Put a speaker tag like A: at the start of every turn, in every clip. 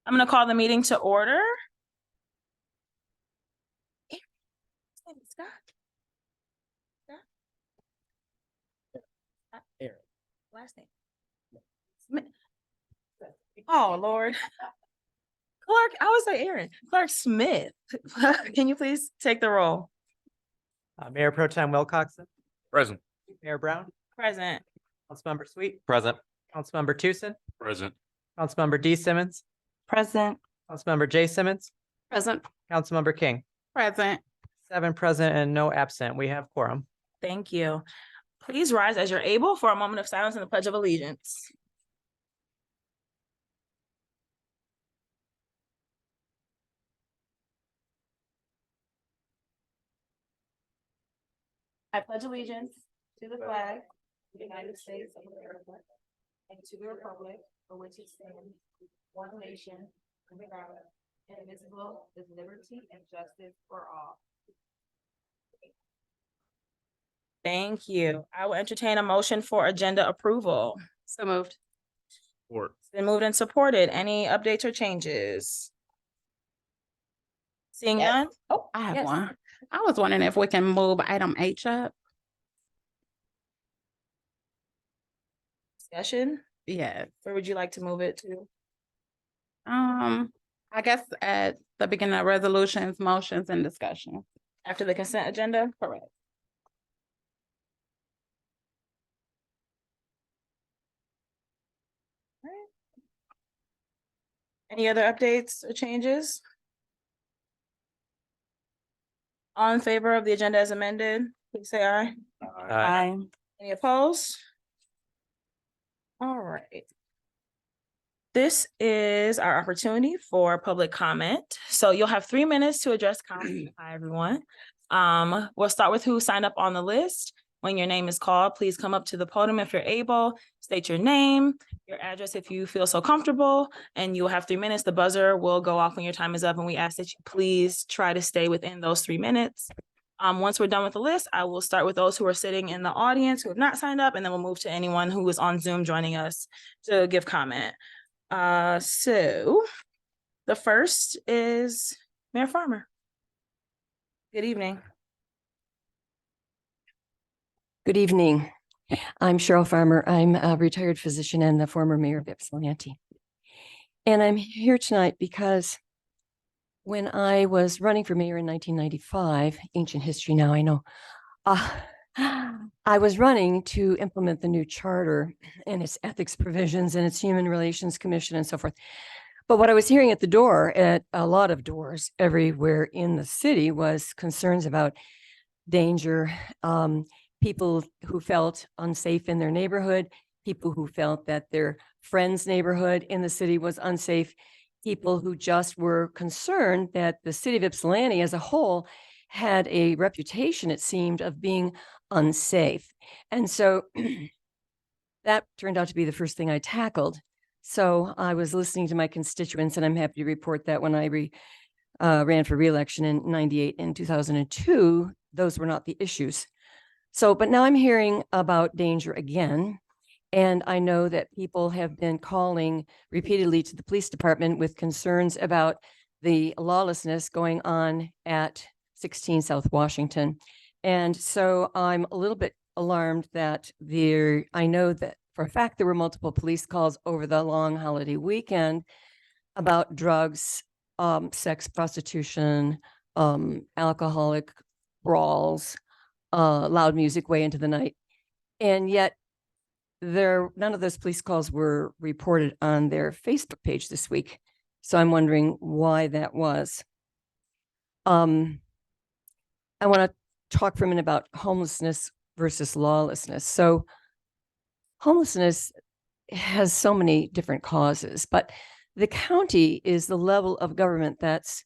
A: I'm going to call the meeting to order.
B: Aaron.
A: Last name. Smith. Oh, Lord. Clark, I would say Aaron. Clark Smith. Can you please take the roll?
B: Mayor Pro Tem Wilcoxen,
C: Present.
B: Mayor Brown,
A: Present.
B: Councilmember Sweet,
C: Present.
B: Councilmember Tucson,
C: Present.
B: Councilmember D Simmons,
A: Present.
B: Councilmember J Simmons,
A: Present.
B: Councilmember King.
A: Present.
B: 7 present and no absent. We have quorum.
A: Thank you. Please rise as you're able for a moment of silence and the Pledge of Allegiance. I pledge allegiance to the flag of the United States of America and to the republic for which it stands, one nation, under God, indivisible, with liberty and justice for all. Thank you. I will entertain a motion for agenda approval. So moved.
C: Support.
A: It's been moved and supported. Any updates or changes? Seeing
D: Yes.
A: none?
D: Oh, I have
A: Yes.
D: one. I was wondering if we can move item H up.
A: Discussion?
D: Yes.
A: Where would you like to move it to?
D: I guess at the beginning of resolutions, motions, and discussion.
A: After the consent agenda?
D: Correct.
A: Any other updates or changes? All in favor of the agenda as amended, please say aye.
D: Aye.
A: Any opposed? All right. This is our opportunity for public comment. So you'll have 3 minutes to address comment. Hi, everyone. We'll start with who signed up on the list. When your name is called, please come up to the podium if you're able, state your name, your address if you feel so comfortable, and you will have 3 minutes. The buzzer will go off when your time is up, and we ask that you please try to stay within those 3 minutes. Once we're done with the list, I will start with those who are sitting in the audience who have not signed up, and then we'll move to anyone who is on Zoom joining us to give comment. So the first is Mayor Farmer. Good evening.
E: Good evening. I'm Cheryl Farmer. I'm a retired physician and the former mayor of Ypsilanti. And I'm here tonight because when I was running for mayor in 1995, ancient history now, I know, I was running to implement the new charter and its ethics provisions and its human relations commission and so forth. But what I was hearing at the door, at a lot of doors everywhere in the city, was concerns about danger, people who felt unsafe in their neighborhood, people who felt that their friend's neighborhood in the city was unsafe, people who just were concerned that the city of Ypsilanti as a whole had a reputation, it seemed, of being unsafe. And so that turned out to be the first thing I tackled. So I was listening to my constituents, and I'm happy to report that when I ran for reelection in 98 and 2002, those were not the issues. So, but now I'm hearing about danger again. And I know that people have been calling repeatedly to the police department with concerns about the lawlessness going on at 16 South Washington. And so I'm a little bit alarmed that I know that for a fact there were multiple police calls over the long holiday weekend about drugs, sex, prostitution, alcoholic brawls, loud music way into the night. And yet none of those police calls were reported on their Facebook page this week. So I'm wondering why that was. I want to talk for a minute about homelessness versus lawlessness. So homelessness has so many different causes, but the county is the level of government that's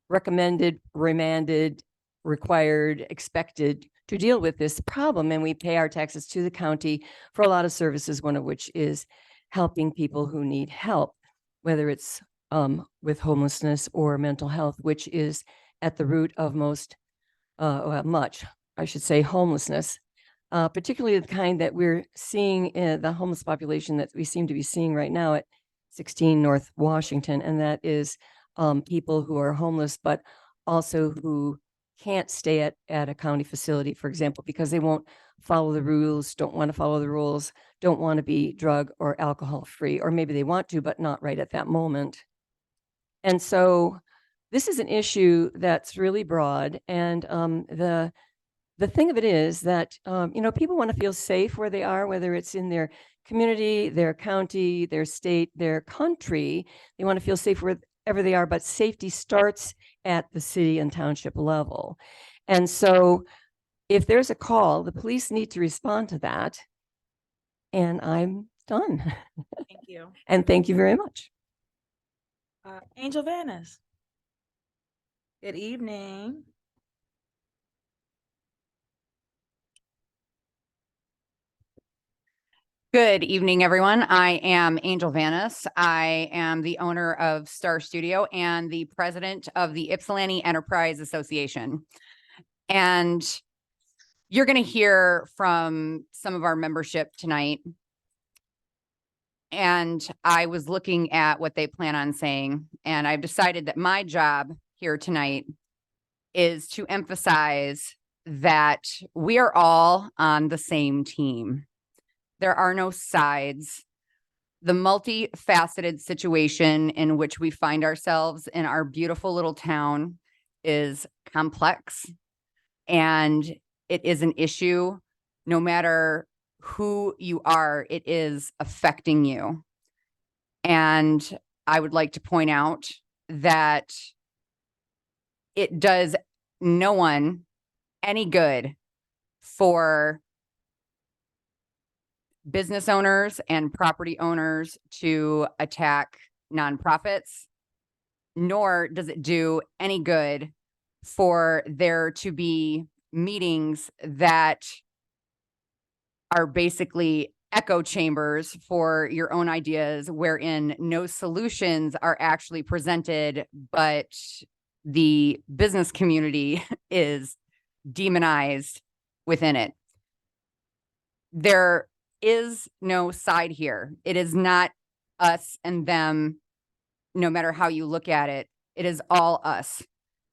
E: recommended, remanded, required, expected to deal with this problem. And we pay our taxes to the county for a lot of services, one of which is helping people who need help, whether it's with homelessness or mental health, which is at the root of much, I should say, homelessness. particularly the kind that we're seeing, the homeless population that we seem to be seeing right now at 16 North Washington, and that is people who are homeless, but also who can't stay at a county facility, for example, because they won't follow the rules, don't want to follow the rules, don't want to be drug or alcohol free, or maybe they want to, but not right at that moment. And so this is an issue that's really broad. And the thing of it is that, people want to feel safe where they are, whether it's in their community, their county, their state, their country. They want to feel safe wherever they are, but safety starts at the city and township level. And so if there's a call, the police need to respond to that. And I'm done.
A: Thank you.
E: And thank you very much.
A: Angel Vanis. Good evening.
C: Good evening, everyone. I am Angel Vanis. I am the owner of Star Studio and the president of the Ypsilanti Enterprise Association. And you're going to hear from some of our membership tonight. And I was looking at what they plan on saying, and I've decided that my job here tonight is to emphasize that we are all on the same team. There are no sides. The multifaceted situation in which we find ourselves in our beautiful little town is complex, and it is an issue. No matter who you are, it is affecting you. And I would like to point out that it does no one any good for business owners and property owners to attack nonprofits, nor does it do any good for there to be meetings that are basically echo chambers for your own ideas, wherein no solutions are actually presented, but the business community is demonized within it. There is no side here. It is not us and them, no matter how you look at it. It is all us.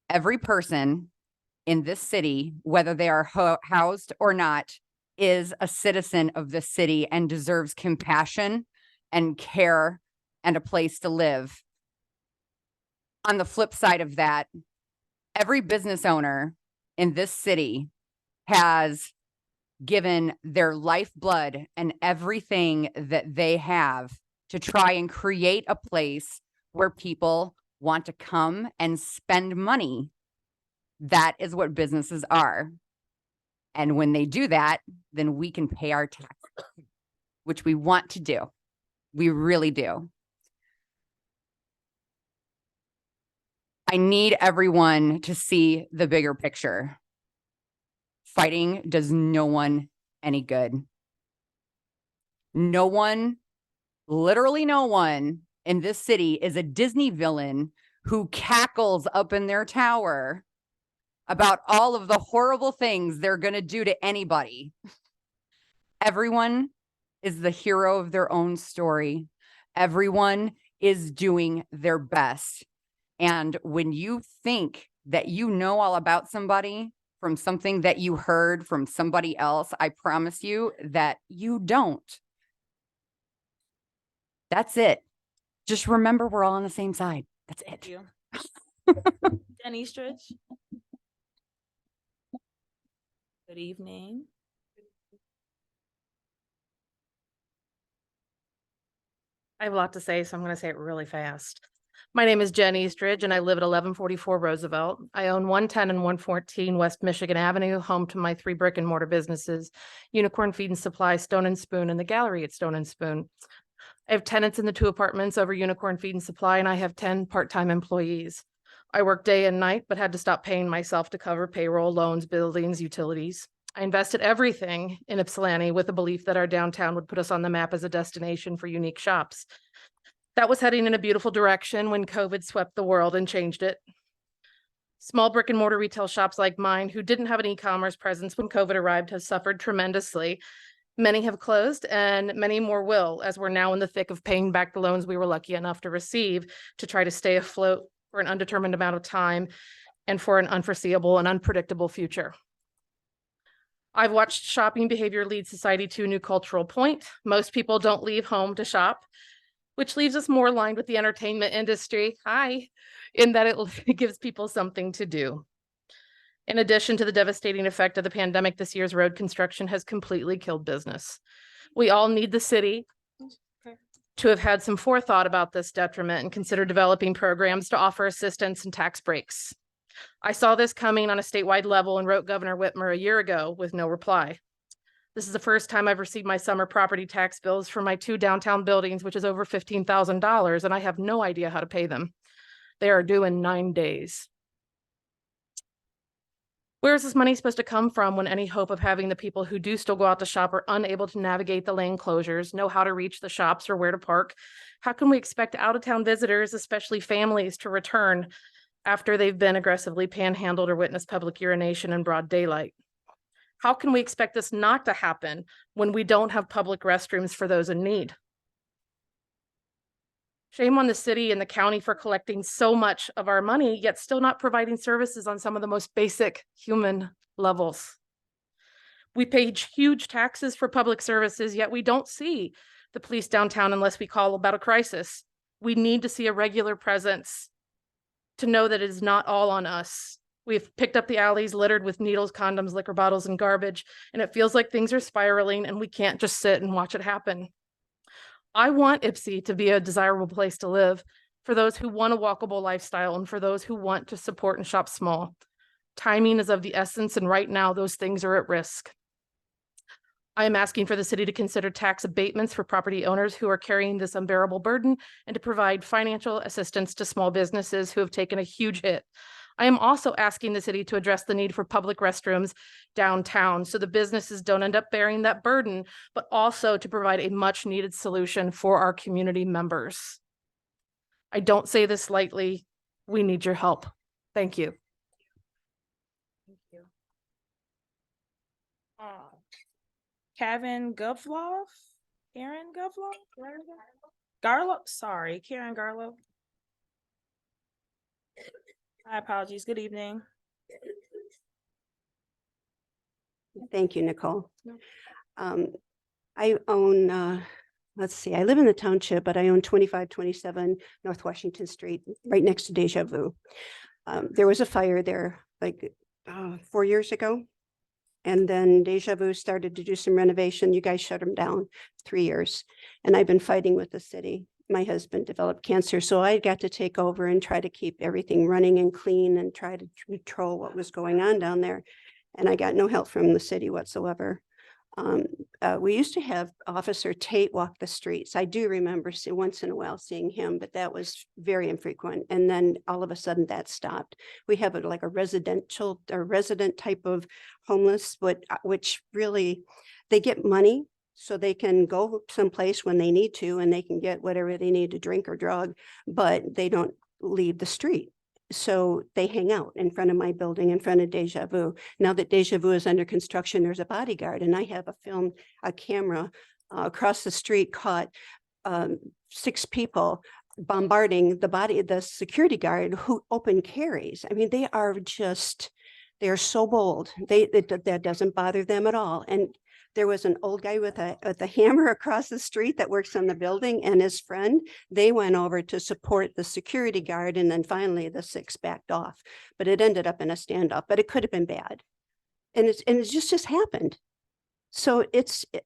C: Every person in this city, whether they are housed or not, is a citizen of this city and deserves compassion and care and a place to live. On the flip side of that, every business owner in this city has given their lifeblood and everything that they have to try and create a place where people want to come and spend money. That is what businesses are. And when they do that, then we can pay our tax, which we want to do. We really do. I need everyone to see the bigger picture. Fighting does no one any good. No one, literally no one in this city is a Disney villain who cackles up in their tower about all of the horrible things they're going to do to anybody. Everyone is the hero of their own story. Everyone is doing their best. And when you think that you know all about somebody from something that you heard from somebody else, I promise you that you don't. That's it. Just remember, we're all on the same side. That's
A: Thank
C: it.
A: you. Jen Eastridge. Good evening.
F: I have a lot to say, so I'm going to say it really fast. My name is Jen Eastridge, and I live at 1144 Roosevelt. I own 110 and 114 West Michigan Avenue, home to my 3 brick and mortar businesses, Unicorn Feed and Supply, Stone and Spoon, and the Gallery at Stone and Spoon. I have tenants in the 2 apartments over Unicorn Feed and Supply, and I have 10 part-time employees. I work day and night, but had to stop paying myself to cover payroll, loans, buildings, utilities. I invested everything in Ypsilanti with the belief that our downtown would put us on the map as a destination for unique shops. That was heading in a beautiful direction when COVID swept the world and changed it. Small brick and mortar retail shops like mine, who didn't have an e-commerce presence when COVID arrived, have suffered tremendously. Many have closed and many more will, as we're now in the thick of paying back the loans we were lucky enough to receive to try to stay afloat for an undetermined amount of time and for an unforeseeable and unpredictable future. I've watched shopping behavior lead society to a new cultural point. Most people don't leave home to shop, which leaves us more aligned with the entertainment industry. Hi, in that it gives people something to do. In addition to the devastating effect of the pandemic, this year's road construction has completely killed business. We all need the city to have had some forethought about this detriment and consider developing programs to offer assistance and tax breaks. I saw this coming on a statewide level and wrote Governor Whitmer a year ago with no reply. This is the first time I've received my summer property tax bills for my 2 downtown buildings, which is over $15,000, and I have no idea how to pay them. They are due in 9 days. Where is this money supposed to come from when any hope of having the people who do still go out to shop are unable to navigate the lane closures, know how to reach the shops or where to park? How can we expect out-of-town visitors, especially families, to return after they've been aggressively panhandled or witnessed public urination in broad daylight? How can we expect this not to happen when we don't have public restrooms for those in need? Shame on the city and the county for collecting so much of our money, yet still not providing services on some of the most basic human levels. We pay huge taxes for public services, yet we don't see the police downtown unless we call about a crisis. We need to see a regular presence to know that it is not all on us. We've picked up the alleys littered with needles, condoms, liquor bottles, and garbage, and it feels like things are spiraling and we can't just sit and watch it happen. I want Ypsi to be a desirable place to live for those who want a walkable lifestyle and for those who want to support and shop small. Timing is of the essence, and right now those things are at risk. I am asking for the city to consider tax abatements for property owners who are carrying this unbearable burden and to provide financial assistance to small businesses who have taken a huge hit. I am also asking the city to address the need for public restrooms downtown so the businesses don't end up bearing that burden, but also to provide a much needed solution for our community members. I don't say this lightly. We need your help. Thank you.
A: Thank you. Kevin Govlov, Karen Govlov, Garlow, sorry, Karen Garlow. My apologies. Good evening.
G: Thank you, Nicole.
A: No.
G: I own, let's see, I live in the township, but I own 2527 North Washington Street, right next to Deja Vu. There was a fire there like 4 years ago. And then Deja Vu started to do some renovation. You guys shut them down 3 years. And I've been fighting with the city. My husband developed cancer, so I got to take over and try to keep everything running and clean and try to control what was going on down there. And I got no help from the city whatsoever. We used to have Officer Tate walk the streets. I do remember once in a while seeing him, but that was very infrequent. And then all of a sudden that stopped. We have like a resident type of homeless, but which really, they get money so they can go someplace when they need to, and they can get whatever they need to drink or drug, but they don't leave the street. So they hang out in front of my building, in front of Deja Vu. Now that Deja Vu is under construction, there's a bodyguard, and I have a camera across the street caught 6 people bombarding the security guard who open carries. I mean, they are so bold. That doesn't bother them at all. And there was an old guy with a hammer across the street that works on the building, and his friend, they went over to support the security guard. And then finally the 6 backed off, but it ended up in a standoff, but it could have been bad. And it just happened. So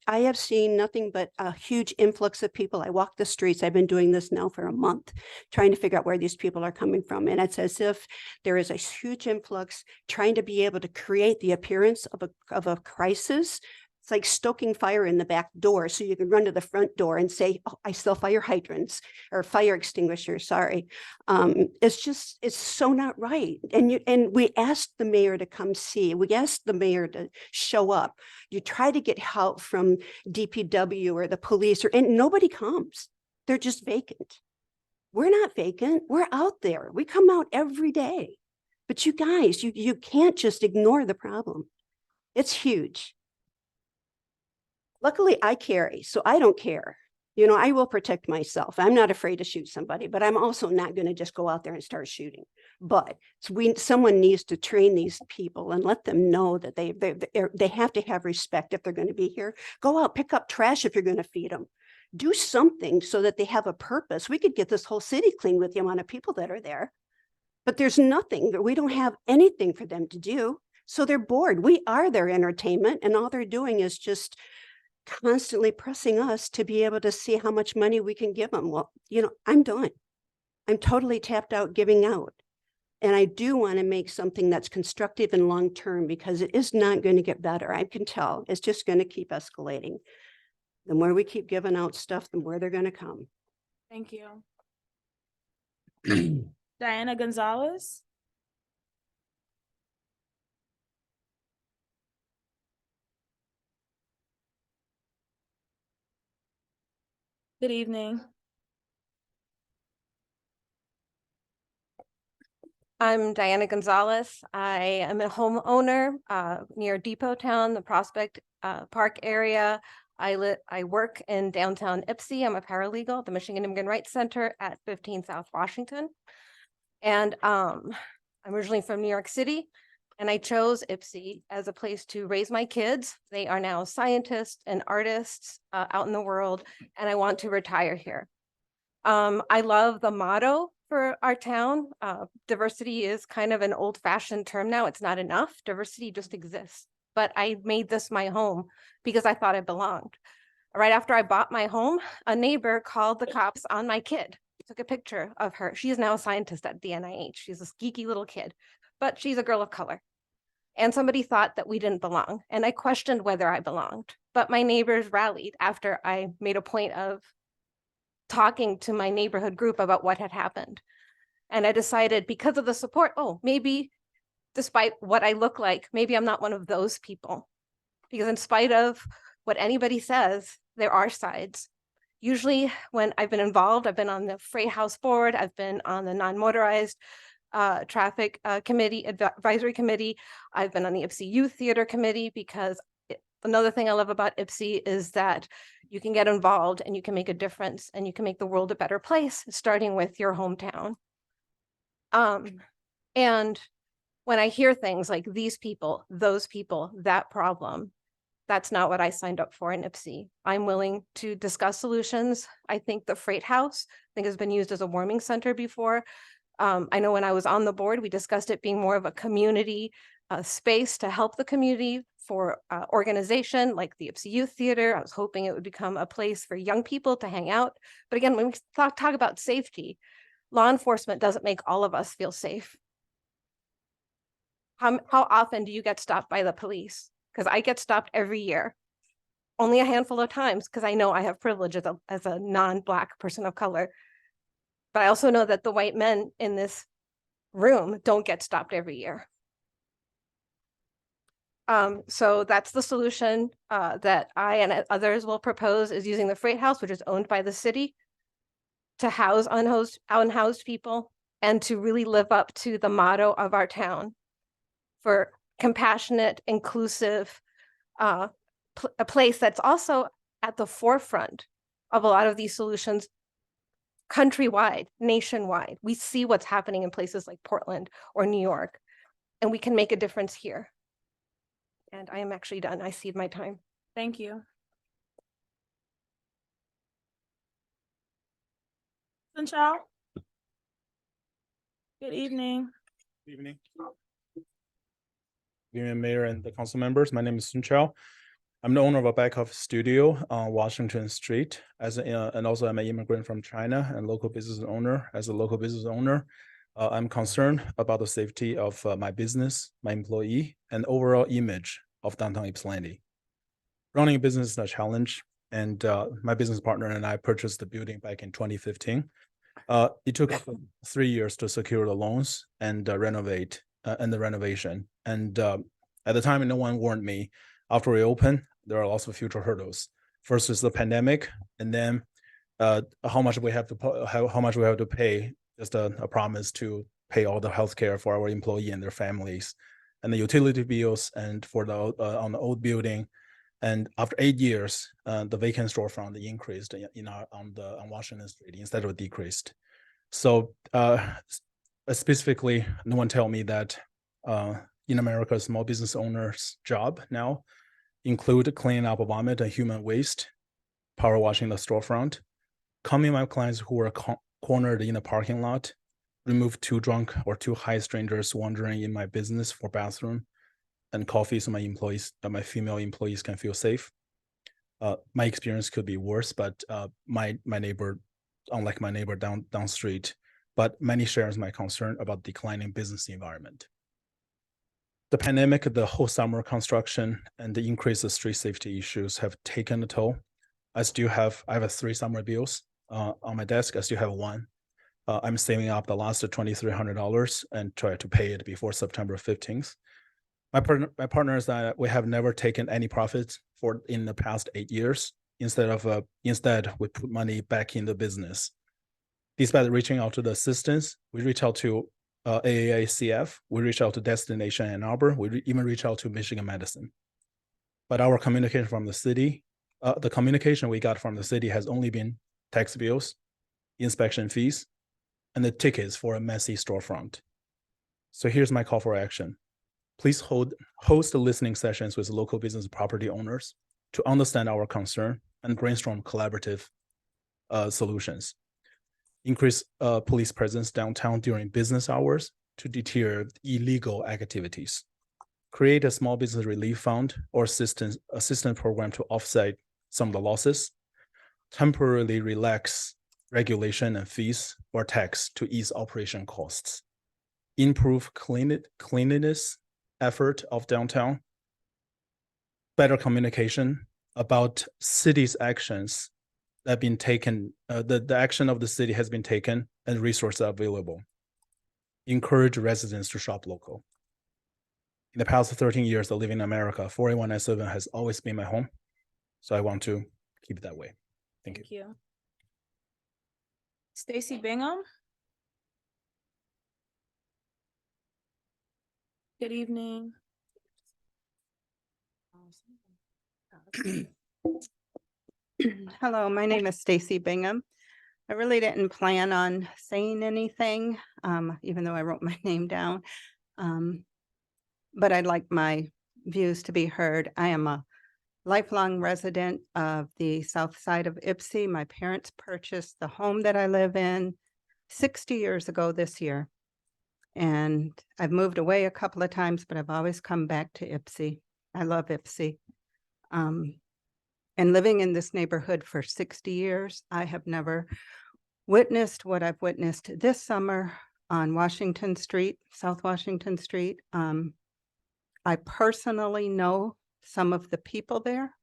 G: I have seen nothing but a huge influx of people. I walk the streets. I've been doing this now for a month, trying to figure out where these people are coming from. And it's as if there is a huge influx, trying to be able to create the appearance of a crisis. It's like stoking fire in the back door, so you can run to the front door and say, "Oh, I sell fire hydrants or fire extinguishers." Sorry, it's so not right. And we asked the mayor to come see. We asked the mayor to show up. You try to get help from DPW or the police, and nobody comes. They're just vacant. We're not vacant. We're out there. We come out every day. But you guys, you can't just ignore the problem. It's huge. Luckily, I carry, so I don't care. You know, I will protect myself. I'm not afraid to shoot somebody, but I'm also not going to just go out there and start shooting. But someone needs to train these people and let them know that they have to have respect if they're going to be here. Go out, pick up trash if you're going to feed them. Do something so that they have a purpose. We could get this whole city clean with the amount of people that are there. But there's nothing, we don't have anything for them to do. So they're bored. We are their entertainment, and all they're doing is just constantly pressing us to be able to see how much money we can give them. Well, you know, I'm done. I'm totally tapped out giving out. And I do want to make something that's constructive and long-term, because it is not going to get better. I can tell it's just going to keep escalating. The more we keep giving out stuff, the more they're going to come.
A: Thank you. Diana Gonzalez. Good evening.
H: I'm Diana Gonzalez. I am a homeowner near Depot Town, the Prospect Park area. I work in downtown Ypsi. I'm a paralegal at the Michigan Immigrant Rights Center at 15 South Washington. And I'm originally from New York City, and I chose Ypsi as a place to raise my kids. They are now scientists and artists out in the world, and I want to retire here. I love the motto for our town. Diversity is kind of an old-fashioned term now. It's not enough. Diversity just exists. But I made this my home because I thought I belonged. Right after I bought my home, a neighbor called the cops on my kid. Took a picture of her. She is now a scientist at the NIH. She's this geeky little kid, but she's a girl of color. And somebody thought that we didn't belong. And I questioned whether I belonged. But my neighbors rallied after I made a point of talking to my neighborhood group about what had happened. And I decided, because of the support, oh, maybe despite what I look like, maybe I'm not one of those people. Because in spite of what anybody says, there are sides. Usually when I've been involved, I've been on the Freight House board, I've been on the non-motorized traffic committee, advisory committee. I've been on the Ypsi Youth Theater Committee, because another thing I love about Ypsi is that you can get involved and you can make a difference and you can make the world a better place, starting with your hometown. And when I hear things like these people, those people, that problem, that's not what I signed up for in Ypsi. I'm willing to discuss solutions. I think the Freight House, has been used as a warming center before. I know when I was on the board, we discussed it being more of a community space to help the community for organization like the Ypsi Youth Theater. I was hoping it would become a place for young people to hang out. But again, when we talk about safety, law enforcement doesn't make all of us feel safe. How often do you get stopped by the police? Because I get stopped every year, only a handful of times, because I know I have privilege as a non-Black person of color. But I also know that the white men in this room don't get stopped every year. So that's the solution that I and others will propose, is using the Freight House, which is owned by the city, to house unhoused people and to really live up to the motto of our town for compassionate, inclusive, a place that's also at the forefront of a lot of these solutions countrywide, nationwide. We see what's happening in places like Portland or New York, and we can make a difference here. And I am actually done. I cede my time.
A: Thank you. Sunchal. Good evening.
I: Good evening. Good evening, Mayor and the council members. My name is Sun Chao. I'm the owner of a back office studio on Washington Street, and also I'm an immigrant from China and local business owner. As a local business owner, I'm concerned about the safety of my business, my employee, and overall image of downtown Ypsilanti. Running a business is a challenge, and my business partner and I purchased the building back in 2015. It took 3 years to secure the loans and renovate and the renovation. And at the time, no one warned me. After we open, there are lots of future hurdles. First is the pandemic, and then how much we have to pay. Just a promise to pay all the healthcare for our employee and their families, and the utility bills, and for the on the old building. And after 8 years, the vacant storefront increased on Washington Street instead of decreased. So specifically, no one tell me that in America, small business owners' job now include cleaning up vomit and human waste, power washing the storefront, calming my clients who were cornered in the parking lot, remove 2 drunk or 2 high strangers wandering in my business for bathroom, and coffee so my employees, my female employees can feel safe. My experience could be worse, but my neighbor, unlike my neighbor down street, but many shares my concern about declining business environment. The pandemic, the whole summer construction, and the increase of street safety issues have taken a toll. I have 3 summer bills on my desk. I still have 1. I'm saving up the last $2,300 and try to pay it before September 15th. My partner is that we have never taken any profits in the past 8 years. Instead, we put money back in the business. Despite reaching out to the assistants, we reach out to AAACF, we reach out to Destination Ann Arbor, we even reach out to Michigan Medicine. But our communication from the city, the communication we got from the city has only been tax bills, inspection fees, and the tickets for a messy storefront. So here's my call for action. Please host listening sessions with local business property owners to understand our concern and brainstorm collaborative solutions. Increase police presence downtown during business hours to deter illegal activities. Create a small business relief fund or assistance program to offset some of the losses. Temporarily relax regulation and fees or tax to ease operation costs. Improve cleanliness effort of downtown. Better communication about city's actions that have been taken, the action of the city has been taken and resources are available. Encourage residents to shop local. In the past 13 years of living in America, 48197 has always been my home. So I want to keep it that way. Thank you.
A: Thank you. Stacy Bingham. Good evening.
D: Hello, my name is Stacy Bingham. I really didn't plan on saying anything, even though I wrote my name down. But I'd like my views to be heard. I am a lifelong resident of the south side of Ypsi. My parents purchased the home that I live in 60 years ago this year. And I've moved away a couple of times, but I've always come back to Ypsi. I love Ypsi. And living in this neighborhood for 60 years, I have never witnessed what I've witnessed this summer on Washington Street, South Washington Street. I personally know some of the people there.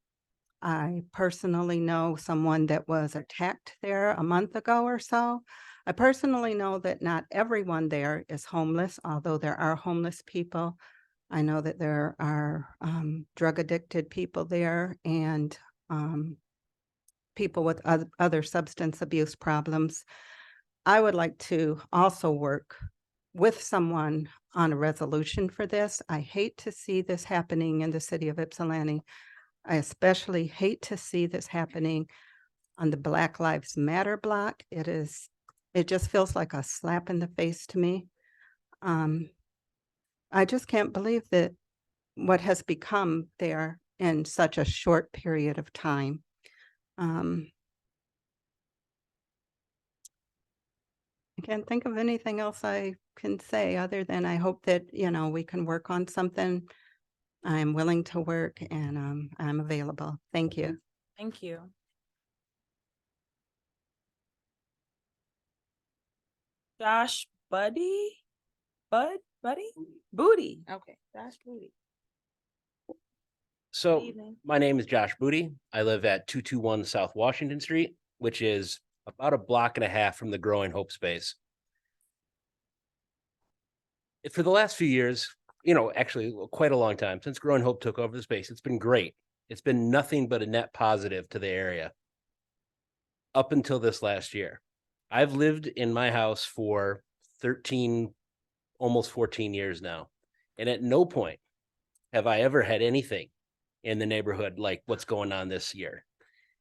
D: I personally know someone that was attacked there a month ago or so. I personally know that not everyone there is homeless, although there are homeless people. I know that there are drug addicted people there and people with other substance abuse problems. I would like to also work with someone on a resolution for this. I hate to see this happening in the city of Ypsilanti. I especially hate to see this happening on the Black Lives Matter block. It just feels like a slap in the face to me. I just can't believe that what has become there in such a short period of time. I can't think of anything else I can say other than I hope that, we can work on something. I'm willing to work and I'm available. Thank you.
A: Thank you. Josh Booty? Okay, Josh Booty.
J: So
A: Good evening.
J: my name is Josh Booty. I live at 221 South Washington Street, which is about a block and a half from the Growing Hope space. For the last few years, actually quite a long time since Growing Hope took over the space, it's been great. It's been nothing but a net positive to the area up until this last year. I've lived in my house for 13 almost 14 years now. And at no point have I ever had anything in the neighborhood like what's going on this year.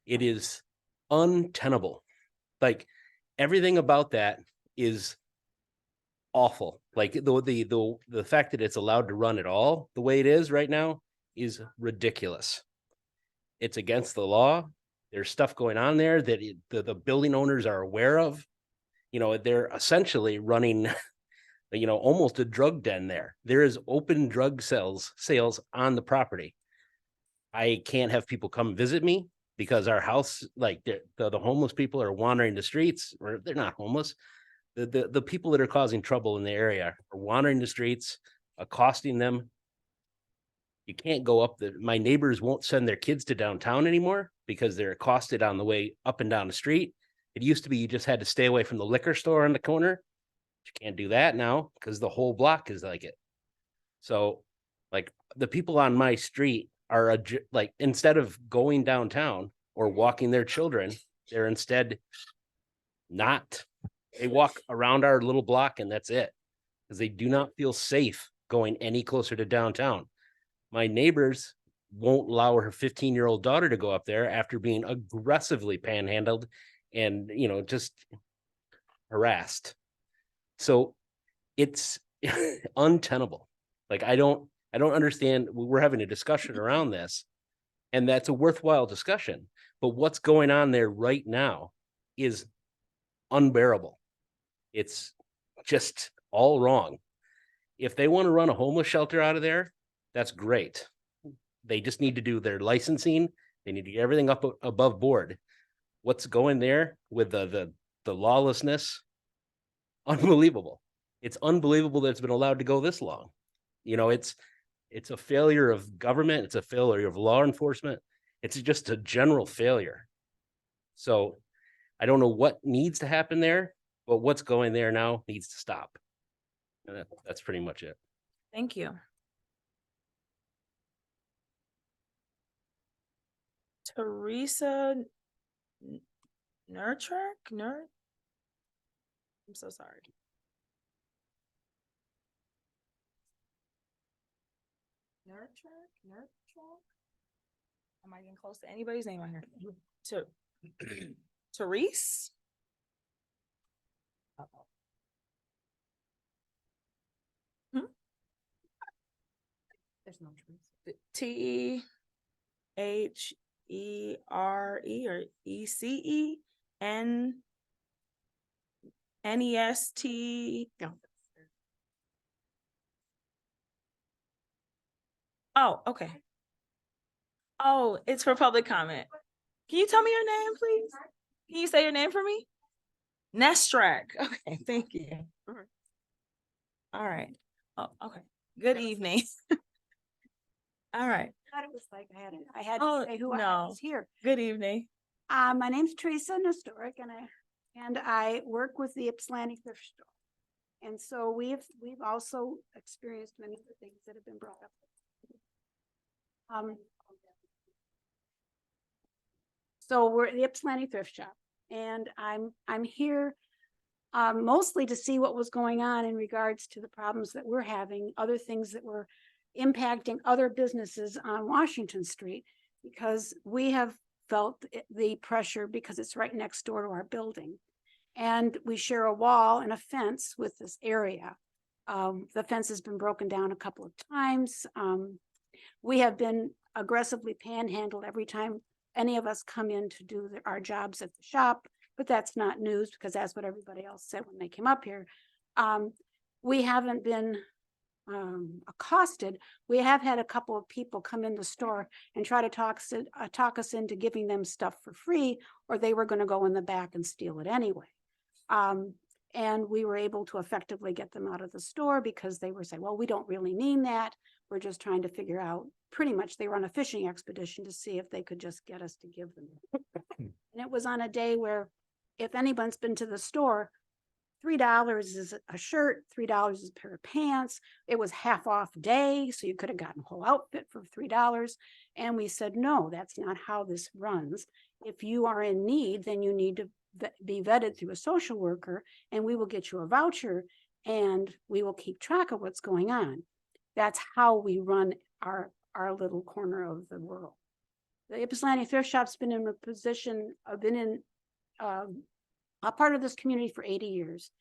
J: It is untenable. Like everything about that is awful. Like the fact that it's allowed to run at all the way it is right now is ridiculous. It's against the law. There's stuff going on there that the building owners are aware of. You know, they're essentially running, you know, almost a drug den there. There is open drug sales on the property. I can't have people come visit me because our house, like the homeless people are wandering the streets, or they're not homeless. The people that are causing trouble in the area are wandering the streets, accosting them. You can't go up my neighbors won't send their kids to downtown anymore because they're accosted on the way up and down the street. It used to be you just had to stay away from the liquor store on the corner. You can't do that now because the whole block is like it. So like the people on my street are like, instead of going downtown or walking their children, they're instead not. They walk around our little block and that's it, because they do not feel safe going any closer to downtown. My neighbors won't allow her 15-year-old daughter to go up there after being aggressively panhandled and, you know, just harassed. So it's untenable. Like, I don't understand. We're having a discussion around this, and that's a worthwhile discussion. But what's going on there right now is unbearable. It's just all wrong. If they want to run a homeless shelter out of there, that's great. They just need to do their licensing. They need to get everything up above board. What's going there with the lawlessness? Unbelievable. It's unbelievable that it's been allowed to go this long. You know, it's a failure of government. It's a failure of law enforcement. It's just a general failure. So I don't know what needs to happen there, but what's going there now needs to stop. And that's pretty much it.
A: Thank you. Teresa Nurtrack? I'm so sorry. Nurtrack? Am I getting close to anybody's name on here? Therese?
C: There's no truth.
A: T-E-H-E-R-E or E-C-E-N-N-E-S-T. Oh, okay. Oh, it's for public comment. Can you tell me your name, please? Can you say your name for me? Nestrak. Okay, thank you. All right. Oh, okay. Good evening. All right.
K: Thought it was like I had
A: Oh,
K: to say who I
A: no.
K: was here.
A: Good evening.
K: My name's Teresa Nestoric and I work with the Ypsilanti Thrift Store. And so we've also experienced many of the things that have been brought up. So we're at the Ypsilanti Thrift Shop, and I'm here mostly to see what was going on in regards to the problems that we're having, other things that were impacting other businesses on Washington Street, because we have felt the pressure because it's right next door to our building. And we share a wall and a fence with this area. The fence has been broken down a couple of times. We have been aggressively panhandled every time any of us come in to do our jobs at the shop, but that's not news because that's what everybody else said when they came up here. We haven't been accosted. We have had a couple of people come in the store and try to talk us into giving them stuff for free, or they were going to go in the back and steal it anyway. And we were able to effectively get them out of the store because they were saying, well, we don't really mean that. We're just trying to figure out, pretty much they were on a fishing expedition to see if they could just get us to give them. And it was on a day where if anyone's been to the store, $3 is a shirt, $3 is a pair of pants. It was half off day, so you could have gotten a whole outfit for $3. And we said, no, that's not how this runs. If you are in need, then you need to be vetted through a social worker, and we will get you a voucher and we will keep track of what's going on. That's how we run our little corner of the world. The Ypsilanti Thrift Shop's been in a position, been in a part of this community for 80 years.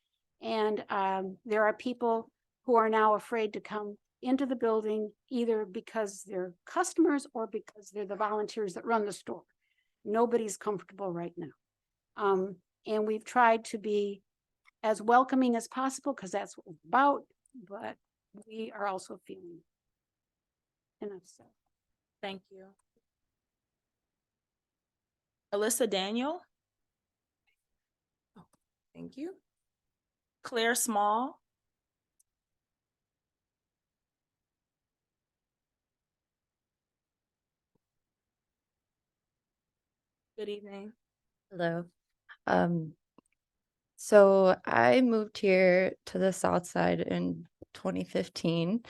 K: And there are people who are now afraid to come into the building, either because they're customers or because they're the volunteers that run the store. Nobody's comfortable right now. And we've tried to be as welcoming as possible because that's what we're about, but we are also feeling enough said.
A: Thank you. Alyssa Daniel. Oh, thank you. Claire Small. Good evening.
L: Hello. So I moved here to the South Side in 2015.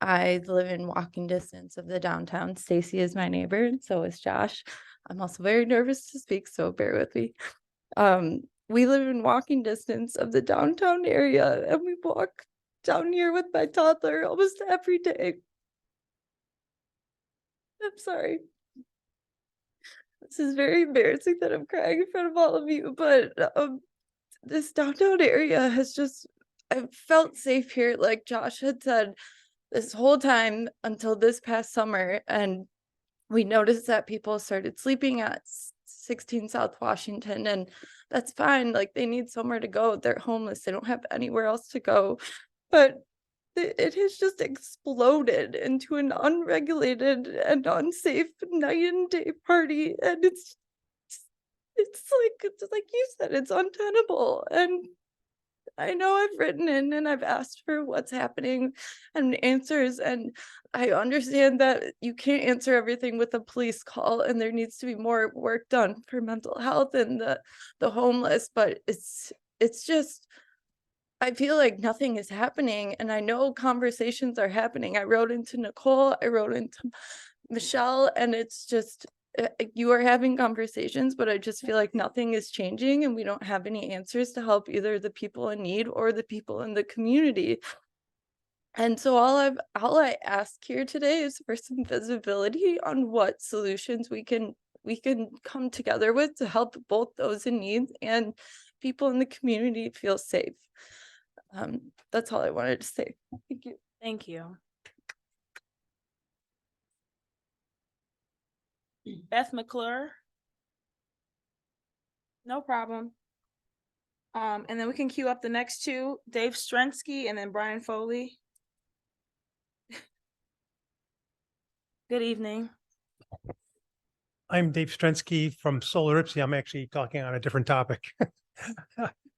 L: I live in walking distance of the downtown. Stacy is my neighbor, and so is Josh. I'm also very nervous to speak, so bear with me. We live in walking distance of the downtown area, and we walk down here with my toddler almost every day. I'm sorry. This is very embarrassing that I'm crying in front of all of you, but this downtown area has just, I've felt safe here, like Josh had said, this whole time until this past summer. And we noticed that people started sleeping at 16 South Washington, and that's fine. Like, they need somewhere to go. They're homeless. They don't have anywhere else to go. But it has just exploded into an unregulated and unsafe night and day party. And it's like you said, it's untenable. And I know I've written in and I've asked for what's happening and answers, and I understand that you can't answer everything with a police call, and there needs to be more work done for mental health and the homeless, but it's just, I feel like nothing is happening, and I know conversations are happening. I wrote into Nicole, I wrote into Michelle, and it's just, you are having conversations, but I just feel like nothing is changing, and we don't have any answers to help either the people in need or the people in the community. And so all I ask here today is for some visibility on what solutions we can come together with to help both those in need and people in the community feel safe. That's all I wanted to say. Thank you.
A: Thank you. Beth McClure. No problem. And then we can queue up the next two, Dave Strensky and then Brian Foley. Good evening.
M: I'm Dave Strensky from Solar Ipsy. I'm actually talking on a different topic.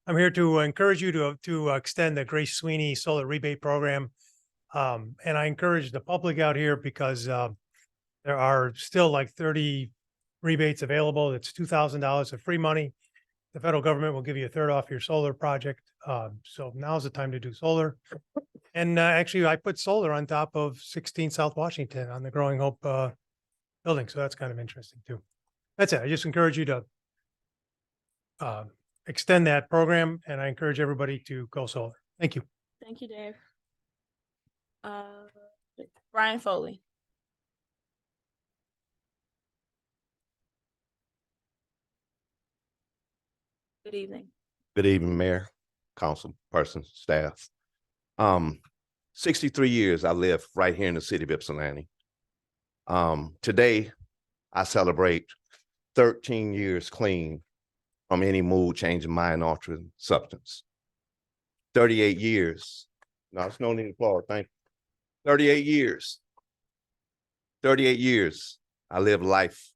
M: I'm here to encourage you to extend the Grace Sweeney Solar Rebate Program. And I encourage the public out here because there are still like 30 rebates available. It's $2,000 of free money. The federal government will give you a third off your solar project. So now's the time to do solar. And actually, I put solar on top of 16 South Washington on the Growing Hope building. So that's kind of interesting too. That's it. I just encourage you to extend that program, and I encourage everybody to go solar. Thank you.
A: Thank you, Dave. Brian Foley. Good evening.
N: Good evening, Mayor, council person, staff. 63 years I live right here in the city of Ypsilanti. Today, I celebrate 13 years clean from any mood changing, mind altering substance. 38 years. No, there's no need to applaud. Thank you. 38 years. 38 years. I live life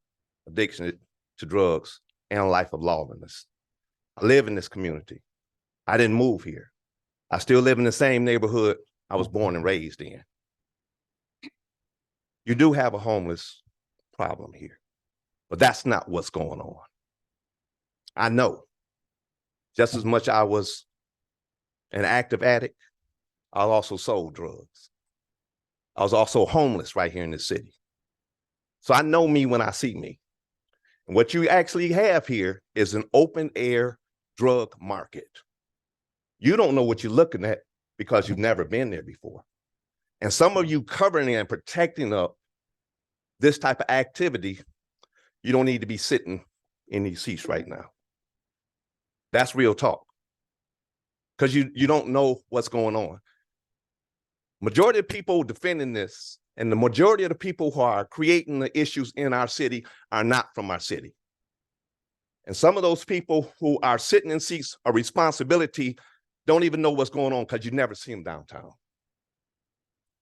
N: addiction to drugs and a life of lawlessness. I live in this community. I didn't move here. I still live in the same neighborhood I was born and raised in. You do have a homeless problem here, but that's not what's going on. I know just as much I was an active addict, I also sold drugs. I was also homeless right here in the city. So I know me when I see me. And what you actually have here is an open air drug market. You don't know what you're looking at because you've never been there before. And some of you covering and protecting up this type of activity, you don't need to be sitting in these seats right now. That's real talk. Because you don't know what's going on. Majority of people defending this and the majority of the people who are creating the issues in our city are not from our city. And some of those people who are sitting in seats of responsibility don't even know what's going on because you never see them downtown.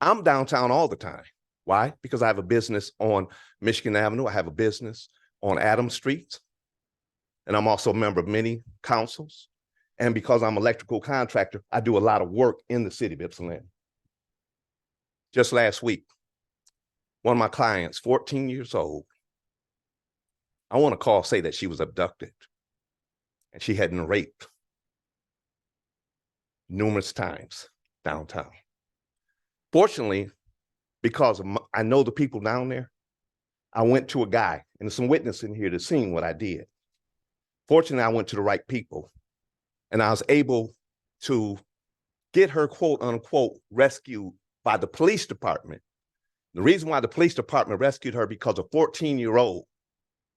N: I'm downtown all the time. Why? Because I have a business on Michigan Avenue. I have a business on Adams Street. And I'm also a member of many councils. And because I'm an electrical contractor, I do a lot of work in the city of Ypsilanti. Just last week, one of my clients, 14 years old, I want to call, say that she was abducted and she had been raped numerous times downtown. Fortunately, because I know the people down there, I went to a guy, and there's some witnesses in here to see what I did. Fortunately, I went to the right people, and I was able to get her, quote unquote, rescued by the police department. The reason why the police department rescued her because a 14-year-old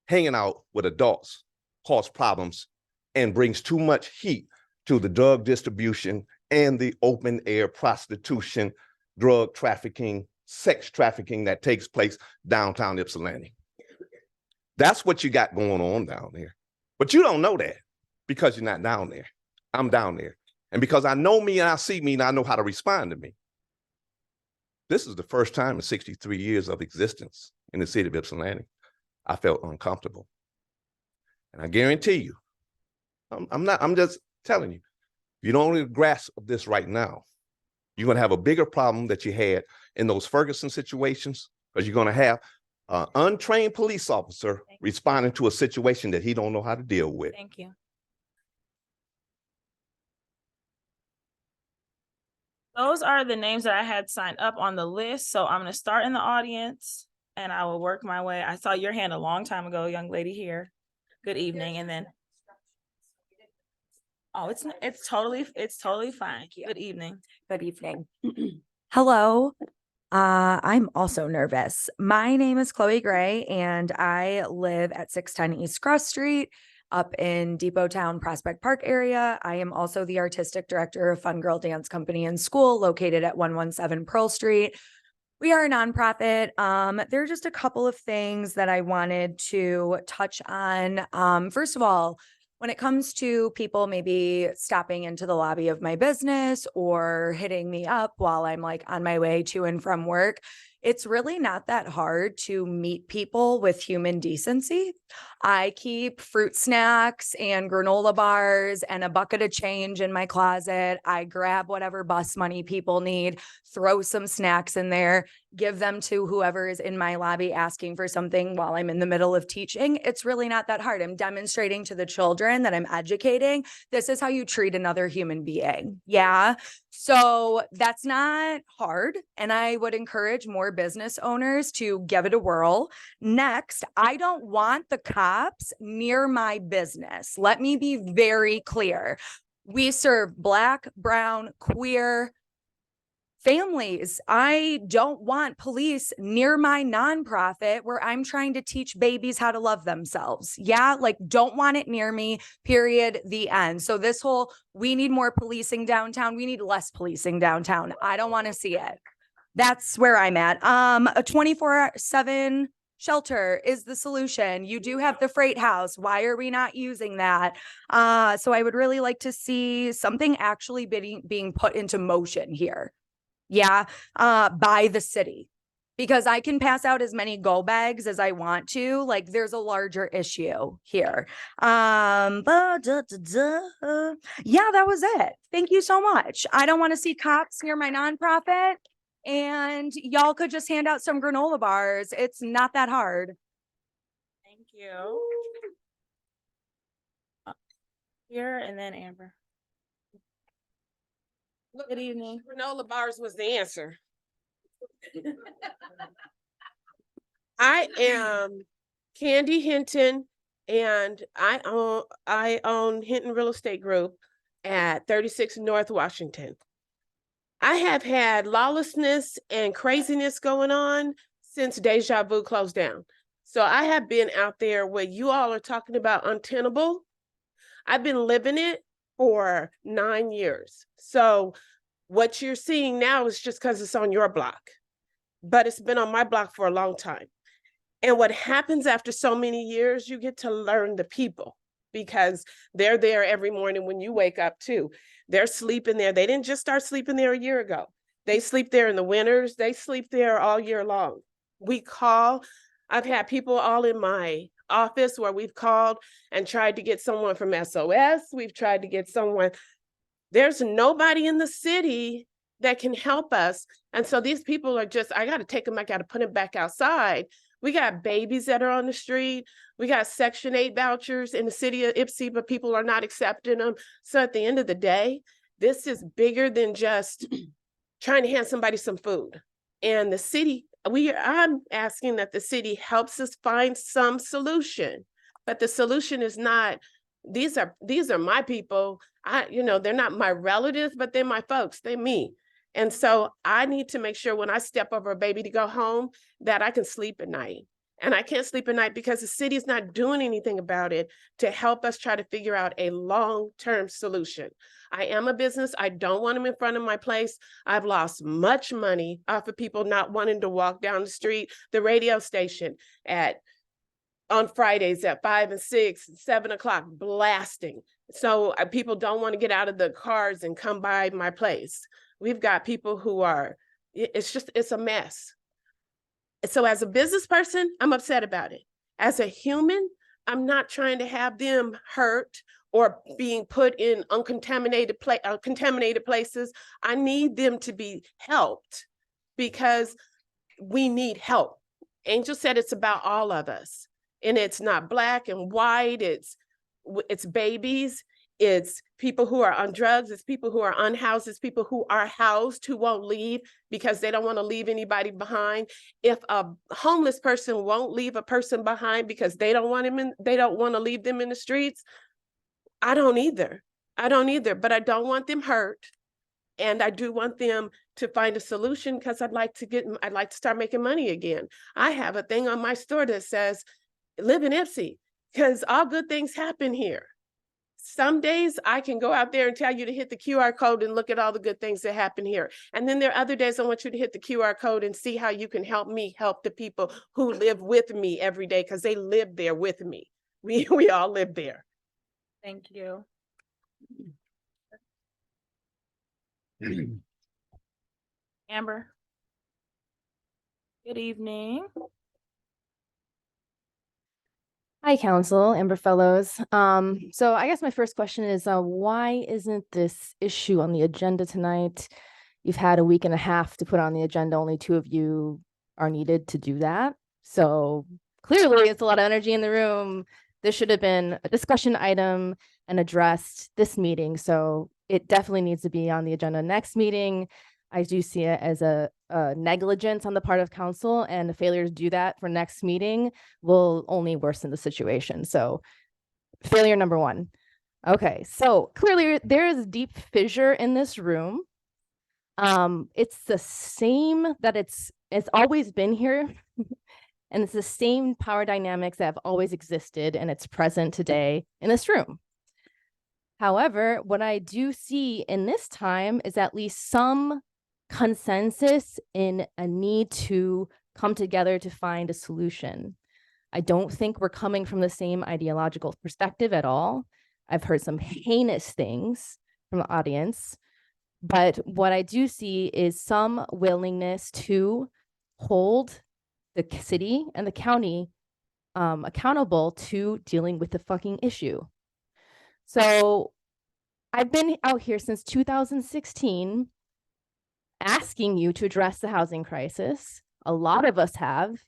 N: hanging out with adults causes problems and brings too much heat to the drug distribution and the open air prostitution, drug trafficking, sex trafficking that takes place downtown Ypsilanti. That's what you got going on down there. But you don't know that because you're not down there. I'm down there. And because I know me and I see me and I know how to respond to me. This is the first time in 63 years of existence in the city of Ypsilanti I felt uncomfortable. And I guarantee you, I'm just telling you, if you don't grasp this right now, you're going to have a bigger problem that you had in those Ferguson situations, because you're going to have an untrained police officer responding to a situation that he don't know how to deal with.
A: Thank you. Those are the names that I had signed up on the list. So I'm going to start in the audience and I will work my way. I saw your hand a long time ago, young lady here. Good evening. And then, oh, it's totally fine. Good evening.
O: Good evening. Hello. I'm also nervous. My name is Chloe Gray and I live at 610 East Cross Street up in Depot Town, Prospect Park area. I am also the artistic director of Fun Girl Dance Company and School located at 117 Pearl Street. We are a nonprofit. There are just a couple of things that I wanted to touch on. First of all, when it comes to people maybe stopping into the lobby of my business or hitting me up while I'm like on my way to and from work, it's really not that hard to meet people with human decency. I keep fruit snacks and granola bars and a bucket of change in my closet. I grab whatever bus money people need, throw some snacks in there, give them to whoever is in my lobby asking for something while I'm in the middle of teaching. It's really not that hard. I'm demonstrating to the children that I'm educating. This is how you treat another human being. Yeah. So that's not hard. And I would encourage more business owners to give it a whirl. Next, I don't want the cops near my business. Let me be very clear. We serve Black, brown, queer families. I don't want police near my nonprofit where I'm trying to teach babies how to love themselves. Yeah, like don't want it near me, period, the end. So this whole, we need more policing downtown. We need less policing downtown. I don't want to see it. That's where I'm at. A 24/7 shelter is the solution. You do have the Freight House. Why are we not using that? So I would really like to see something actually being put into motion here. Yeah, by the city, because I can pass out as many go bags as I want to. Like there's a larger issue here. Yeah, that was it. Thank you so much. I don't want to see cops near my nonprofit, and y'all could just hand out some granola bars. It's not that hard.
A: Thank you. Here and then Amber. Good evening.
P: Granola bars was the answer. I am Candy Hinton and I own Hinton Real Estate Group. at 36 North Washington. I have had lawlessness and craziness going on since Deja Vu closed down. So I have been out there where you all are talking about untenable. I've been living it for 9 years. So what you're seeing now is just because it's on your block, but it's been on my block for a long time. And what happens after so many years, you get to learn the people because they're there every morning when you wake up too. They're sleeping there. They didn't just start sleeping there a year ago. They sleep there in the winters. They sleep there all year long. We call. I've had people all in my office where we've called and tried to get someone from SOS. We've tried to get someone. There's nobody in the city that can help us. And so these people are just, I got to take them, I got to put them back outside. We got babies that are on the street. We got Section 8 vouchers in the city of Ypsi, but people are not accepting them. So at the end of the day, this is bigger than just trying to hand somebody some food. And the city, I'm asking that the city helps us find some solution, but the solution is not, these are my people. They're not my relatives, but they're my folks, they're me. And so I need to make sure when I step over a baby to go home that I can sleep at night. And I can't sleep at night because the city is not doing anything about it to help us try to figure out a long-term solution. I am a business. I don't want them in front of my place. I've lost much money off of people not wanting to walk down the street. The radio station on Fridays at 5 and 6, 7 o'clock blasting. So people don't want to get out of the cars and come by my place. We've got people who are, it's a mess. So as a business person, I'm upset about it. As a human, I'm not trying to have them hurt or being put in contaminated places. I need them to be helped because we need help. Angel said it's about all of us. And it's not black and white, it's babies, it's people who are on drugs, it's people who are unhoused, it's people who are housed who won't leave because they don't want to leave anybody behind. If a homeless person won't leave a person behind because they don't want to leave them in the streets, I don't either, but I don't want them hurt. And I do want them to find a solution because I'd like to start making money again. I have a thing on my store that says, live in Ypsi, because all good things happen here. Some days I can go out there and tell you to hit the QR code and look at all the good things that happen here. And then there are other days I want you to hit the QR code and see how you can help me help the people who live with me every day, because they live there with me. We all live there.
A: Thank you. Amber. Good evening.
Q: Hi, Council, Amber Fellows. So I guess my first question is, why isn't this issue on the agenda tonight? You've had a week and a half to put on the agenda. Only 2 of you are needed to do that. So clearly it's a lot of energy in the room. This should have been a discussion item and addressed this meeting. So it definitely needs to be on the agenda next meeting. I do see it as a negligence on the part of council, and the failure to do that for next meeting will only worsen the situation. So failure number 1. Okay, so clearly there is a deep fissure in this room. It's the same that it's always been here. And it's the same power dynamics that have always existed, and it's present today in this room. However, what I do see in this time is at least some consensus in a need to come together to find a solution. I don't think we're coming from the same ideological perspective at all. I've heard some heinous things from the audience, but what I do see is some willingness to hold the city and the county accountable to dealing with the fucking issue. So I've been out here since 2016 asking you to address the housing crisis. A lot of us have,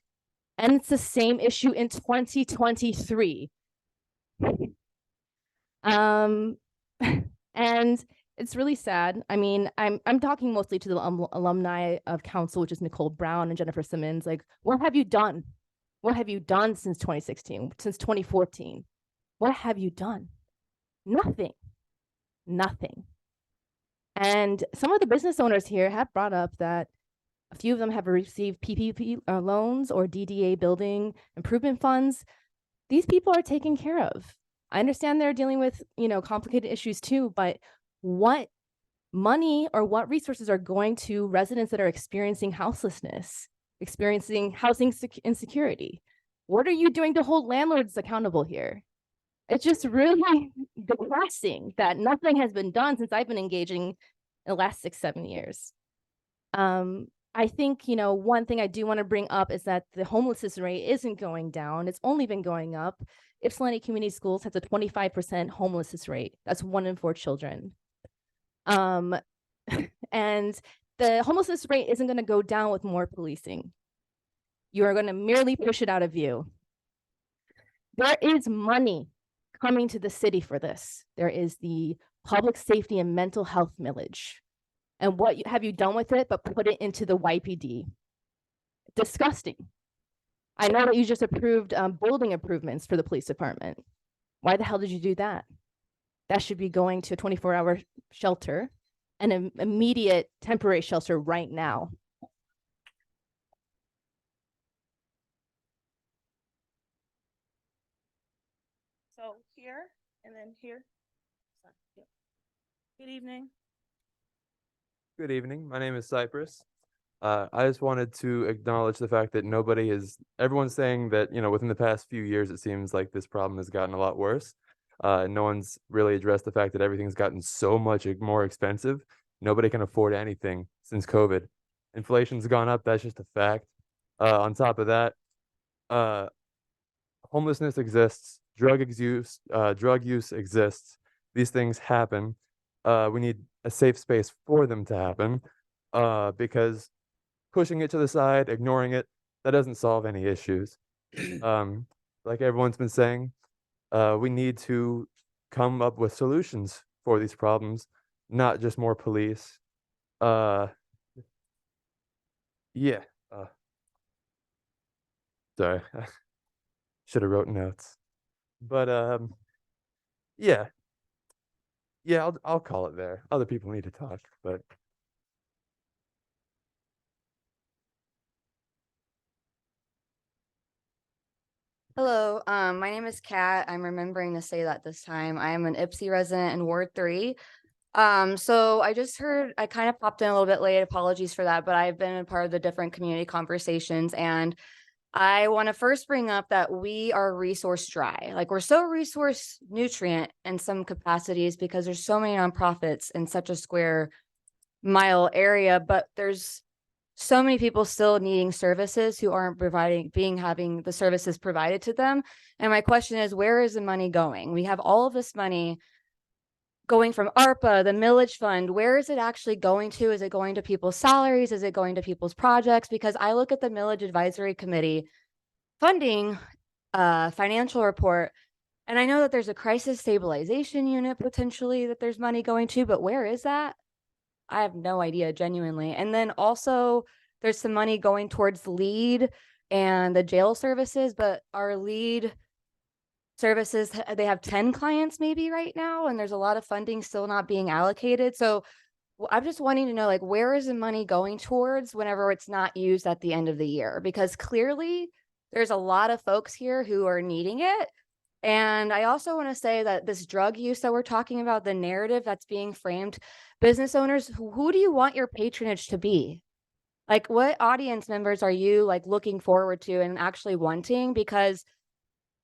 Q: and it's the same issue in 2023. And it's really sad. I mean, I'm talking mostly to the alumni of council, which is Nicole Brown and Jennifer Simmons. Like, what have you done? What have you done since 2016, since 2014? What have you done? Nothing. Nothing. And some of the business owners here have brought up that a few of them have received PPP loans or DDA building improvement funds. These people are taken care of. I understand they're dealing with, complicated issues too, but what money or what resources are going to residents that are experiencing houselessness, experiencing housing insecurity? What are you doing to hold landlords accountable here? It's just really depressing that nothing has been done since I've been engaging in the last 6-7 years. I think, one thing I do want to bring up is that the homelessness rate isn't going down. It's only been going up. Ypsilanti Community Schools has a 25% homelessness rate. That's 1 in 4 children. And the homelessness rate isn't going to go down with more policing. You are going to merely push it out of view. There is money coming to the city for this. There is the public safety and mental health millage. And what have you done with it but put it into the YPD? Disgusting. I know that you just approved building improvements for the police department. Why the hell did you do that? That should be going to a 24-hour shelter and an immediate temporary shelter right now.
A: So here and then here. Good evening.
R: Good evening. My name is Cypress. I just wanted to acknowledge the fact that everyone's saying that, within the past few years, it seems like this problem has gotten a lot worse. No one's really addressed the fact that everything's gotten so much more expensive. Nobody can afford anything since COVID. Inflation's gone up. That's just a fact. On top of that, homelessness exists. Drug use exists. These things happen. We need a safe space for them to happen, because pushing it to the side, ignoring it, that doesn't solve any issues. Like everyone's been saying, we need to come up with solutions for these problems, not just more police. Yeah. Sorry, should have wrote notes, but yeah. I'll call it there. Other people need to talk, but.
S: Hello, my name is Kat. I'm remembering to say that this time. I am an Ypsi resident in Ward 3. So I just heard, I kind of popped in a little bit late, apologies for that, but I've been a part of the different community conversations, and I want to first bring up that we are resource dry. Like, we're so resource nutrient in some capacities because there's so many nonprofits in such a square mile area, but there's so many people still needing services who aren't having the services provided to them. And my question is, where is the money going? We have all of this money going from ARPA, the millage fund. Where is it actually going to? Is it going to people's salaries? Is it going to people's projects? Because I look at the millage advisory committee funding financial report, and I know that there's a crisis stabilization unit potentially that there's money going to, but where is that? I have no idea, genuinely. And then also there's some money going towards LEAD and the jail services, but our LEAD services, they have 10 clients maybe right now, and there's a lot of funding still not being allocated. So I'm just wanting to know, like, where is the money going towards whenever it's not used at the end of the year? Because clearly there's a lot of folks here who are needing it. And I also want to say that this drug use that we're talking about, the narrative that's being framed, business owners, who do you want your patronage to be? Like, what audience members are you like looking forward to and actually wanting? Because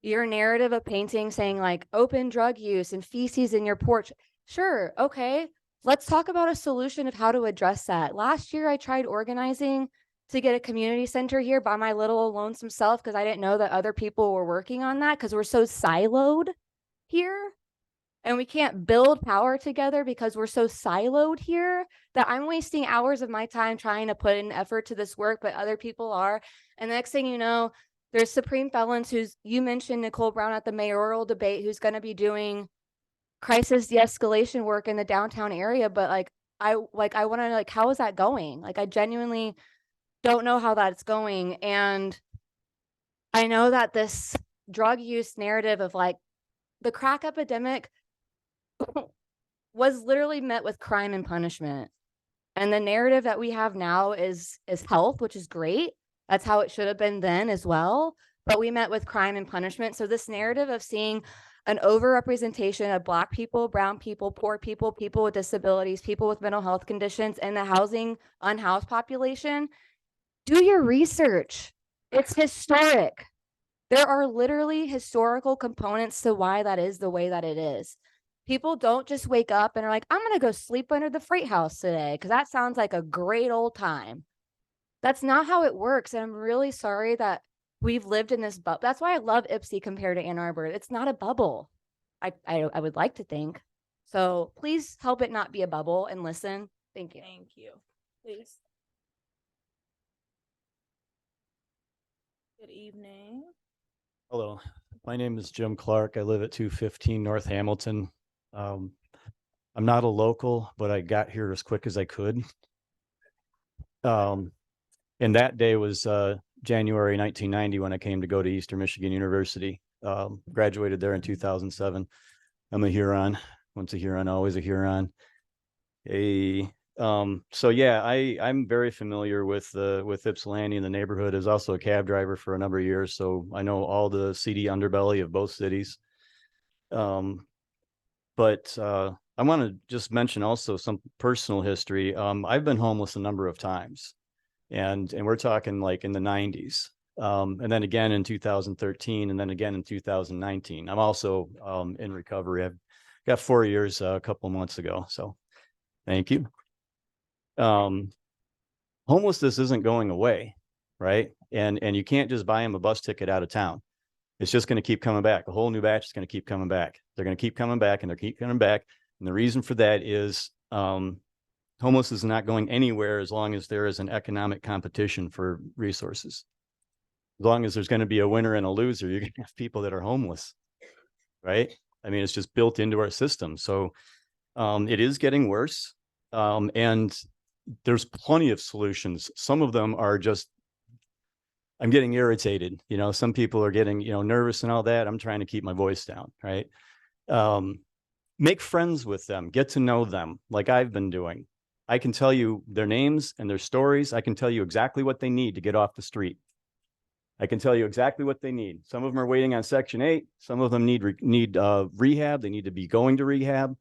S: your narrative of painting saying like open drug use and feces in your porch. Sure. Okay. Let's talk about a solution of how to address that. Last year, I tried organizing to get a community center here by my little lonesome self because I didn't know that other people were working on that because we're so siloed here. And we can't build power together because we're so siloed here that I'm wasting hours of my time trying to put in effort to this work, but other people are. And the next thing you know, there's Supreme Felons you mentioned Nicole Brown at the mayoral debate, who's going to be doing crisis de-escalation work in the downtown area. But I want to know, how is that going? Like, I genuinely don't know how that's going. And I know that this drug use narrative of like the crack epidemic was literally met with crime and punishment. And the narrative that we have now is health, which is great. That's how it should have been then as well. But we met with crime and punishment. So this narrative of seeing an overrepresentation of Black people, brown people, poor people, people with disabilities, people with mental health conditions, and the housing unhoused population, do your research. It's historic. There are literally historical components to why that is the way that it is. People don't just wake up and are like, I'm going to go sleep under the freight house today because that sounds like a great old time. That's not how it works. And I'm really sorry that we've lived in this bubble. That's why I love Ypsi compared to Ann Arbor. It's not a bubble. I would like to think. So please help it not be a bubble and listen. Thank you.
A: Thank you. Please. Good evening.
T: Hello, my name is Jim Clark. I live at 215 North Hamilton. I'm not a local, but I got here as quick as I could. And that day was January 1990 when I came to go to Eastern Michigan University. Graduated there in 2007. I'm a Huron. Once a Huron, always a Huron. So yeah, I'm very familiar with Ypsilanti and the neighborhood. I was also a cab driver for a number of years, so I know all the seedy underbelly of both cities. But I want to just mention also some personal history. I've been homeless a number of times, and we're talking like in the 90s, and then again in 2013, and then again in 2019. I'm also in recovery. I've got 4 years a couple of months ago. So thank you. Homelessness isn't going away, right? And you can't just buy them a bus ticket out of town. It's just going to keep coming back. A whole new batch is going to keep coming back. They're going to keep coming back and they keep coming back. And the reason for that is homeless is not going anywhere as long as there is an economic competition for resources. As long as there's going to be a winner and a loser, you're going to have people that are homeless, right? I mean, it's just built into our system. So it is getting worse. And there's plenty of solutions. Some of them are just, I'm getting irritated. You know, some people are getting, nervous and all that. I'm trying to keep my voice down, right? Make friends with them, get to know them like I've been doing. I can tell you their names and their stories. I can tell you exactly what they need to get off the street. I can tell you exactly what they need. Some of them are waiting on Section 8. Some of them need rehab. They need to be going to rehab.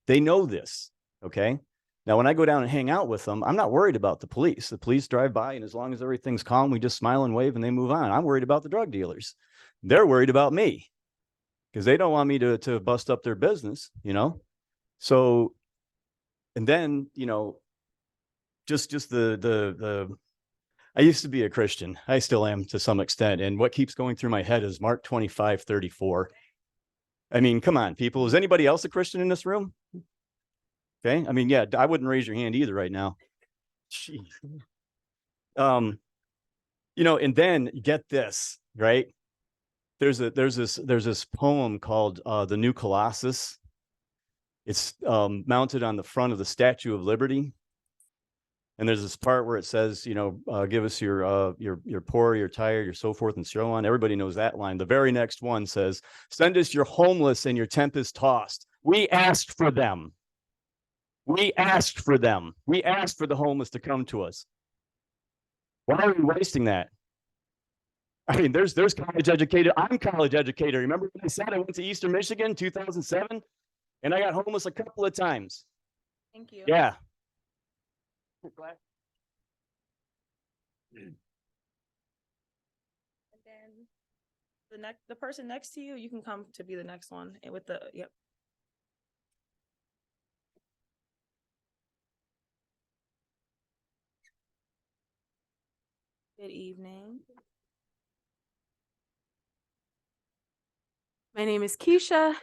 T: They know this, okay? Now, when I go down and hang out with them, I'm not worried about the police. The police drive by, and as long as everything's calm, we just smile and wave and they move on. I'm worried about the drug dealers. They're worried about me because they don't want me to bust up their business, So, and then, just I used to be a Christian. I still am to some extent. And what keeps going through my head is Mark 25:34. I mean, come on, people. Is anybody else a Christian in this room? Okay. I mean, yeah, I wouldn't raise your hand either right now. Jeez. And then get this, right? There's this poem called The New Colossus. It's mounted on the front of the Statue of Liberty. And there's this part where it says, give us you're poor, you're tired, you're so forth and so on. Everybody knows that line. The very next one says, send us your homeless and your tempest tossed. We asked for them. We asked for them. We asked for the homeless to come to us. Why are we wasting that? I mean, there's college educated. I'm college educated. Remember when I said I went to Eastern Michigan 2007 and I got homeless a couple of times?
A: Thank you.
T: Yeah.
A: And then the person next to you, you can come to be the next one with the, yep. Good evening.
U: My name is Keisha.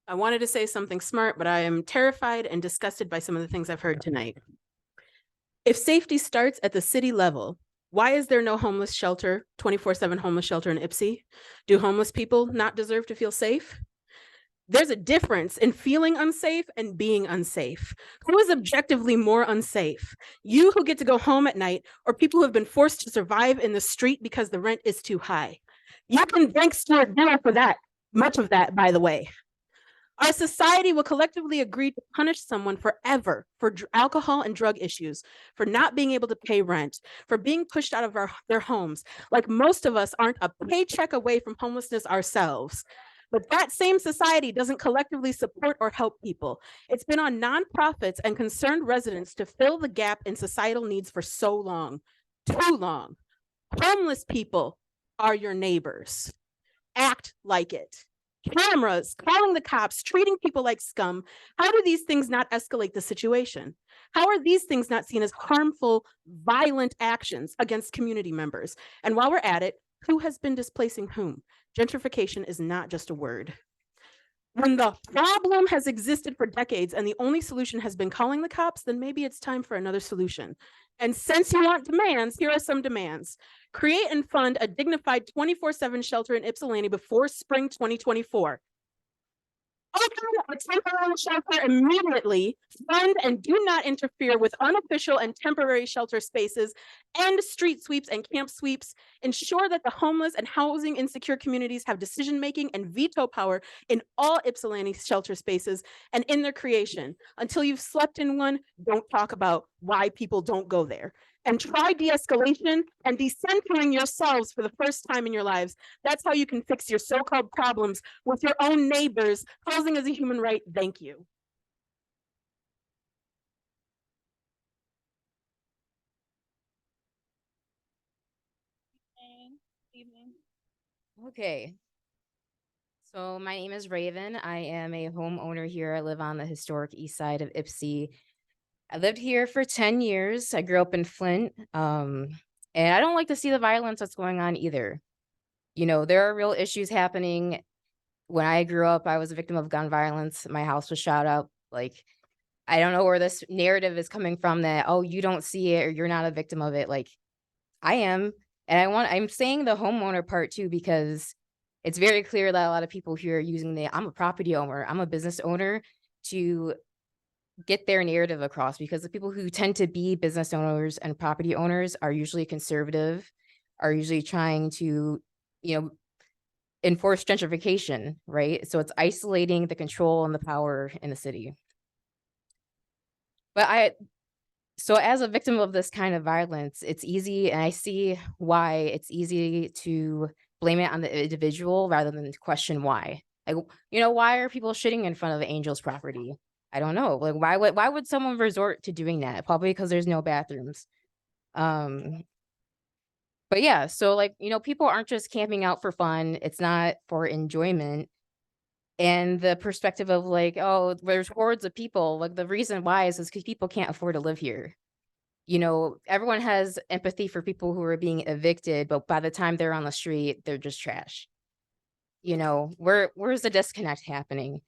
U: I wanted to say something smart, but I am terrified and disgusted by some of the things I've heard tonight. If safety starts at the city level, why is there no homeless shelter, 24/7 homeless shelter in Ypsi? Do homeless people not deserve to feel safe? There's a difference in feeling unsafe and being unsafe. Who is objectively more unsafe? You who get to go home at night, or people who have been forced to survive in the street because the rent is too high? You can thank Stuart Miller for that, much of that, by the way. Our society will collectively agree to punish someone forever for alcohol and drug issues, for not being able to pay rent, for being pushed out of their homes. Like most of us aren't a paycheck away from homelessness ourselves. But that same society doesn't collectively support or help people. It's been on nonprofits and concerned residents to fill the gap in societal needs for so long, too long. Homeless people are your neighbors. Act like it. Cameras, calling the cops, treating people like scum. How do these things not escalate the situation? How are these things not seen as harmful, violent actions against community members? And while we're at it, who has been displacing whom? Gentrification is not just a word. When the problem has existed for decades and the only solution has been calling the cops, then maybe it's time for another solution. And since you want demands, here are some demands. Create and fund a dignified 24/7 shelter in Ypsilanti before spring 2024. Open a temporary shelter immediately, fund and do not interfere with unofficial and temporary shelter spaces, end street sweeps and camp sweeps, ensure that the homeless and housing insecure communities have decision-making and veto power in all Ypsilanti shelter spaces and in their creation. Until you've slept in one, don't talk about why people don't go there. And try de-escalation and decentering yourselves for the first time in your lives. That's how you can fix your so-called problems with your own neighbors. Housing is a human right. Thank you.
B: Okay. So my name is Raven. I am a homeowner here. I live on the historic east side of Ypsi. I lived here for 10 years. I grew up in Flint. And I don't like to see the violence that's going on either. You know, there are real issues happening. When I grew up, I was a victim of gun violence. My house was shot up. Like, I don't know where this narrative is coming from that, oh, you don't see it or you're not a victim of it. Like, I am. And I'm saying the homeowner part too, because it's very clear that a lot of people here are using I'm a property owner, I'm a business owner to get their narrative across, because the people who tend to be business owners and property owners are usually conservative, are usually trying to, enforce gentrification, right? So it's isolating the control and the power in the city. But so as a victim of this kind of violence, it's easy, and I see why it's easy to blame it on the individual rather than question why. Like, why are people shitting in front of Angel's property? I don't know. Like, why would someone resort to doing that? Probably because there's no bathrooms. But yeah, so people aren't just camping out for fun. It's not for enjoyment. And the perspective of oh, there's hordes of people. Like, the reason why is because people can't afford to live here. Everyone has empathy for people who are being evicted, but by the time they're on the street, they're just trash. Where's the disconnect happening?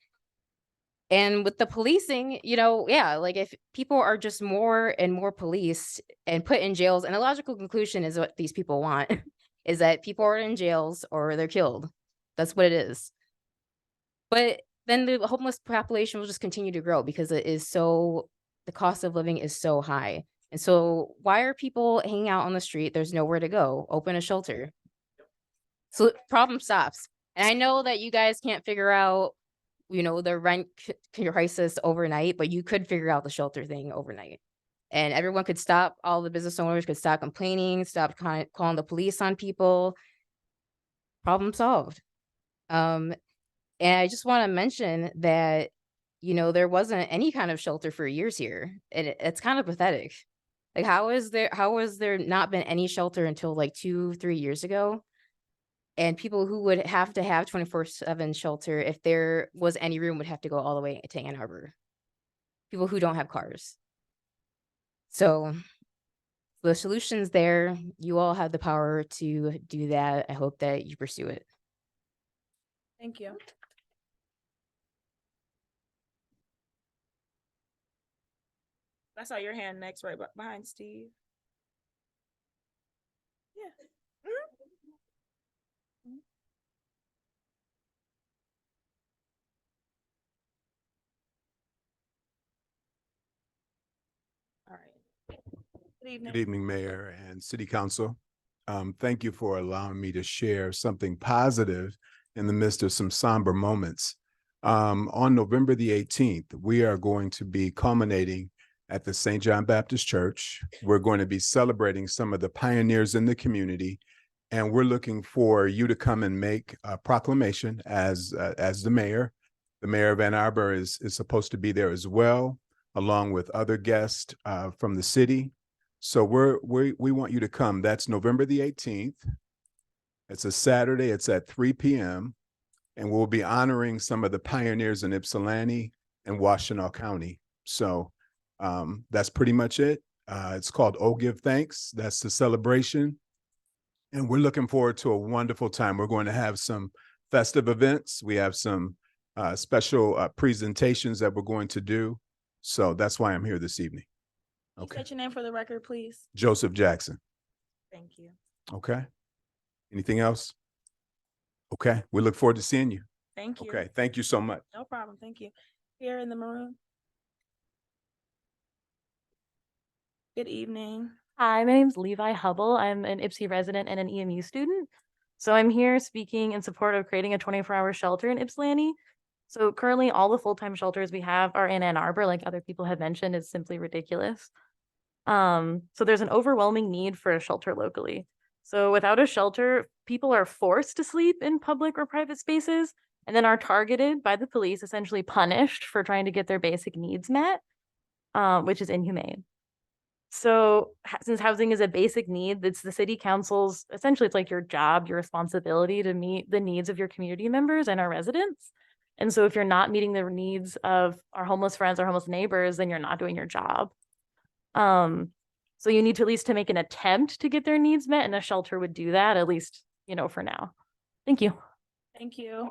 B: And with the policing, if people are just more and more policed and put in jails, and the logical conclusion is what these people want, is that people are in jails or they're killed. That's what it is. But then the homeless population will just continue to grow because the cost of living is so high. And so why are people hanging out on the street? There's nowhere to go. Open a shelter. So the problem stops. And I know that you guys can't figure out the rent crisis overnight, but you could figure out the shelter thing overnight. And everyone could stop, all the business owners could stop complaining, stop calling the police on people. Problem solved. And I just want to mention that, there wasn't any kind of shelter for years here. And it's kind of pathetic. Like, how has there not been any shelter until 2-3 years ago? And people who would have to have 24/7 shelter, if there was any room, would have to go all the way to Ann Arbor. People who don't have cars. So the solution's there. You all have the power to do that. I hope that you pursue it.
A: Thank you. I saw your hand next, right behind Steve. Yeah. All right. Good evening.
V: Good evening, Mayor and City Council. Thank you for allowing me to share something positive in the midst of some somber moments. On November the 18th, we are going to be culminating at the St. John Baptist Church. We're going to be celebrating some of the pioneers in the community, and we're looking for you to come and make a proclamation as the mayor. The mayor of Ann Arbor is supposed to be there as well, along with other guests from the city. So we want you to come. That's November the 18th. It's a Saturday. It's at 3 p.m. And we'll be honoring some of the pioneers in Ypsilanti and Washtenaw County. So that's pretty much it. It's called Oh Give Thanks. That's the celebration. And we're looking forward to a wonderful time. We're going to have some festive events. We have some special presentations that we're going to do. So that's why I'm here this evening.
A: Can you
V: Okay.
A: state your name for the record, please?
V: Joseph Jackson.
A: Thank you.
V: Okay. Anything else? Okay. We look forward to seeing you.
A: Thank you.
V: Okay. Thank you so much.
A: No problem. Thank you. Here in the maroon. Good evening.
E: Hi, my name's Levi Hubble. I'm an Ypsi resident and an EMU student. So I'm here speaking in support of creating a 24-hour shelter in Ypsilanti. So currently all the full-time shelters we have are in Ann Arbor, like other people have mentioned. It's simply ridiculous. So there's an overwhelming need for a shelter locally. So without a shelter, people are forced to sleep in public or private spaces and then are targeted by the police, essentially punished for trying to get their basic needs met, which is inhumane. So since housing is a basic need, it's the city council's, essentially it's like your job, your responsibility to meet the needs of your community members and our residents. And so if you're not meeting the needs of our homeless friends, our homeless neighbors, then you're not doing your job. So you need to at least to make an attempt to get their needs met, and a shelter would do that, at least, you know, for now. Thank you.
A: Thank you.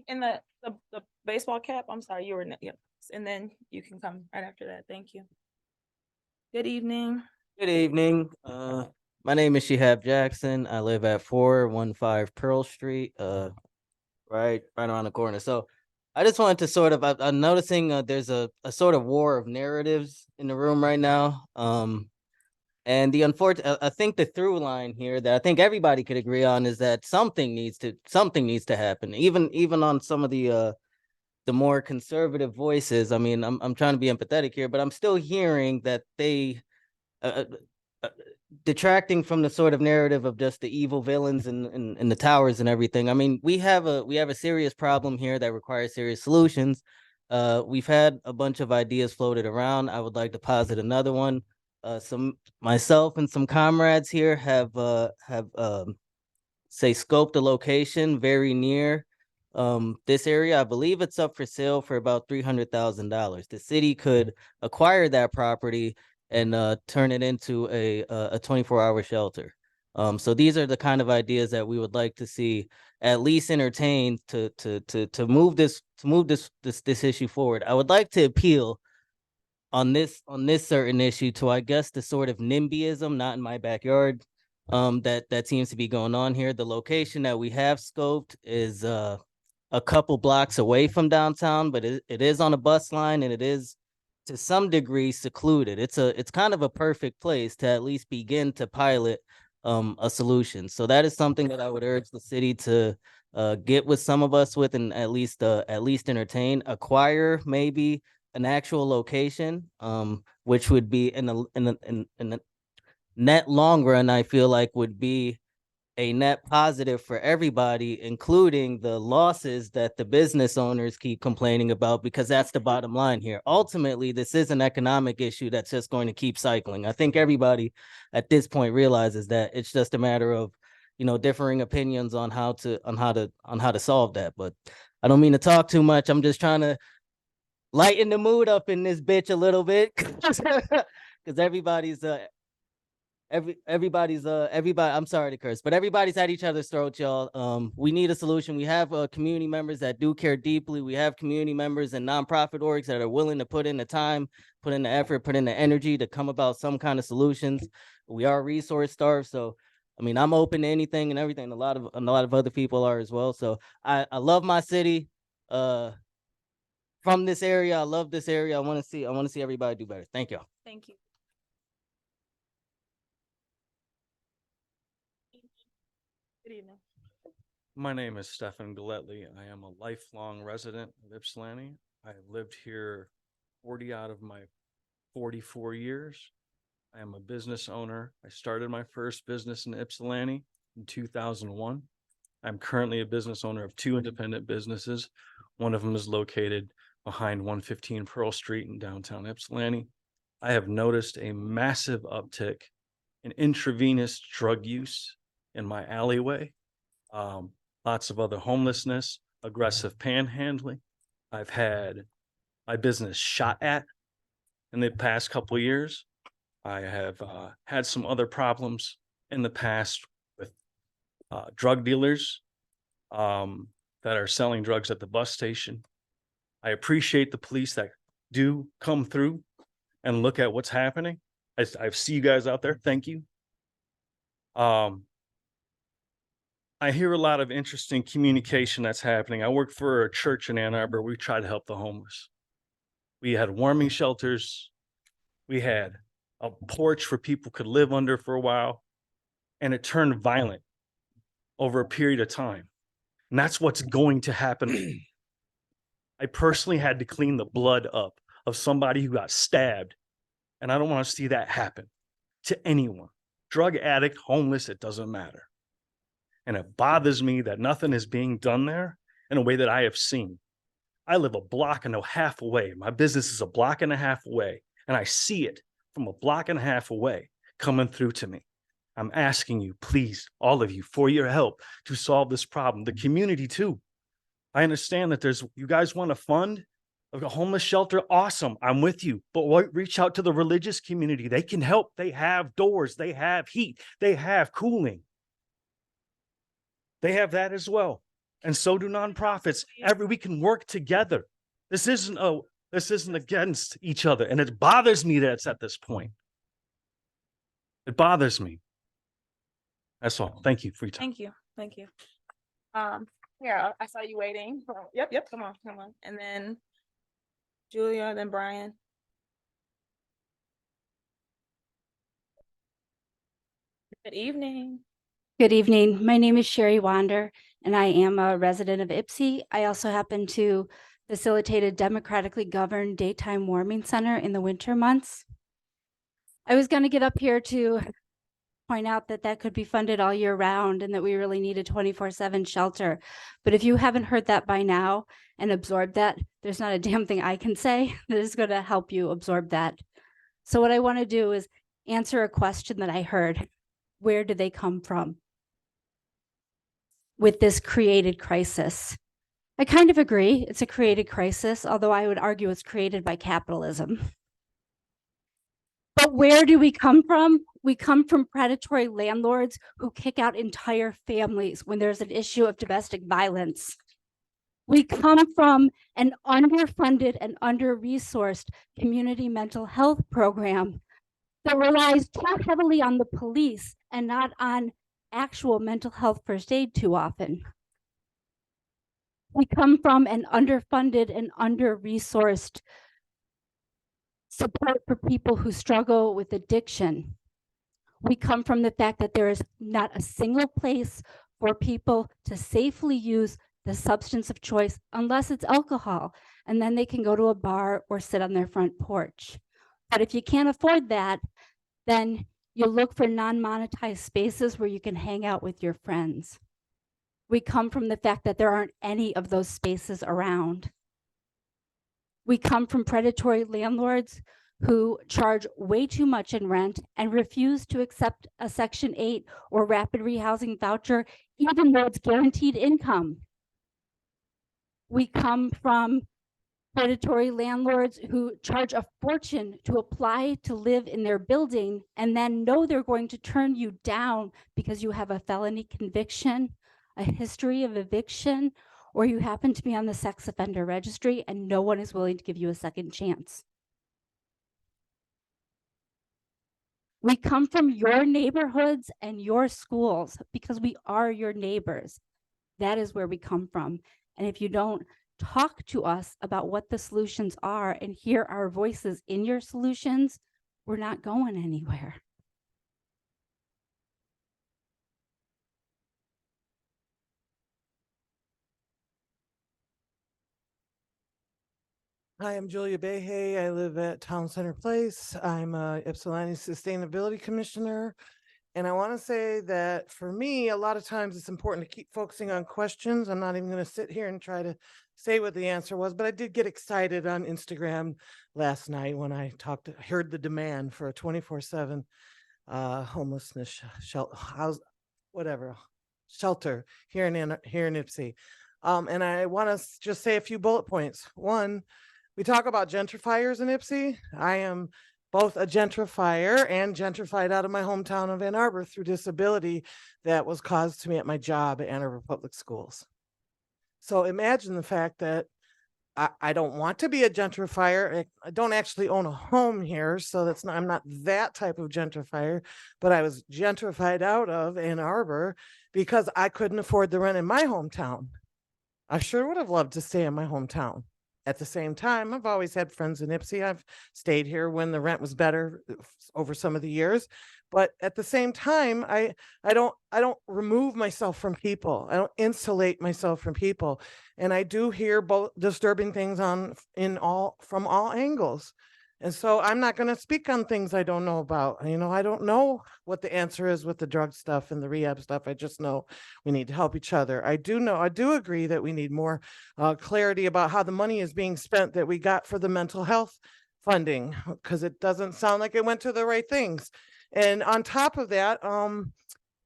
A: In the baseball cap, I'm sorry, you were, yep. And then you can come right after that. Thank you. Good evening.
F: Good evening. My name is Shihab Jackson. I live at 415 Pearl Street, right around the corner. So I just wanted to sort of, I'm noticing there's a sort of war of narratives in the room right now. And the unfortunate, I think the through line here that I think everybody could agree on is that something needs to happen. Even on some of the more conservative voices. I mean, I'm trying to be empathetic here, but I'm still hearing that they detracting from the sort of narrative of just the evil villains in the towers and everything. I mean, we have a serious problem here that requires serious solutions. We've had a bunch of ideas floated around. I would like to posit another one. Myself and some comrades here have scoped a location very near this area. I believe it's up for sale for about $300,000. The city could acquire that property and turn it into a 24-hour shelter. So these are the kind of ideas that we would like to see at least entertained to move this issue forward. I would like to appeal on this certain issue to, I guess, the sort of NIMBYism, not in my backyard, that seems to be going on here. The location that we have scoped is a couple blocks away from downtown, but it is on a bus line, and it is to some degree secluded. It's kind of a perfect place to at least begin to pilot a solution. So that is something that I would urge the city to get with some of us with, and at least entertain, acquire maybe an actual location, which would be in the net long run, I feel like would be a net positive for everybody, including the losses that the business owners keep complaining about, because that's the bottom line here. Ultimately, this is an economic issue that's just going to keep cycling. I think everybody at this point realizes that. It's just a matter of, differing opinions on how to solve that. But I don't mean to talk too much. I'm just trying to lighten the mood up in this bitch a little bit, because everybody's I'm sorry to curse, but everybody's at each other's throats, y'all. We need a solution. We have community members that do care deeply. We have community members and nonprofit orgs that are willing to put in the time, put in the effort, put in the energy to come about some kind of solutions. We are resource starved, so I mean, I'm open to anything and everything. A lot of other people are as well. So I love my city. From this area, I love this area. I want to see everybody do better. Thank you.
A: Thank you. Good evening.
G: My name is Stefan Galetli. I am a lifelong resident of Ypsilanti. I have lived here 40 out of my 44 years. I am a business owner. I started my first business in Ypsilanti in 2001. I'm currently a business owner of 2 independent businesses. One of them is located behind 115 Pearl Street in downtown Ypsilanti. I have noticed a massive uptick in intravenous drug use in my alleyway. Lots of other homelessness, aggressive panhandling. I've had my business shot at in the past couple of years. I have had some other problems in the past with drug dealers that are selling drugs at the bus station. I appreciate the police that do come through and look at what's happening. I see you guys out there. Thank you. I hear a lot of interesting communication that's happening. I work for a church in Ann Arbor. We try to help the homeless. We had warming shelters. We had a porch where people could live under for a while, and it turned violent over a period of time. And that's what's going to happen. I personally had to clean the blood up of somebody who got stabbed, and I don't want to see that happen to anyone. Drug addict, homeless, it doesn't matter. And it bothers me that nothing is being done there in a way that I have seen. I live a block and a half away. My business is a block and a half away, and I see it from a block and a half away coming through to me. I'm asking you, please, all of you, for your help to solve this problem. The community too. I understand that you guys want to fund a homeless shelter. Awesome. I'm with you. But reach out to the religious community. They can help. They have doors. They have heat. They have cooling. They have that as well. And so do nonprofits. We can work together. This isn't against each other. And it bothers me that it's at this point. It bothers me. That's all. Thank you for your time.
A: Thank you. Thank you. Here, I saw you waiting. Yep. Come on. And then Julia, then Brian. Good evening.
H: Good evening. My name is Sherry Wander, and I am a resident of Ypsi. I also happen to facilitate a democratically governed daytime warming center in the winter months. I was going to get up here to point out that that could be funded all year round and that we really need a 24/7 shelter. But if you haven't heard that by now and absorbed that, there's not a damn thing I can say that is going to help you absorb that. So what I want to do is answer a question that I heard. Where do they come from with this created crisis? I kind of agree. It's a created crisis, although I would argue it's created by capitalism. But where do we come from? We come from predatory landlords who kick out entire families when there's an issue of domestic violence. We come from an underfunded and under-resourced community mental health program that relies too heavily on the police and not on actual mental health first aid too often. We come from an underfunded and under-resourced support for people who struggle with addiction. We come from the fact that there is not a single place for people to safely use the substance of choice unless it's alcohol, and then they can go to a bar or sit on their front porch. But if you can't afford that, then you look for non-monetized spaces where you can hang out with your friends. We come from the fact that there aren't any of those spaces around. We come from predatory landlords who charge way too much in rent and refuse to accept a Section 8 or rapid rehousing voucher, even though it's guaranteed income. We come from predatory landlords who charge a fortune to apply to live in their building and then know they're going to turn you down because you have a felony conviction, a history of eviction, or you happen to be on the sex offender registry and no one is willing to give you a second chance. We come from your neighborhoods and your schools because we are your neighbors. That is where we come from. And if you don't talk to us about what the solutions are and hear our voices in your solutions, we're not going anywhere.
D: Hi, I'm Julia Behe. I live at Town Center Place. I'm a Ypsilanti Sustainability Commissioner. And I want to say that for me, a lot of times it's important to keep focusing on questions. I'm not even going to sit here and try to say what the answer was, but I did get excited on Instagram last night when I heard the demand for a 24/7 homelessness shelter here in Ypsi. And I want to just say a few bullet points. One, we talk about gentrifiers in Ypsi. I am both a gentrifier and gentrified out of my hometown of Ann Arbor through disability that was caused to me at my job at Ann Arbor Public Schools. So imagine the fact that I don't want to be a gentrifier. I don't actually own a home here, so I'm not that type of gentrifier, but I was gentrified out of Ann Arbor because I couldn't afford the rent in my hometown. I sure would have loved to stay in my hometown. At the same time, I've always had friends in Ypsi. I've stayed here when the rent was better over some of the years. But at the same time, I don't remove myself from people. I don't insulate myself from people. And I do hear both disturbing things from all angles. And so I'm not going to speak on things I don't know about. I don't know what the answer is with the drug stuff and the rehab stuff. I just know we need to help each other. I do agree that we need more clarity about how the money is being spent that we got for the mental health funding, because it doesn't sound like it went to the right things. And on top of that,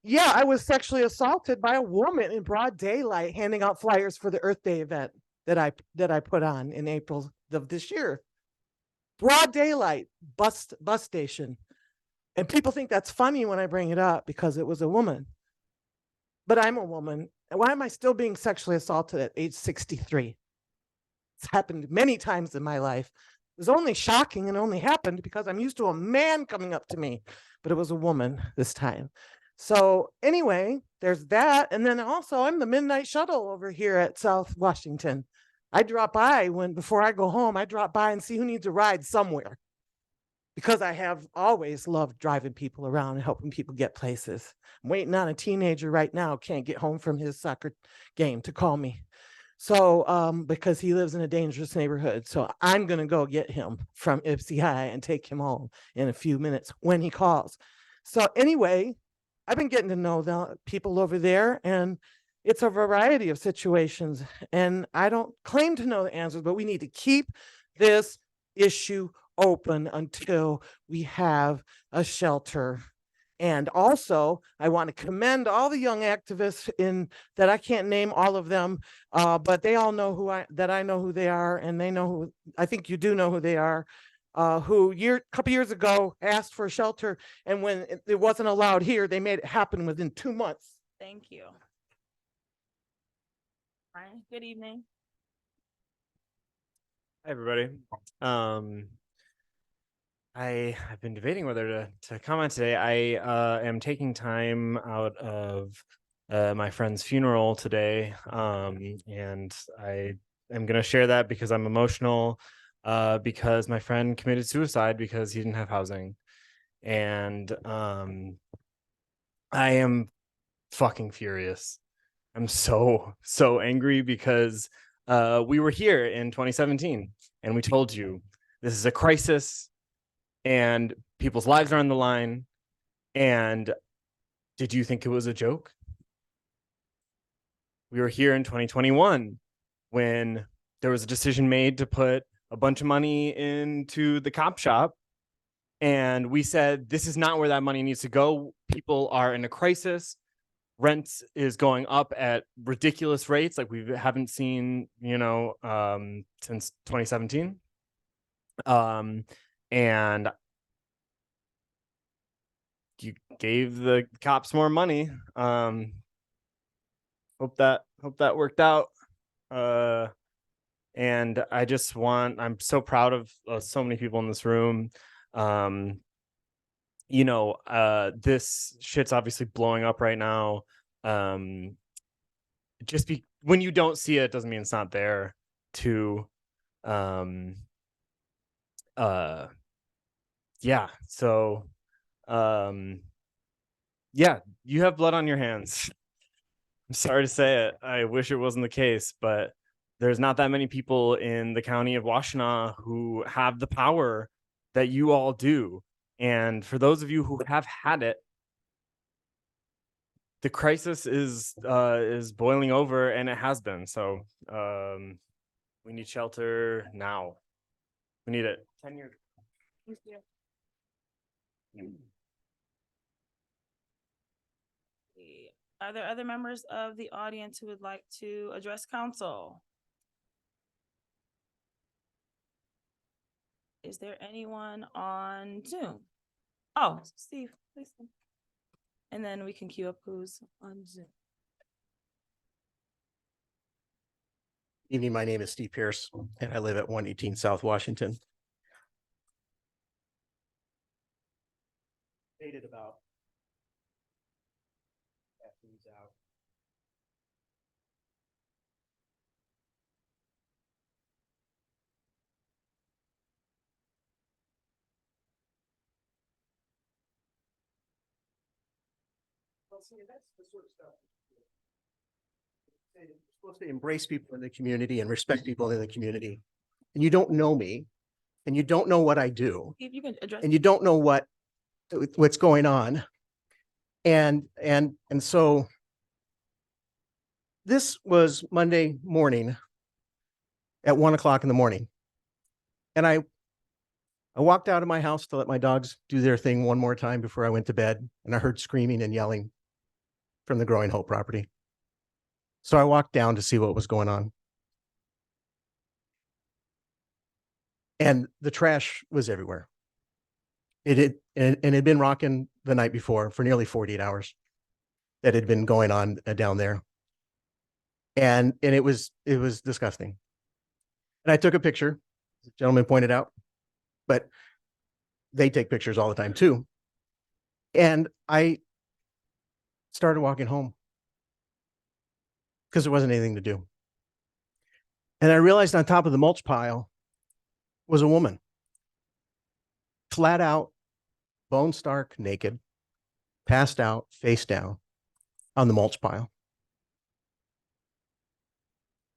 D: yeah, I was sexually assaulted by a woman in broad daylight handing out flyers for the Earth Day event that I put on in April of this year. Broad daylight, bus station. And people think that's funny when I bring it up because it was a woman. But I'm a woman. And why am I still being sexually assaulted at age 63? It's happened many times in my life. It was only shocking and only happened because I'm used to a man coming up to me, but it was a woman this time. So anyway, there's that. And then also I'm the midnight shuttle over here at South Washington. I drop by before I go home, I drop by and see who needs a ride somewhere, because I have always loved driving people around and helping people get places. I'm waiting on a teenager right now, can't get home from his soccer game, to call me. So, because he lives in a dangerous neighborhood. So I'm going to go get him from Ypsi High and take him home in a few minutes when he calls. So anyway, I've been getting to know the people over there, and it's a variety of situations. And I don't claim to know the answers, but we need to keep this issue open until we have a shelter. And also, I want to commend all the young activists that I can't name all of them, but they all know I know who they are, and they know who, I think you do know who they are, who a couple years ago asked for a shelter, and when it wasn't allowed here, they made it happen within 2 months.
A: Thank you. Ryan, good evening.
I: Hi, everybody. I have been debating whether to comment today. I am taking time out of my friend's funeral today, and I am going to share that because I'm emotional, because my friend committed suicide because he didn't have housing, and I am fucking furious. I'm so angry because we were here in 2017 and we told you this is a crisis and people's lives are on the line. And did you think it was a joke? We were here in 2021 when there was a decision made to put a bunch of money into the cop shop. And we said, this is not where that money needs to go. People are in a crisis. Rent is going up at ridiculous rates like we haven't seen, since 2017. And you gave the cops more money. Hope that worked out. And I'm so proud of so many people in this room. This shit's obviously blowing up right now. When you don't see it doesn't mean it's not there. You have blood on your hands. I'm sorry to say it. I wish it wasn't the case, but there's not that many people in the county of Washtenaw who have the power that you all do. And for those of you who have had it, the crisis is boiling over, and it has been. So we need shelter now. We need it. 10 years.
A: Are there other members of the audience who would like to address council? Is there anyone on Zoom? Oh, Steve, please. And then we can queue up who's on Zoom.
C: Evening, my name is Steve Pierce, and I live at 118 South Washington. Stated about things out. Well, see, that's the sort of stuff. You're supposed to embrace people in the community and respect people in the community. And you don't know me, and you don't know what I do,
A: Steve, you can address.
C: and you don't know what's going on. And so this was Monday morning at 1 o'clock in the morning. And I walked out of my house to let my dogs do their thing one more time before I went to bed, and I heard screaming and yelling from the Growing Hope property. So I walked down to see what was going on. And the trash was everywhere. It had been rocking the night before for nearly 48 hours. That had been going on down there. And it was disgusting. And I took a picture, the gentleman pointed out, but they take pictures all the time too. And I started walking home because there wasn't anything to do. And I realized on top of the mulch pile was a woman, flat out, bone stark, naked, passed out, face down on the mulch pile.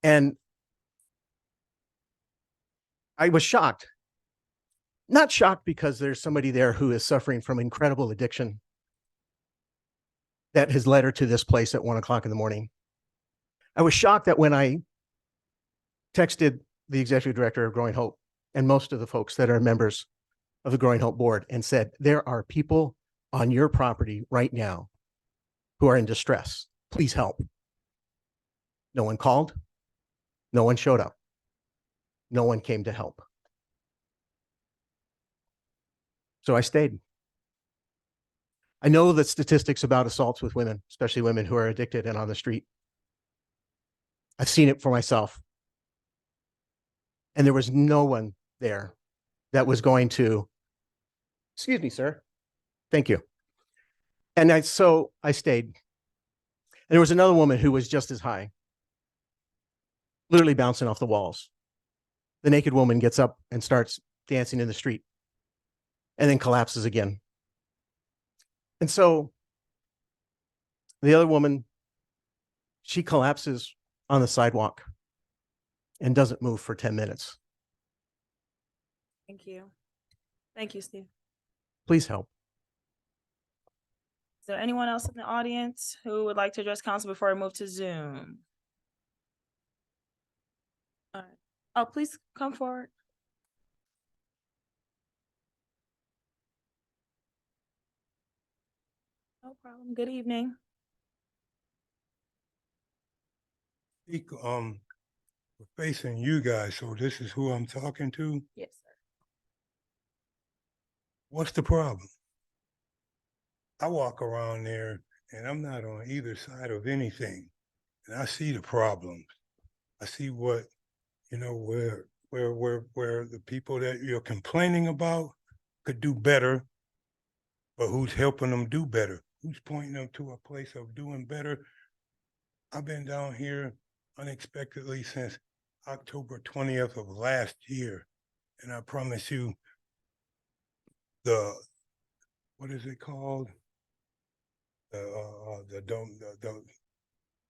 C: And I was shocked. Not shocked because there's somebody there who is suffering from incredible addiction that has led her to this place at 1 o'clock in the morning. I was shocked that when I texted the executive director of Growing Hope and most of the folks that are members of the Growing Hope board and said, there are people on your property right now who are in distress. Please help. No one called. No one showed up. No one came to help. So I stayed. I know the statistics about assaults with women, especially women who are addicted and on the street. I've seen it for myself. And there was no one there that was going to, excuse me, sir. Thank you. And so I stayed. And there was another woman who was just as high, literally bouncing off the walls. The naked woman gets up and starts dancing in the street and then collapses again. And so the other woman, she collapses on the sidewalk and doesn't move for 10 minutes.
A: Thank you. Thank you, Steve.
C: Please help.
A: Is there anyone else in the audience who would like to address council before I move to Zoom? All right. Oh, please come forward. No problem. Good evening.
J: We're facing you guys, so this is who I'm talking to.
A: Yes, sir.
J: What's the problem? I walk around there and I'm not on either side of anything. And I see the problems. I see what, where the people that you're complaining about could do better, but who's helping them do better? Who's pointing them to a place of doing better? I've been down here unexpectedly since October 20th of last year. And I promise you, what is it called?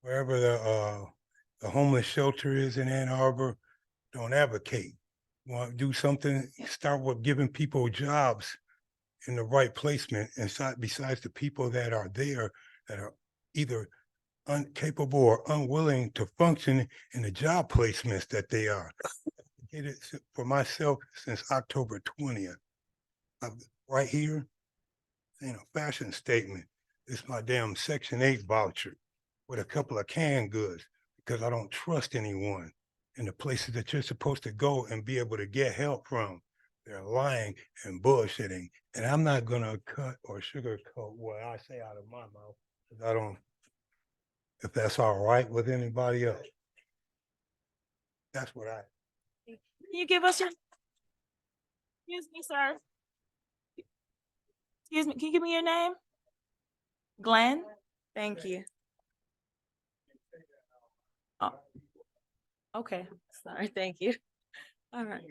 J: Wherever the a homeless shelter is in Ann Arbor, don't advocate. Want to do something, start with giving people jobs in the right placement, and besides the people that are there that are either incapable or unwilling to function in the job placements that they are. Get it for myself since October 20th. Right here, ain't a fashion statement. It's my damn Section 8 voucher with a couple of canned goods because I don't trust anyone in the places that you're supposed to go and be able to get help from. They're lying and bullshitting. And I'm not gonna cut or sugarcoat what I say out of my mouth. 'Cause I don't, if that's all right with anybody else. That's what I.
A: Can you give us your, excuse me, sir? Excuse me, can you give me your name? Glenn? Thank you. Oh. Okay, sorry, thank you. All right.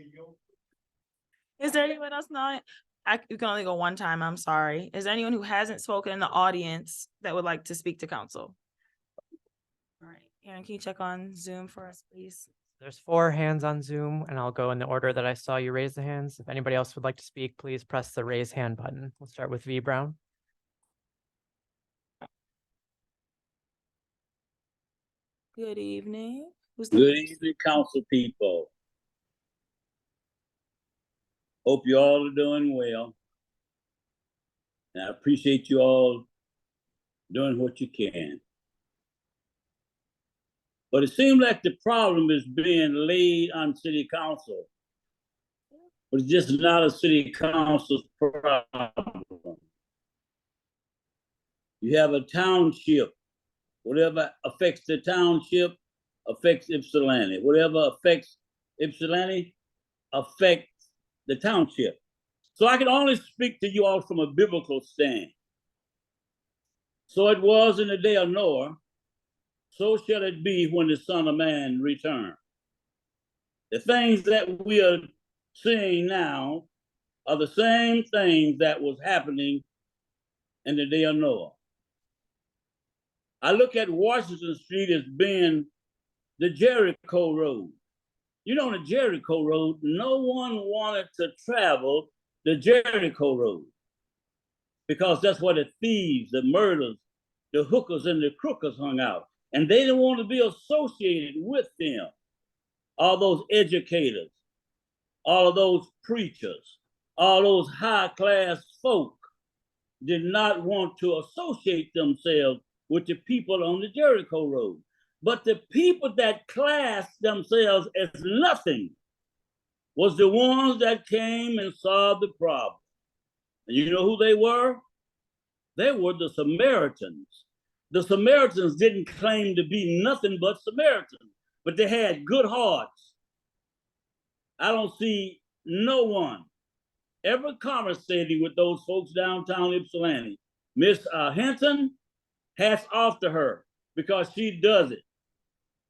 A: Is there anyone else not? You can only go one time, I'm sorry. Is there anyone who hasn't spoken in the audience that would like to speak to council? All right, Aaron, can you check on Zoom for us, please?
K: There's 4 hands on Zoom, and I'll go in the order that I saw you raise the hands. If anybody else would like to speak, please press the raise hand button. We'll start with V Brown.
A: Good evening. Who's
L: Good
A: next?
L: evening, council people. Hope you all are doing well. And I appreciate you all doing what you can. But it seems like the problem is being laid on city council. But it's just not a city council's problem. You have a township. Whatever affects the township affects Ypsilanti. Whatever affects Ypsilanti affects the township. So I can only speak to you all from a biblical stand. So it was in the day of Noah, so shall it be when the Son of Man returns. The things that we are seeing now are the same things that was happening in the day of Noah. I look at Washington Street as being the Jericho Road. You know, the Jericho Road, no one wanted to travel the Jericho Road because that's where the thieves, the murderers, the hookers and the crookers hung out. And they didn't want to be associated with them. All those educators, all of those preachers, all those high-class folk did not want to associate themselves with the people on the Jericho Road. But the people that classed themselves as nothing was the ones that came and solved the problem. And you know who they were? They were the Samaritans. The Samaritans didn't claim to be nothing but Samaritans, but they had good hearts. I don't see no one ever conversating with those folks downtown Ypsilanti. Miss Hinton, hats off to her because she does it.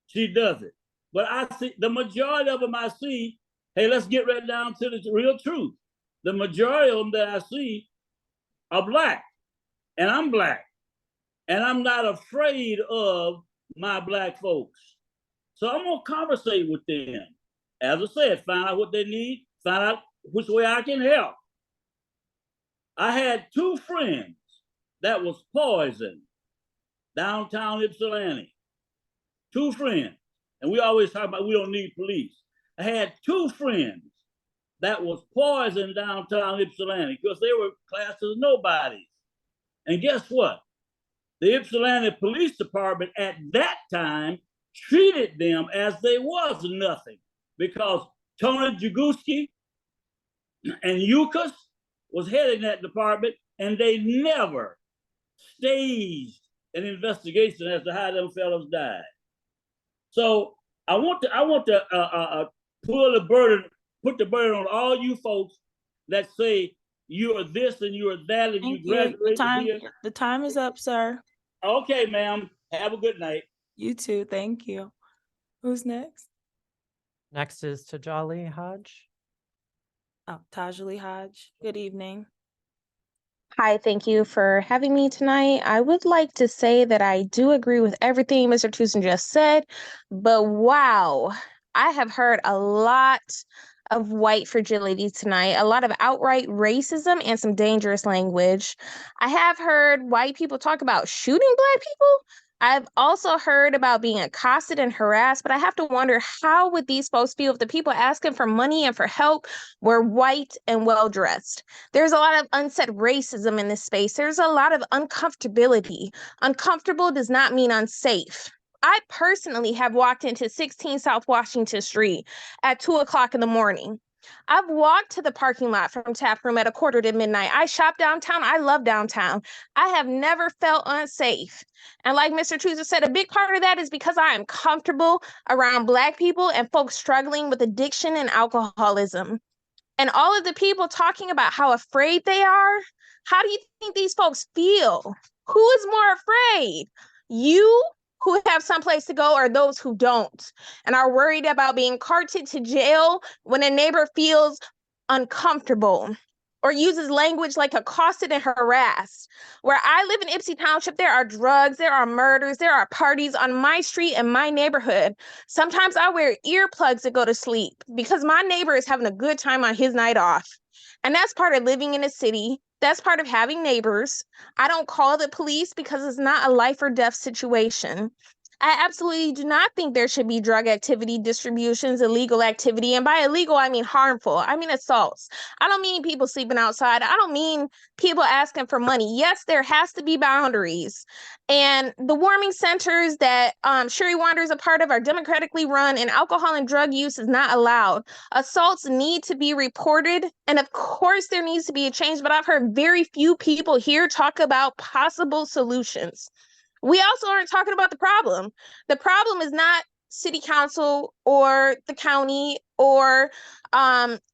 L: She does it. But I see the majority of them I see, hey, let's get right down to the real truth. The majority of them that I see are Black, and I'm Black, and I'm not afraid of my Black folks. So I'm gonna conversate with them. As I said, find out what they need, find out which way I can help. I had 2 friends that was poisoned downtown Ypsilanti. 2 friends. And we always talk about we don't need police. I had 2 friends that was poisoned downtown Ypsilanti because they were classed as nobodies. And guess what? The Ypsilanti Police Department at that time treated them as they was nothing because Tony Jaguski and Yukas was heading that department, and they never staged an investigation as to how them fellows died. So I want to put the burden on all you folks that say you are this and you are that and
A: Thank
L: you graduated here.
A: The time is up, sir.
L: Okay, ma'am. Have a good night.
A: You too. Thank you. Who's next?
K: Next is Tajali Hodge.
A: Oh, Tajali Hodge. Good evening.
M: Hi, thank you for having me tonight. I would like to say that I do agree with everything Mr. Tucson just said, but wow, I have heard a lot of white fragility tonight, a lot of outright racism and some dangerous language. I have heard white people talk about shooting Black people. I've also heard about being accosted and harassed, but I have to wonder, how would these folks feel if the people asking for money and for help were white and well-dressed? There's a lot of unsaid racism in this space. There's a lot of uncomfortability. Uncomfortable does not mean unsafe. I personally have walked into 16 South Washington Street at 2 o'clock in the morning. I've walked to the parking lot from Taproom at 1:45. I shop downtown. I love downtown. I have never felt unsafe. And like Mr. Tucson said, a big part of that is because I am comfortable around Black people and folks struggling with addiction and alcoholism. And all of the people talking about how afraid they are, how do you think these folks feel? Who is more afraid? You, who have someplace to go, or those who don't and are worried about being carted to jail when a neighbor feels uncomfortable or uses language like accosted and harassed? Where I live in Ypsi Township, there are drugs, there are murders, there are parties on my street and my neighborhood. Sometimes I wear earplugs to go to sleep because my neighbor is having a good time on his night off. And that's part of living in a city. That's part of having neighbors. I don't call the police because it's not a life or death situation. I absolutely do not think there should be drug activity, distributions, illegal activity. And by illegal, I mean harmful. I mean assaults. I don't mean people sleeping outside. I don't mean people asking for money. Yes, there has to be boundaries. And the warming centers that Sherry Wander is a part of are democratically run, and alcohol and drug use is not allowed. Assaults need to be reported. And of course, there needs to be a change. But I've heard very few people here talk about possible solutions. We also aren't talking about the problem. The problem is not city council or the county or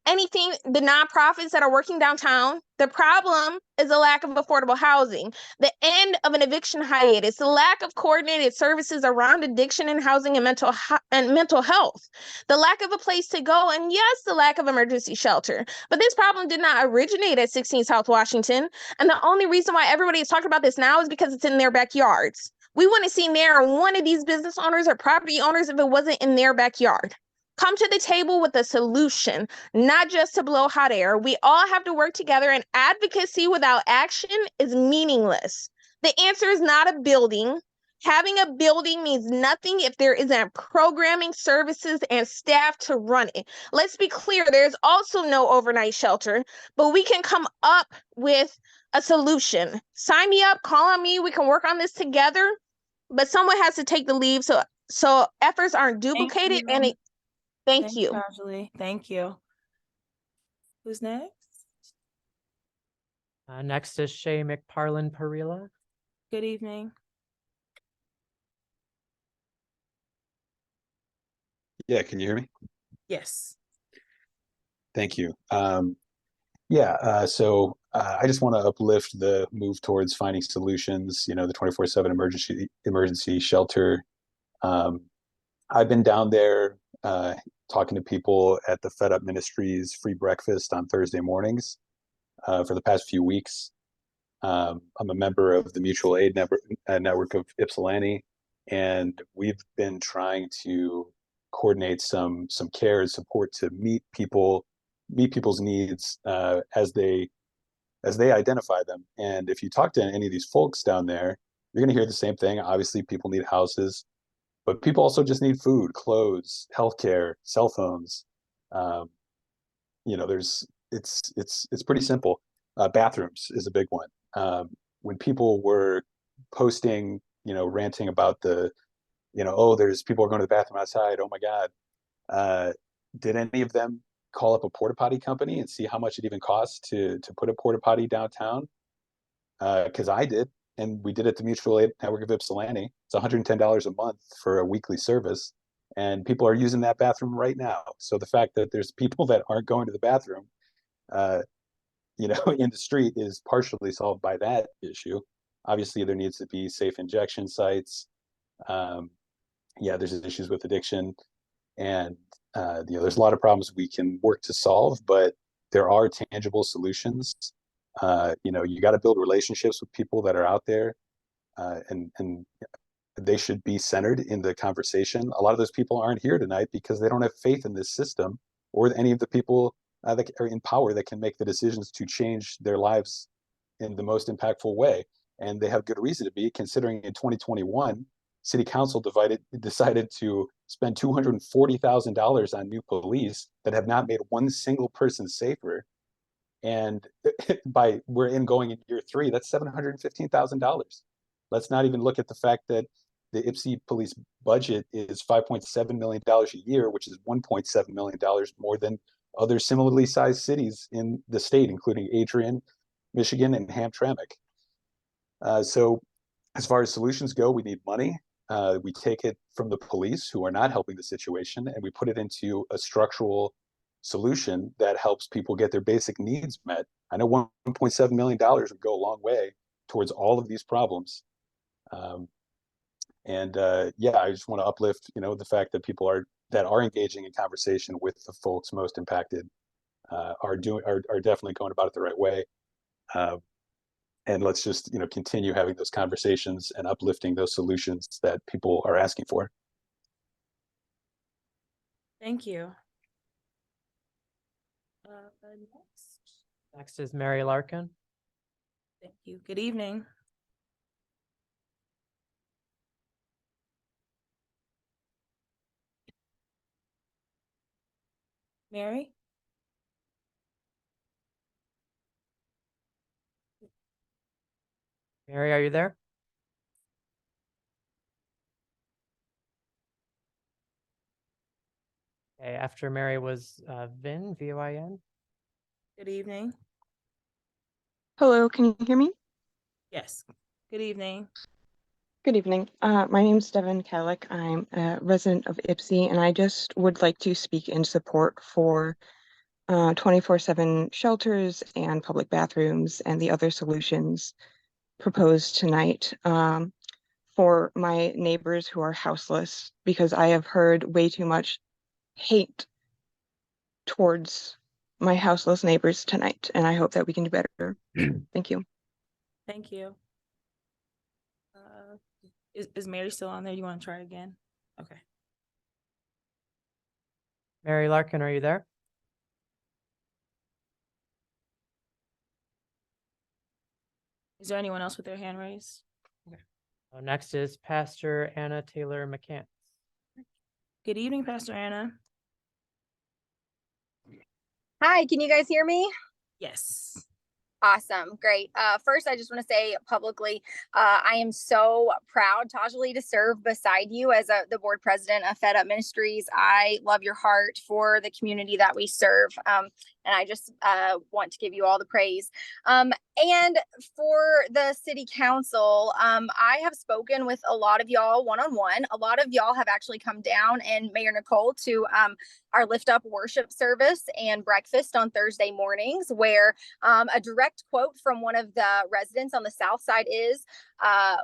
M: anything, the nonprofits that are working downtown. The problem is the lack of affordable housing, the end of an eviction hiatus, the lack of coordinated services around addiction and housing and mental health, the lack of a place to go, and yes, the lack of emergency shelter. But this problem did not originate at 16 South Washington. And the only reason why everybody is talking about this now is because it's in their backyards. We wouldn't see near one of these business owners or property owners if it wasn't in their backyard. Come to the table with a solution, not just to blow hot air. We all have to work together, and advocacy without action is meaningless. The answer is not a building. Having a building means nothing if there isn't programming, services, and staff to run it. Let's be clear, there's also no overnight shelter, but we can come up with a solution. Sign me up, call on me, we can work on this together, but someone has to take the lead so efforts aren't duplicated. Thank you.
A: Anjali. Thank you. Who's next?
K: Next is Shay McParlin Parila.
A: Good evening.
N: Yeah, can you hear me?
A: Yes.
N: Thank you. So I just want to uplift the move towards finding solutions, the 24/7 emergency shelter. I've been down there talking to people at the Fed Up Ministries free breakfast on Thursday mornings for the past few weeks. I'm a member of the Mutual Aid Network of Ypsilanti, and we've been trying to coordinate some care and support to meet people's needs as they identify them. And if you talk to any of these folks down there, you're going to hear the same thing. Obviously, people need houses, but people also just need food, clothes, healthcare, cell phones. It's pretty simple. Bathrooms is a big one. When people were posting, ranting about there's people are going to the bathroom outside. Oh my God. Did any of them call up a porta potty company and see how much it even costs to put a porta potty downtown? Because I did, and we did it at the Mutual Aid Network of Ypsilanti. It's $110 a month for a weekly service, and people are using that bathroom right now. So the fact that there's people that aren't going to the bathroom, in the street is partially solved by that issue. Obviously, there needs to be safe injection sites. There's issues with addiction, and there's a lot of problems we can work to solve, but there are tangible solutions. You know, you got to build relationships with people that are out there, and they should be centered in the conversation. A lot of those people aren't here tonight because they don't have faith in this system or any of the people that are in power that can make the decisions to change their lives in the most impactful way. And they have good reason to be, considering in 2021, City Council decided to spend $240,000 on new police that have not made one single person safer. And we're going in year 3, that's $715,000. Let's not even look at the fact that the Ypsi police budget is $5.7 million a year, which is $1.7 million more than other similarly sized cities in the state, including Adrian, Michigan, and Hamtramck. So as far as solutions go, we need money. We take it from the police, who are not helping the situation, and we put it into a structural solution that helps people get their basic needs met. I know $1.7 million would go a long way towards all of these problems. Yeah, I just want to uplift, you know, the fact that people are engaging in conversation with the folks most impacted, are definitely going about it the right way. And let's just, you know, continue having those conversations and uplifting those solutions that people are asking for.
A: Thank you.
K: Next is Mary Larkin.
A: Thank you. Good evening. Mary?
K: Mary, are you there? Okay, after Mary was Vin, V-O-I-N.
A: Good evening.
O: Hello, can you hear me?
A: Yes. Good evening.
O: Good evening. My name is Devin Kalik. I'm a resident of Ypsi, and I just would like to speak in support for 24/7 shelters and public bathrooms and the other solutions proposed tonight for my neighbors who are houseless, because I have heard way too much hate towards my houseless neighbors tonight, and I hope that we can do better. Thank you.
A: Thank you. Is Mary still on there? You want to try again? Okay.
K: Mary Larkin, are you there?
A: Is there anyone else with their hand raised? Okay.
K: Next is Pastor Anna Taylor McCants.
A: Good evening, Pastor Anna.
P: Hi, can you guys hear me?
A: Yes.
P: Awesome. Great. First, I just want to say publicly, I am so proud, Tajali, to serve beside you as the board president of Fed Up Ministries. I love your heart for the community that we serve. And I just want to give you all the praise. And for the city council, I have spoken with a lot of y'all one-on-one. A lot of y'all have actually come down, and Mayor Nicole, to our Lift Up worship service and breakfast on Thursday mornings, where a direct quote from one of the residents on the south side is,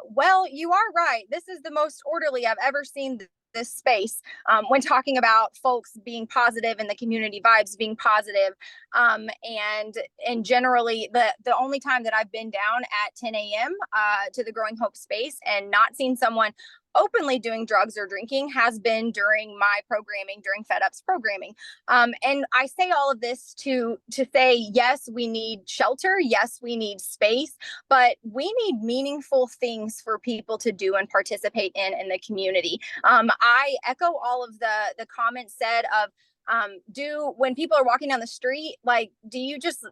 P: well, you are right. This is the most orderly I've ever seen this space, when talking about folks being positive and the community vibes being positive. And generally the only time that I've been down at 10 a.m. To the Growing Hope space and not seen someone openly doing drugs or drinking has been during my programming, during Fed Up's programming. And I say all of this to say, yes, we need shelter. Yes, we need space, but we need meaningful things for people to do and participate in the community. I echo all of the comments said of, when people are walking down the street, like, do you just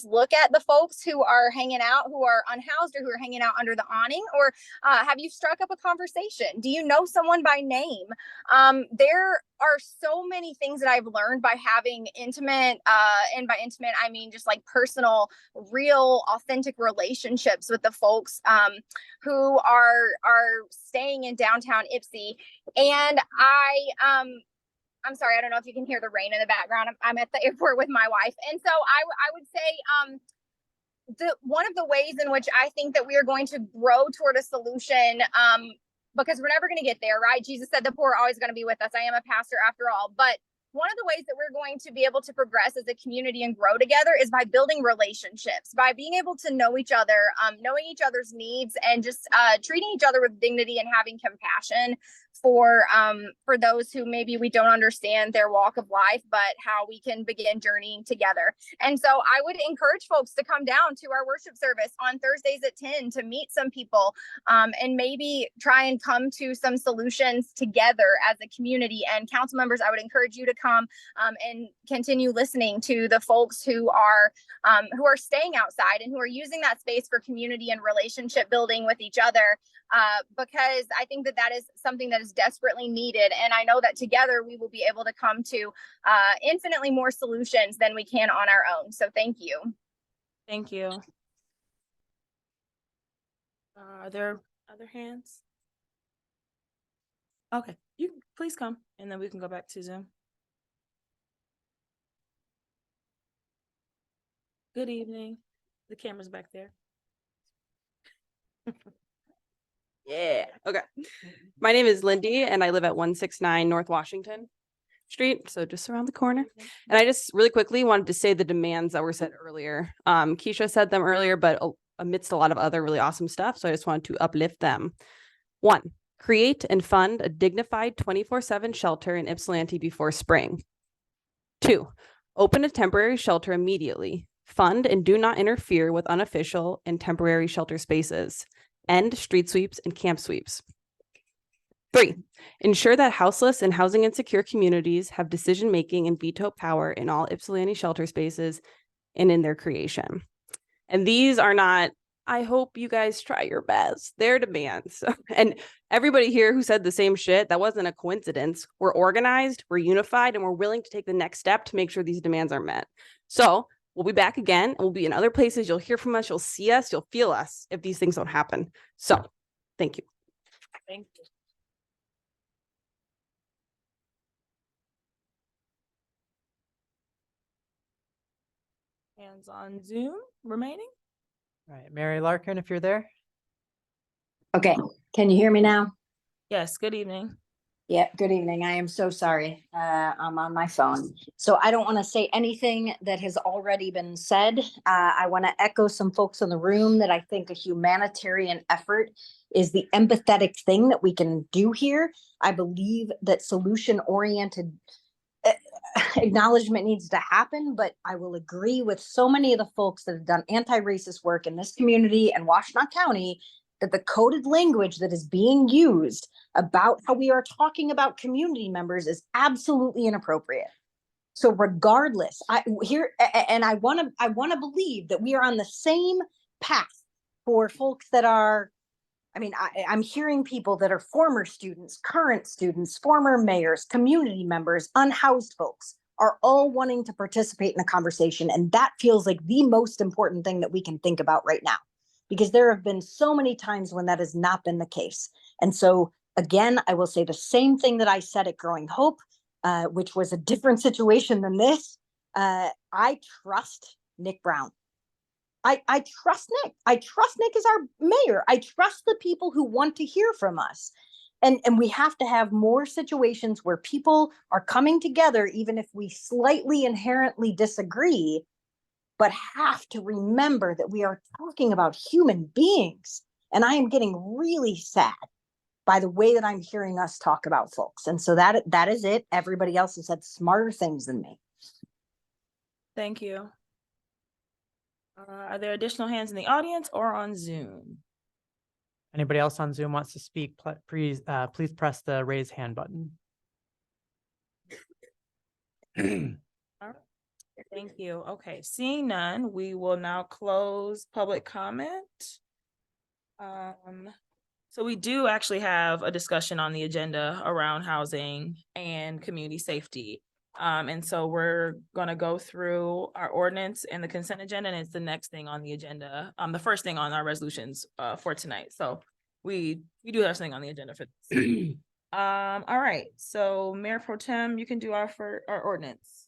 P: look at the folks who are hanging out, who are unhoused, or who are hanging out under the awning, or have you struck up a conversation? Do you know someone by name? There are so many things that I've learned by having intimate, and by intimate, I mean just like personal, real, authentic relationships with the folks who are staying in downtown Ypsi. And I'm sorry, I don't know if you can hear the rain in the background. I'm at the airport with my wife. And so I would say one of the ways in which I think that we are going to grow toward a solution, because we're never going to get there, right? Jesus said the poor are always going to be with us. I am a pastor after all. But one of the ways that we're going to be able to progress as a community and grow together is by building relationships, by being able to know each other, knowing each other's needs, and just treating each other with dignity and having compassion for those who maybe we don't understand their walk of life, but how we can begin journeying together. And so I would encourage folks to come down to our worship service on Thursdays at 10 to meet some people, and maybe try and come to some solutions together as a community. And council members, I would encourage you to come and continue listening to the folks who are staying outside and who are using that space for community and relationship building with each other, because I think that that is something that is desperately needed. And I know that together we will be able to come to infinitely more solutions than we can on our own. So thank you.
A: Thank you. Are there other hands? Okay, you please come and then we can go back to Zoom. Good evening. The camera's back there.
Q: Yeah. Okay. My name is Lindy and I live at 169 North Washington Street. So just around the corner. And I just really quickly wanted to say the demands that were said earlier. Keisha said them earlier, but amidst a lot of other really awesome stuff. So I just wanted to uplift them. 1, create and fund a dignified 24/7 shelter in Ypsilanti before spring. 2, open a temporary shelter immediately. Fund and do not interfere with unofficial and temporary shelter spaces. End street sweeps and camp sweeps. 3, ensure that houseless and housing insecure communities have decision-making and veto power in all Ypsilanti shelter spaces and in their creation. And these are not, I hope you guys try your best, they're demands. And everybody here who said the same shit, that wasn't a coincidence. We're organized, we're unified, and we're willing to take the next step to make sure these demands are met. So we'll be back again and we'll be in other places. You'll hear from us, you'll see us, you'll feel us if these things don't happen. So thank you.
A: Thank you. Hands on Zoom remaining.
K: All right, Mary Larkin, if you're there.
R: Okay, can you hear me now?
A: Yes, good evening.
R: Yeah, good evening. I am so sorry. I'm on my phone. So I don't want to say anything that has already been said. I want to echo some folks in the room that I think a humanitarian effort is the empathetic thing that we can do here. I believe that solution-oriented acknowledgement needs to happen, but I will agree with so many of the folks that have done anti-racist work in this community and Washtenaw County that the coded language that is being used about how we are talking about community members is absolutely inappropriate. So regardless, I want to believe that we are on the same path for folks that are, I'm hearing people that are former students, current students, former mayors, community members, unhoused folks are all wanting to participate in a conversation. And that feels like the most important thing that we can think about right now, because there have been so many times when that has not been the case. And so again, I will say the same thing that I said at Growing Hope, which was a different situation than this. I trust Nick Brown. I trust Nick. I trust Nick as our mayor. I trust the people who want to hear from us. And we have to have more situations where people are coming together, even if we slightly inherently disagree, but have to remember that we are talking about human beings. And I am getting really sad by the way that I'm hearing us talk about folks. And so that is it. Everybody else has said smarter things than me.
A: Thank you. Are there additional hands in the audience or on Zoom?
K: Anybody else on Zoom wants to speak, please press the raise hand button.
A: All right. Thank you. Okay, seeing none, we will now close public comment. So we do actually have a discussion on the agenda around housing and community safety. And so we're gonna go through our ordinance and the consent agenda, and it's the next thing on the agenda, the first thing on our resolutions for tonight. So we do have something on the agenda for this. All right, so Mayor Pro Tem, you can do our ordinance.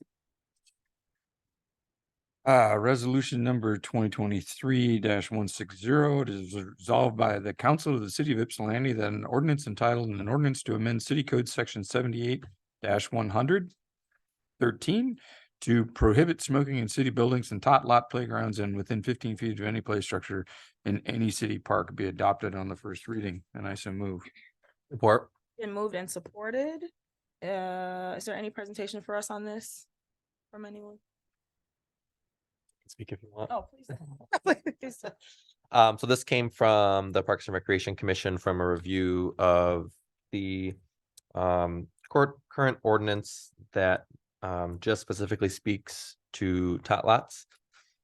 W: Resolution number 2023-160, it is resolved by the Council of the City of Ypsilanti that an ordinance entitled an ordinance to amend City Code Section 78-100 13 to prohibit smoking in city buildings and tot lot playgrounds and within 15 feet of any play structure in any city park be adopted on the first reading. And I so move.
S: Support.
A: Been moved and supported. Is there any presentation for us on this from anyone?
S: Speak if you want.
A: Oh, please. Please do.
S: So this came from the Parks and Recreation Commission from a review of the current ordinance that just specifically speaks to tot lots.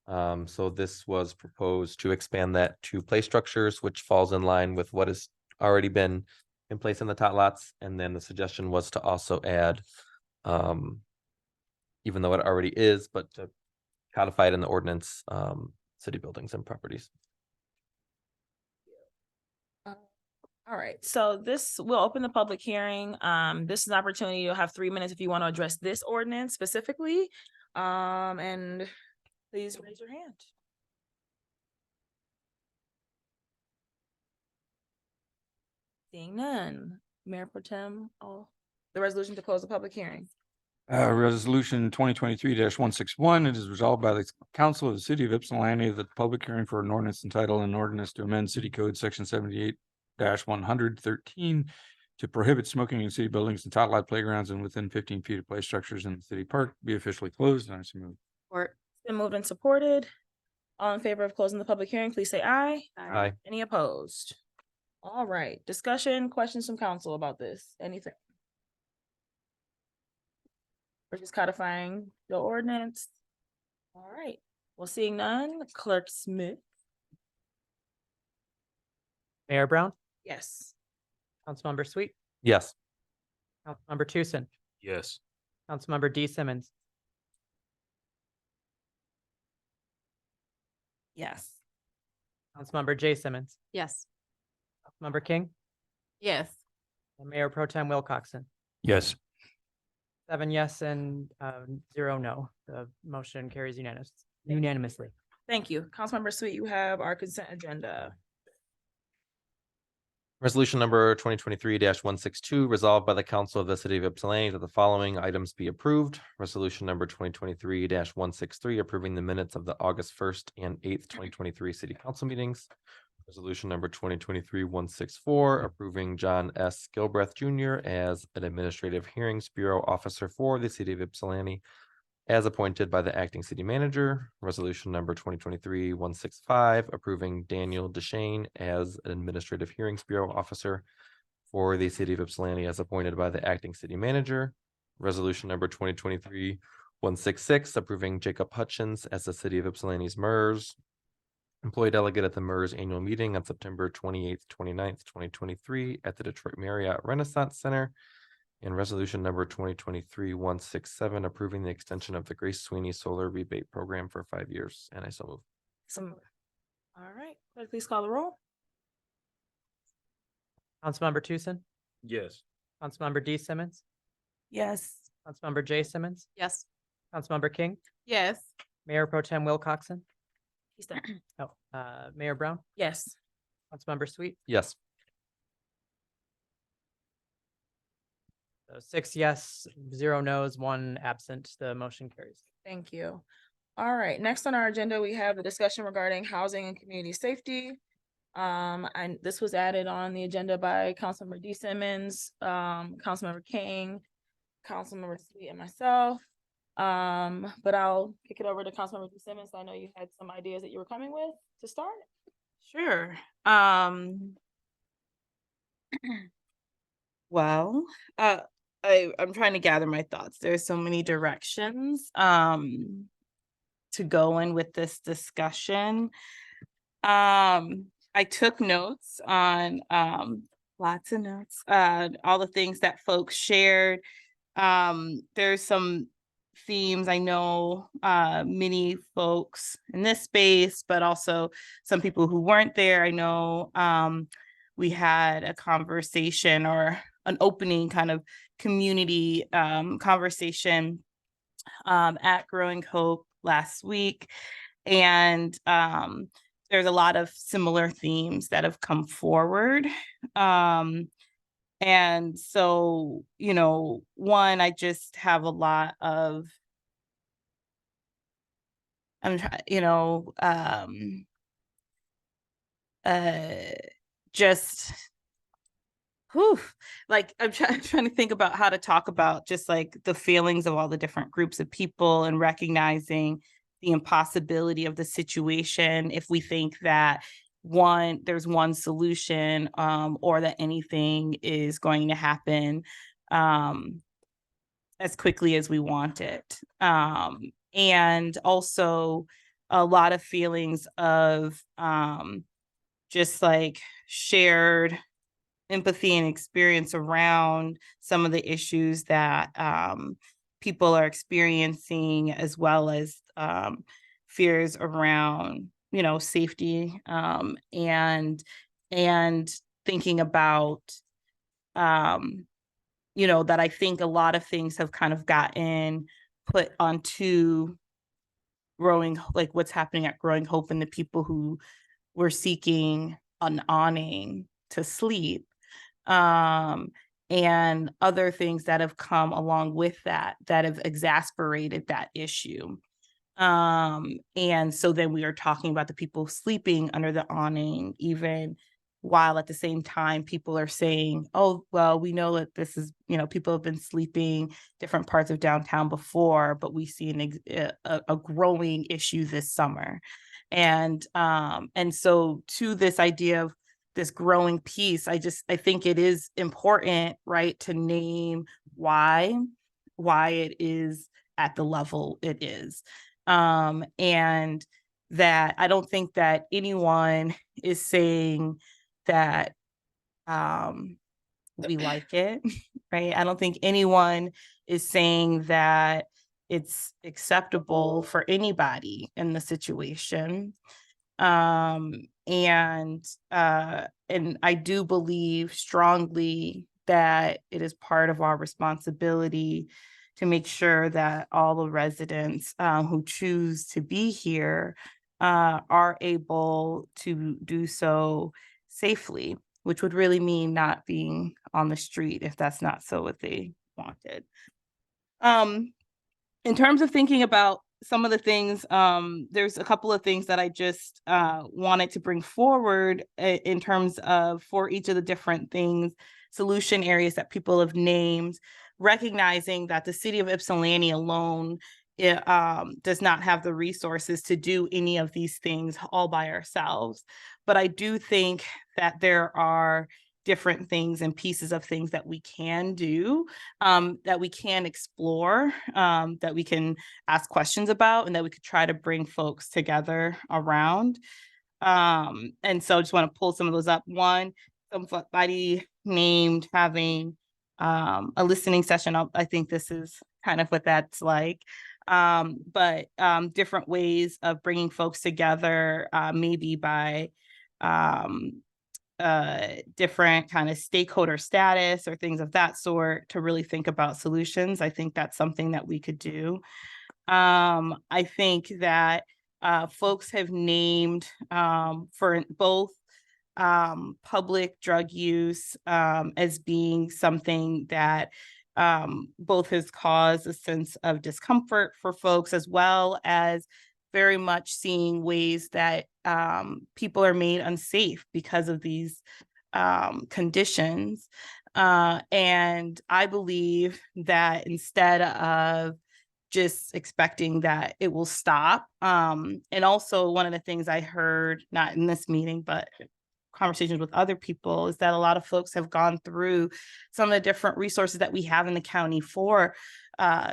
S: So this was proposed to expand that to play structures, which falls in line with what has already been in place in the tot lots. And then the suggestion was to also add, even though it already is, but to codify it in the ordinance, city buildings and properties.
A: All right, so this will open the public hearing. This is an opportunity. You'll have 3 minutes if you want to address this ordinance specifically. And please raise your hand. Seeing none, Mayor Pro Tem, the resolution to close the public hearing.
W: Resolution 2023-161, it is resolved by the Council of the City of Ypsilanti that the public hearing for an ordinance entitled an ordinance to amend City Code Section 78-113 to prohibit smoking in city buildings and tot lot playgrounds and within 15 feet of play structures in the city park be officially closed. And I so move.
A: Support. Been moved and supported. All in favor of closing the public hearing, please say aye.
S: Aye.
A: Any opposed? All right, discussion, questions from council about this, anything? We're just codifying the ordinance. All right, well, seeing none, Clerk Smith.
K: Mayor Brown,
A: Yes.
K: Councilmember Sweet,
S: Yes.
K: Councilmember Tucson,
W: Yes.
K: Councilmember D Simmons,
A: Yes.
K: Councilmember J Simmons,
Q: Yes.
K: Councilmember King,
Q: Yes.
K: and Mayor Pro Tem Wilcoxen.
W: Yes.
K: 7 yes and 0 no. The motion carries unanimously.
A: Thank you. Councilmember Sweet, you have our consent agenda.
S: Resolution number 2023-162, resolved by the Council of the City of Ypsilanti that the following items be approved. Resolution number 2023-163, approving the minutes of the August 1st and 8th, 2023 City Council meetings. Resolution number 2023-164, approving John S. Gilbreth Jr. as an Administrative Hearings Bureau Officer for the City of Ypsilanti, as appointed by the acting city manager. Resolution number 2023-165, approving Daniel DeShane as an Administrative Hearings Bureau Officer for the City of Ypsilanti, as appointed by the acting city manager. Resolution number 2023-166, approving Jacob Hutchins as the City of Ypsilanti's MERS employee delegate at the MERS annual meeting on September 28th, 29th, 2023 at the Detroit Marriott Renaissance Center. And resolution number 2023-167, approving the extension of the Grace Sweeney Solar Rebate Program for 5 years. And I so move.
A: All right, clerk, please call the roll.
K: Councilmember Tucson,
W: Yes.
K: Councilmember D Simmons,
A: Yes.
K: Councilmember J Simmons,
Q: Yes.
K: Councilmember King,
Q: Yes.
K: Mayor Pro Tem Wilcoxen.
A: He's there.
K: Oh, Mayor Brown,
A: Yes.
K: Councilmember Sweet.
S: Yes.
K: So 6 yes, 0 no's, 1 absent. The motion carries.
A: Thank you. All right, next on our agenda, we have the discussion regarding housing and community safety. And this was added on the agenda by Councilmember D Simmons, Councilmember King, Councilmember Sweet, and myself. But I'll kick it over to Councilmember D Simmons. I know you had some ideas that you were coming with to start.
T: Sure. Well, I'm trying to gather my thoughts. There's so many directions to go in with this discussion. I took notes on lots of notes, all the things that folks shared. There's some themes I know many folks in this space, but also some people who weren't there. I know we had a conversation or an opening kind of community conversation at Growing Hope last week. And there's a lot of similar themes that have come forward. And so, you know, one, I just have a lot of, I'm trying, you know, just whew, like I'm trying to think about how to talk about just like the feelings of all the different groups of people and recognizing the impossibility of the situation if we think that there's one solution, or that anything is going to happen as quickly as we want it. And also a lot of feelings of just like shared empathy and experience around some of the issues that people are experiencing, as well as fears around, you know, safety, and thinking about, you know, that I think a lot of things have kind of gotten put onto like what's happening at Growing Hope and the people who were seeking an awning to sleep, and other things that have come along with that have exasperated that issue. And so then we are talking about the people sleeping under the awning, even while at the same time people are saying, oh, well, we know that this is, you know, people have been sleeping different parts of downtown before, but we see a growing issue this summer. And so to this idea of this growing piece, I think it is important, right, to name why it is at the level it is. And that I don't think that anyone is saying that we like it, right? I don't think anyone is saying that it's acceptable for anybody in the situation. And I do believe strongly that it is part of our responsibility to make sure that all the residents who choose to be here are able to do so safely, which would really mean not being on the street if that's not so what they wanted. In terms of thinking about some of the things, there's a couple of things that I just wanted to bring forward in terms of, for each of the different things, solution areas that people have named, recognizing that the city of Ypsilanti alone does not have the resources to do any of these things all by ourselves. But I do think that there are different things and pieces of things that we can do, that we can explore, that we can ask questions about, and that we could try to bring folks together around. And so I just want to pull some of those up. One, somebody named having a listening session. I think this is kind of what that's like. But different ways of bringing folks together, maybe by different kind of stakeholder status or things of that sort, to really think about solutions. I think that's something that we could do. I think that folks have named for both public drug use as being something that both has caused a sense of discomfort for folks, as well as very much seeing ways that people are made unsafe because of these conditions. And I believe that instead of just expecting that it will stop, and also one of the things I heard, not in this meeting, but conversations with other people, is that a lot of folks have gone through some of the different resources that we have in the county for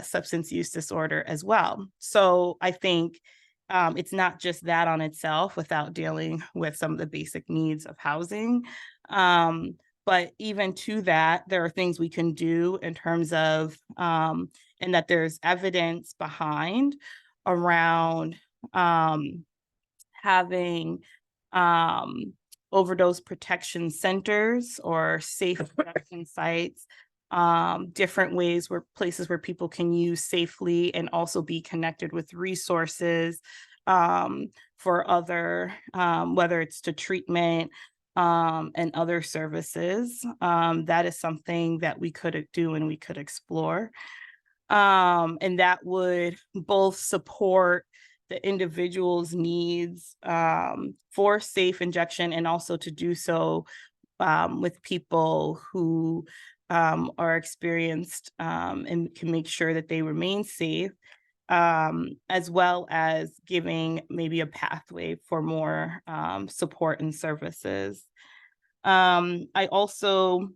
T: substance use disorder as well. So I think it's not just that on itself without dealing with some of the basic needs of housing. But even to that, there are things we can do in terms of, and that there's evidence behind around having overdose protection centers or safe protection sites, different ways places where people can use safely and also be connected with resources for other, whether it's to treatment and other services. That is something that we could do and we could explore. And that would both support the individual's needs for safe injection and also to do so with people who are experienced and can make sure that they remain safe, as well as giving maybe a pathway for more support and services. I also,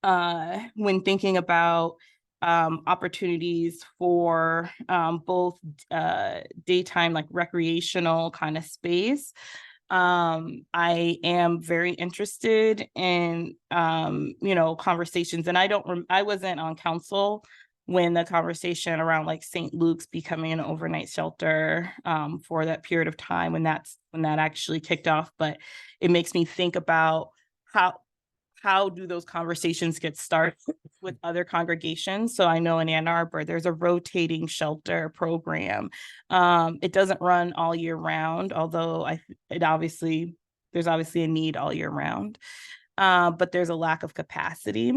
T: when thinking about opportunities for both daytime, like recreational kind of space, I am very interested in, conversations, and I wasn't on council when the conversation around like St. Luke's becoming an overnight shelter for that period of time when that actually kicked off. But it makes me think about how do those conversations get started with other congregations? So I know in Ann Arbor, there's a rotating shelter program. It doesn't run all year round, although there's obviously a need all year round, but there's a lack of capacity.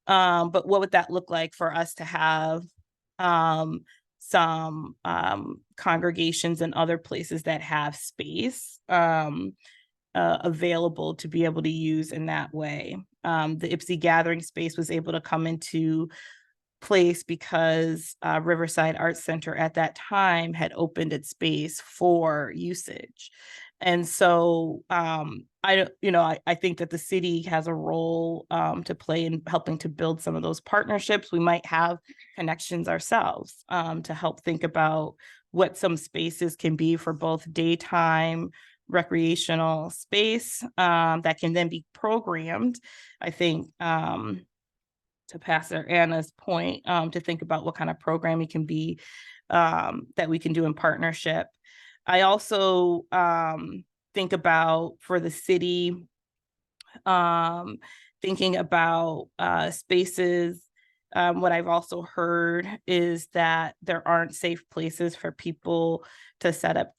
T: But what would that look like for us to have some congregations and other places that have space available to be able to use in that way? The Ypsi Gathering Space was able to come into place because Riverside Arts Center at that time had opened its space for usage. And so I think that the city has a role to play in helping to build some of those partnerships. We might have connections ourselves to help think about what some spaces can be for both daytime recreational space that can then be programmed. I think to Pastor Anna's point, to think about what kind of programming can be that we can do in partnership. I also think about for the city, thinking about spaces. What I've also heard is that there aren't safe places for people to set up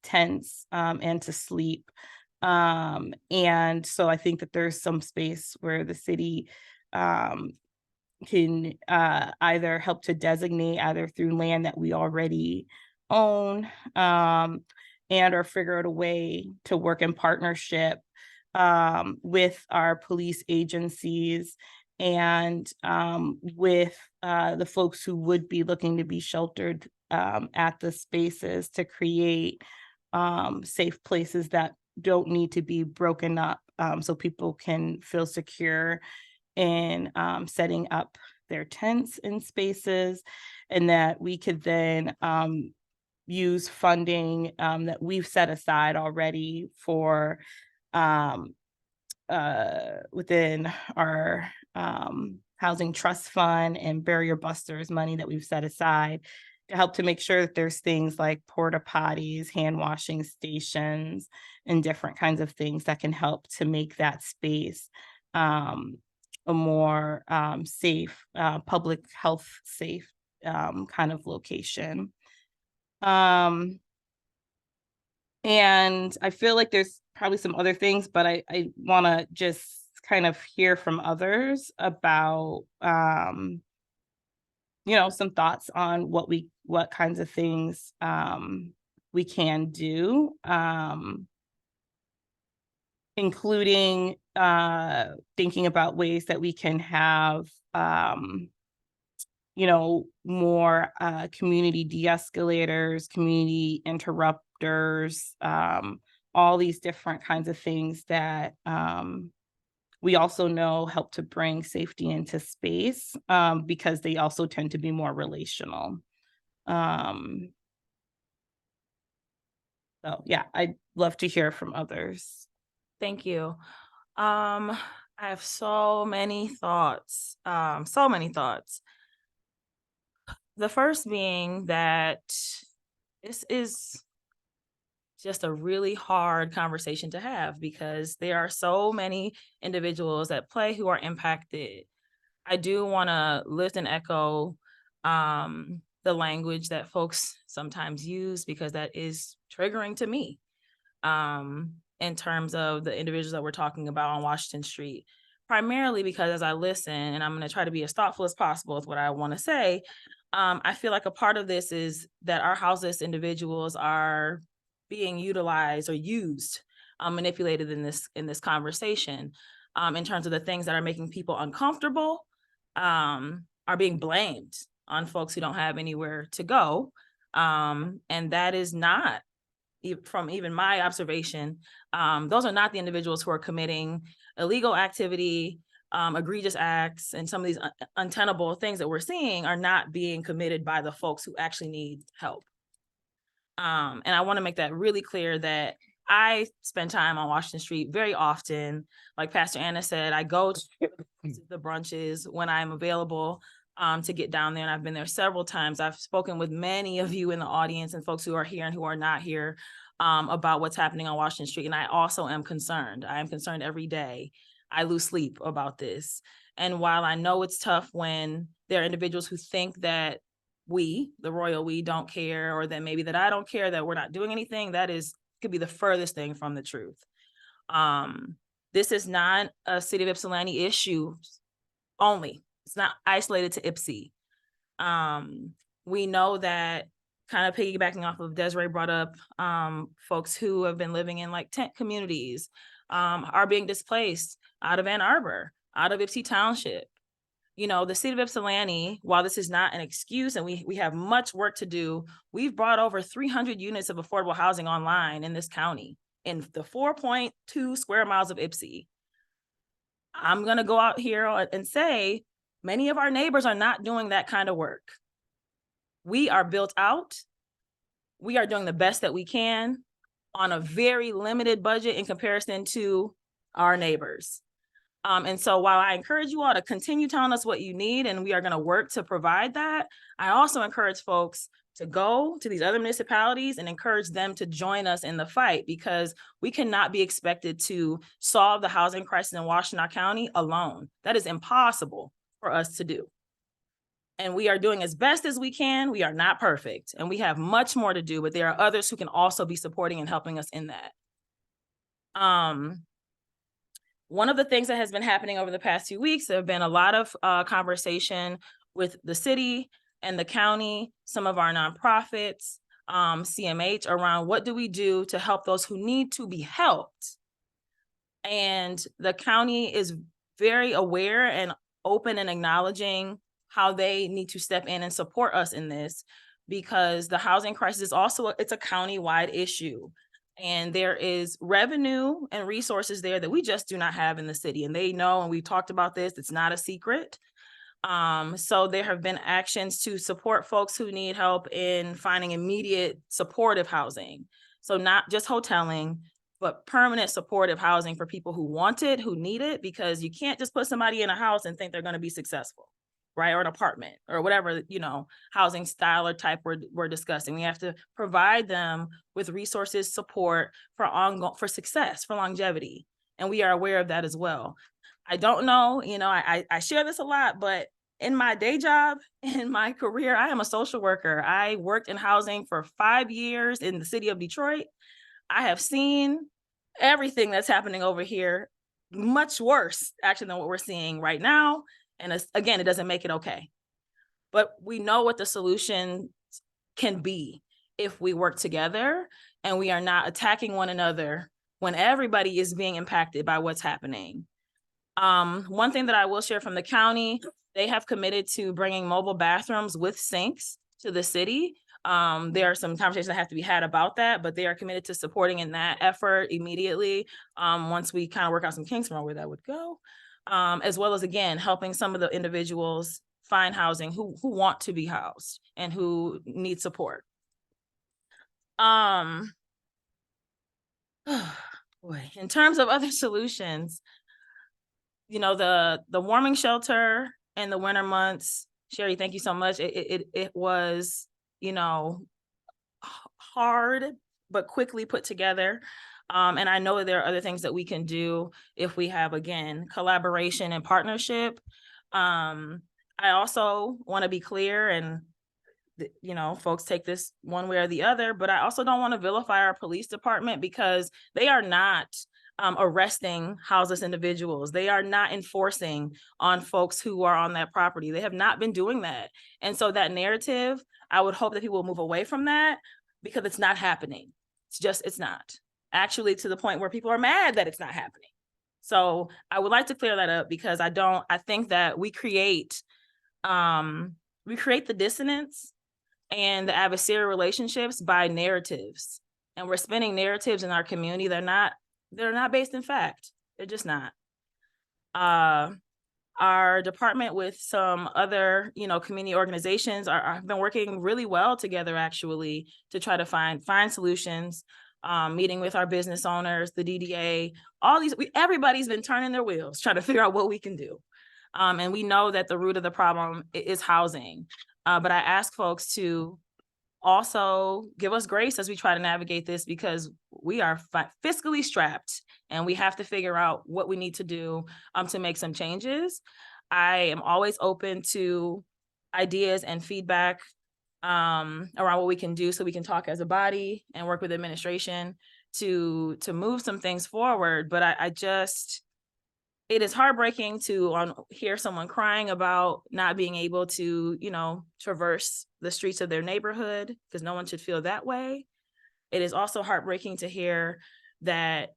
T: tents and to sleep. And so I think that there's some space where the city can either help to designate either through land that we already own and or figure out a way to work in partnership with our police agencies and with the folks who would be looking to be sheltered at the spaces to create safe places that don't need to be broken up so people can feel secure in setting up their tents in spaces, and that we could then use funding that we've set aside already for within our housing trust fund and barrier busters money that we've set aside to help to make sure that there's things like porta potties, hand washing stations, and different kinds of things that can help to make that space a more safe, public health safe kind of location. And I feel like there's probably some other things, but I want to just kind of hear from others about, some thoughts on what kinds of things we can do, including thinking about ways that we can have, more community de-escalators, community interrupters, all these different kinds of things that we also know help to bring safety into space because they also tend to be more relational. So yeah, I'd love to hear from others.
A: Thank you. I have so many thoughts. The first being that this is just a really hard conversation to have because there are so many individuals at play who are impacted. I do want to lift and echo the language that folks sometimes use because that is triggering to me. in terms of the individuals that we're talking about on Washington Street. Primarily because as I listen, and I'm going to try to be as thoughtful as possible with what I want to say, I feel like a part of this is that our houseless individuals are being utilized or used, manipulated in this conversation, in terms of the things that are making people uncomfortable, are being blamed on folks who don't have anywhere to go. And that is not, from even my observation, those are not the individuals who are committing illegal activity, egregious acts, and some of these untenable things that we're seeing are not being committed by the folks who actually need help. And I want to make that really clear that I spend time on Washington Street very often. Like Pastor Anna said, I go to the brunches when I'm available to get down there, and I've been there several times. I've spoken with many of you in the audience and folks who are here and who are not here about what's happening on Washington Street. And I also am concerned. I am concerned every day. I lose sleep about this. And while I know it's tough when there are individuals who think that we, the royal we, don't care, or that maybe that I don't care, that we're not doing anything, that could be the furthest thing from the truth. This is not a City of Ypsilanti issue only. It's not isolated to Ypsi. We know that, kind of piggybacking off of Desiree brought up, folks who have been living in like tent communities are being displaced out of Ann Arbor, out of Ypsi Township. You know, the City of Ypsilanti, while this is not an excuse and we have much work to do, we've brought over 300 units of affordable housing online in this county, in the 4.2 square miles of Ypsi. I'm going to go out here and say many of our neighbors are not doing that kind of work. We are built out. We are doing the best that we can on a very limited budget in comparison to our neighbors. And so while I encourage you all to continue telling us what you need, and we are going to work to provide that, I also encourage folks to go to these other municipalities and encourage them to join us in the fight, because we cannot be expected to solve the housing crisis in Washtenaw County alone. That is impossible for us to do. And we are doing as best as we can. We are not perfect, and we have much more to do, but there are others who can also be supporting and helping us in that. One of the things that has been happening over the past few weeks, there have been a lot of conversation with the city and the county, some of our nonprofits, CMH, around what do we do to help those who need to be helped. And the county is very aware and open and acknowledging how they need to step in and support us in this, because the housing crisis is also, it's a county-wide issue. And there is revenue and resources there that we just do not have in the city. And they know, and we talked about this, it's not a secret. So there have been actions to support folks who need help in finding immediate supportive housing. So not just hoteling, but permanent supportive housing for people who want it, who need it, because you can't just put somebody in a house and think they're going to be successful, right? Or an apartment or whatever, you know, housing style or type we're discussing. We have to provide them with resources, support for success, for longevity. And we are aware of that as well. I don't know, you know, I share this a lot, but in my day job, in my career, I am a social worker. I worked in housing for 5 years in the city of Detroit. I have seen everything that's happening over here, much worse actually than what we're seeing right now. And again, it doesn't make it okay. But we know what the solution can be if we work together and we are not attacking one another when everybody is being impacted by what's happening. One thing that I will share from the county, they have committed to bringing mobile bathrooms with sinks to the city. There are some conversations that have to be had about that, but they are committed to supporting in that effort immediately once we kind of work out some kinks around where that would go. As well as, again, helping some of the individuals find housing who want to be housed and who need support. Boy, in terms of other solutions, you know, the warming shelter in the winter months, Sherry, thank you so much. It was, you know, hard, but quickly put together. And I know that there are other things that we can do if we have, again, collaboration and partnership. I also want to be clear, and you know, folks take this one way or the other, but I also don't want to vilify our police department because they are not arresting houseless individuals. They are not enforcing on folks who are on that property. They have not been doing that. And so that narrative, I would hope that people will move away from that because it's not happening. It's not. Actually, to the point where people are mad that it's not happening. So I would like to clear that up because I think that we create the dissonance and the adversarial relationships by narratives. And we're spinning narratives in our community. They're not based in fact. They're just not. Our department with some other, you know, community organizations have been working really well together actually to try to find solutions. Meeting with our business owners, the DDA, everybody's been turning their wheels, trying to figure out what we can do. And we know that the root of the problem is housing. But I ask folks to also give us grace as we try to navigate this because we are fiscally strapped and we have to figure out what we need to do to make some changes. I am always open to ideas and feedback around what we can do so we can talk as a body and work with administration to move some things forward. But it is heartbreaking to hear someone crying about not being able to, you know, traverse the streets of their neighborhood because no one should feel that way. It is also heartbreaking to hear that,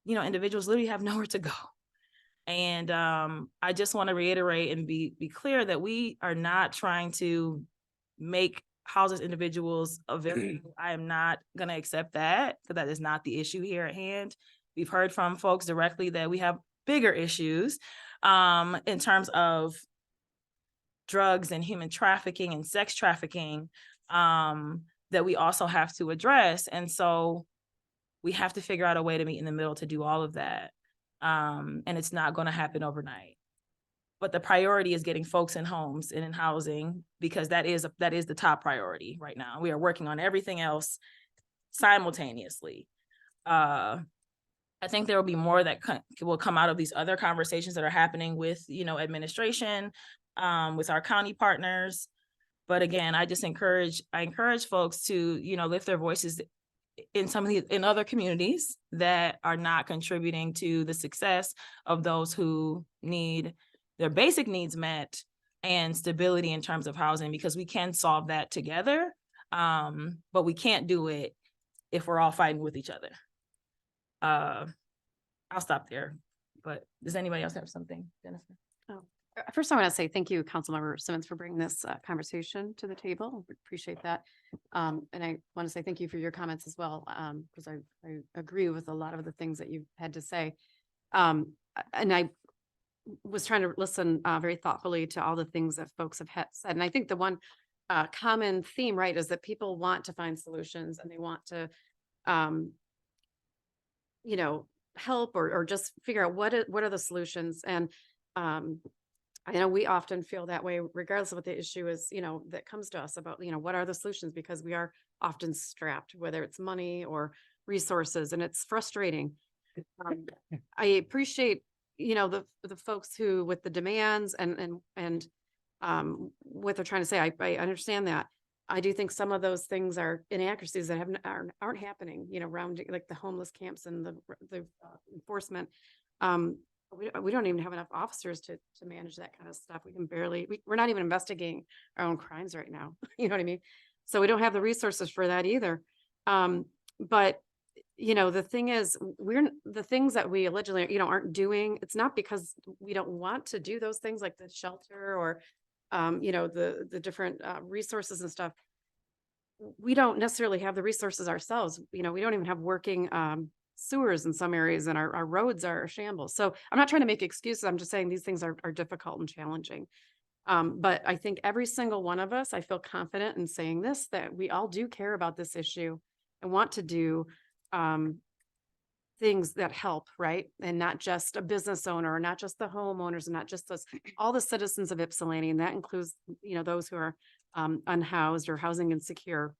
A: you know, individuals literally have nowhere to go. And I just want to reiterate and be clear that we are not trying to make houseless individuals available. I am not going to accept that because that is not the issue here at hand. We've heard from folks directly that we have bigger issues in terms of drugs and human trafficking and sex trafficking that we also have to address. And so we have to figure out a way to meet in the middle to do all of that. And it's not going to happen overnight. But the priority is getting folks in homes and in housing because that is the top priority right now. We are working on everything else simultaneously. I think there will be more that will come out of these other conversations that are happening with, you know, administration, with our county partners. But again, I encourage folks to, you know, lift their voices in other communities that are not contributing to the success of those who need their basic needs met and stability in terms of housing, because we can solve that together. But we can't do it if we're all fighting with each other. I'll stop there, but does anybody else have something, Jennifer?
B: First, I want to say thank you, Councilmember Simmons, for bringing this conversation to the table. We appreciate that. And I want to say thank you for your comments as well, because I agree with a lot of the things that you've had to say. And I was trying to listen very thoughtfully to all the things that folks have said. And I think the one common theme, right, is that people want to find solutions and they want to, you know, help or just figure out what are the solutions. And I know we often feel that way, regardless of what the issue is, you know, that comes to us about, you know, what are the solutions, because we are often strapped, whether it's money or resources, and it's frustrating. I appreciate, you know, the folks who with the demands and what they're trying to say. I understand that. I do think some of those things are inaccuracies that aren't happening, you know, around like the homeless camps and the enforcement. We don't even have enough officers to manage that kind of stuff. We can barely, we're not even investigating our own crimes right now. You know what I mean? So we don't have the resources for that either. But you know, the thing is, the things that we allegedly, you know, aren't doing, it's not because we don't want to do those things like the shelter or, you know, the different resources and stuff. We don't necessarily have the resources ourselves. You know, we don't even have working sewers in some areas, and our roads are a shambles. So I'm not trying to make excuses. I'm just saying these things are difficult and challenging. But I think every single one of us, I feel confident in saying this, that we all do care about this issue and want to do things that help, right? And not just a business owner, or not just the homeowners, and not just us, all the citizens of Ypsilanti. And that includes, you know, those who are unhoused or housing insecure.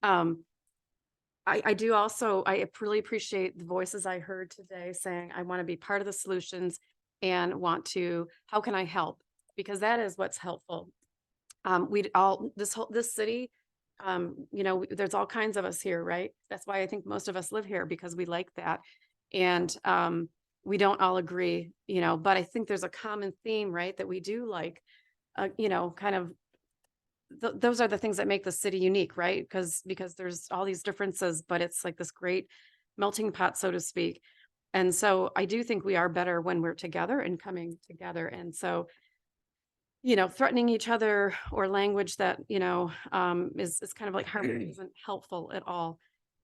B: I do also, I really appreciate the voices I heard today saying, I want to be part of the solutions and want to, how can I help? Because that is what's helpful. this city, there's all kinds of us here, right? That's why I think most of us live here, because we like that. And we don't all agree, but I think there's a common theme, right? That we do like, kind of, those are the things that make the city unique, right? Because there's all these differences, but it's like this great melting pot, so to speak. And so I do think we are better when we're together and coming together. And so, threatening each other or language that, is kind of like harmful isn't helpful at all.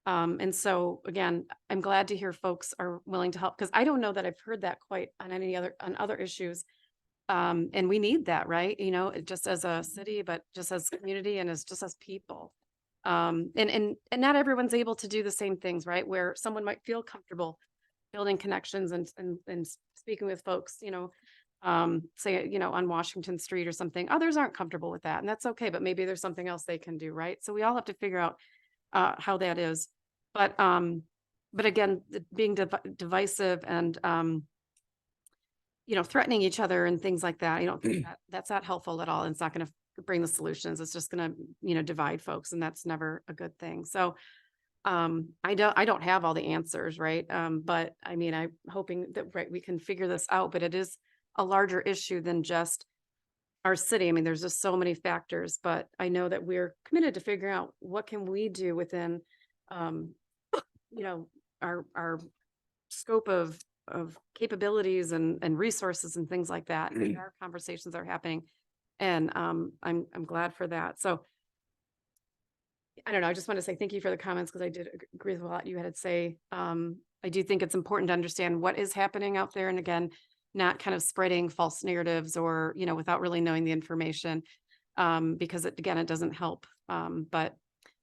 B: And so again, I'm glad to hear folks are willing to help, because I don't know that I've heard that quite on on other issues. And we need that, right? Just as a city, but just as community and just as people. And not everyone's able to do the same things, right? Where someone might feel comfortable building connections and speaking with folks, say, on Washington Street or something. Others aren't comfortable with that, and that's okay, but maybe there's something else they can do, right? So we all have to figure out how that is. But again, being divisive and threatening each other and things like that, that's not helpful at all. And it's not going to bring the solutions. It's just going to, divide folks, and that's never a good thing. So I don't have all the answers, right? But I mean, I'm hoping that, right, we can figure this out, but it is a larger issue than just our city. I mean, there's just so many factors, but I know that we're committed to figuring out what can we do within, our scope of capabilities and resources and things like that. And our conversations are happening, and I'm glad for that. So I don't know. I just want to say thank you for the comments, because I did agree with a lot you had to say. I do think it's important to understand what is happening out there, and again, not kind of spreading false narratives or without really knowing the information, because it doesn't help. But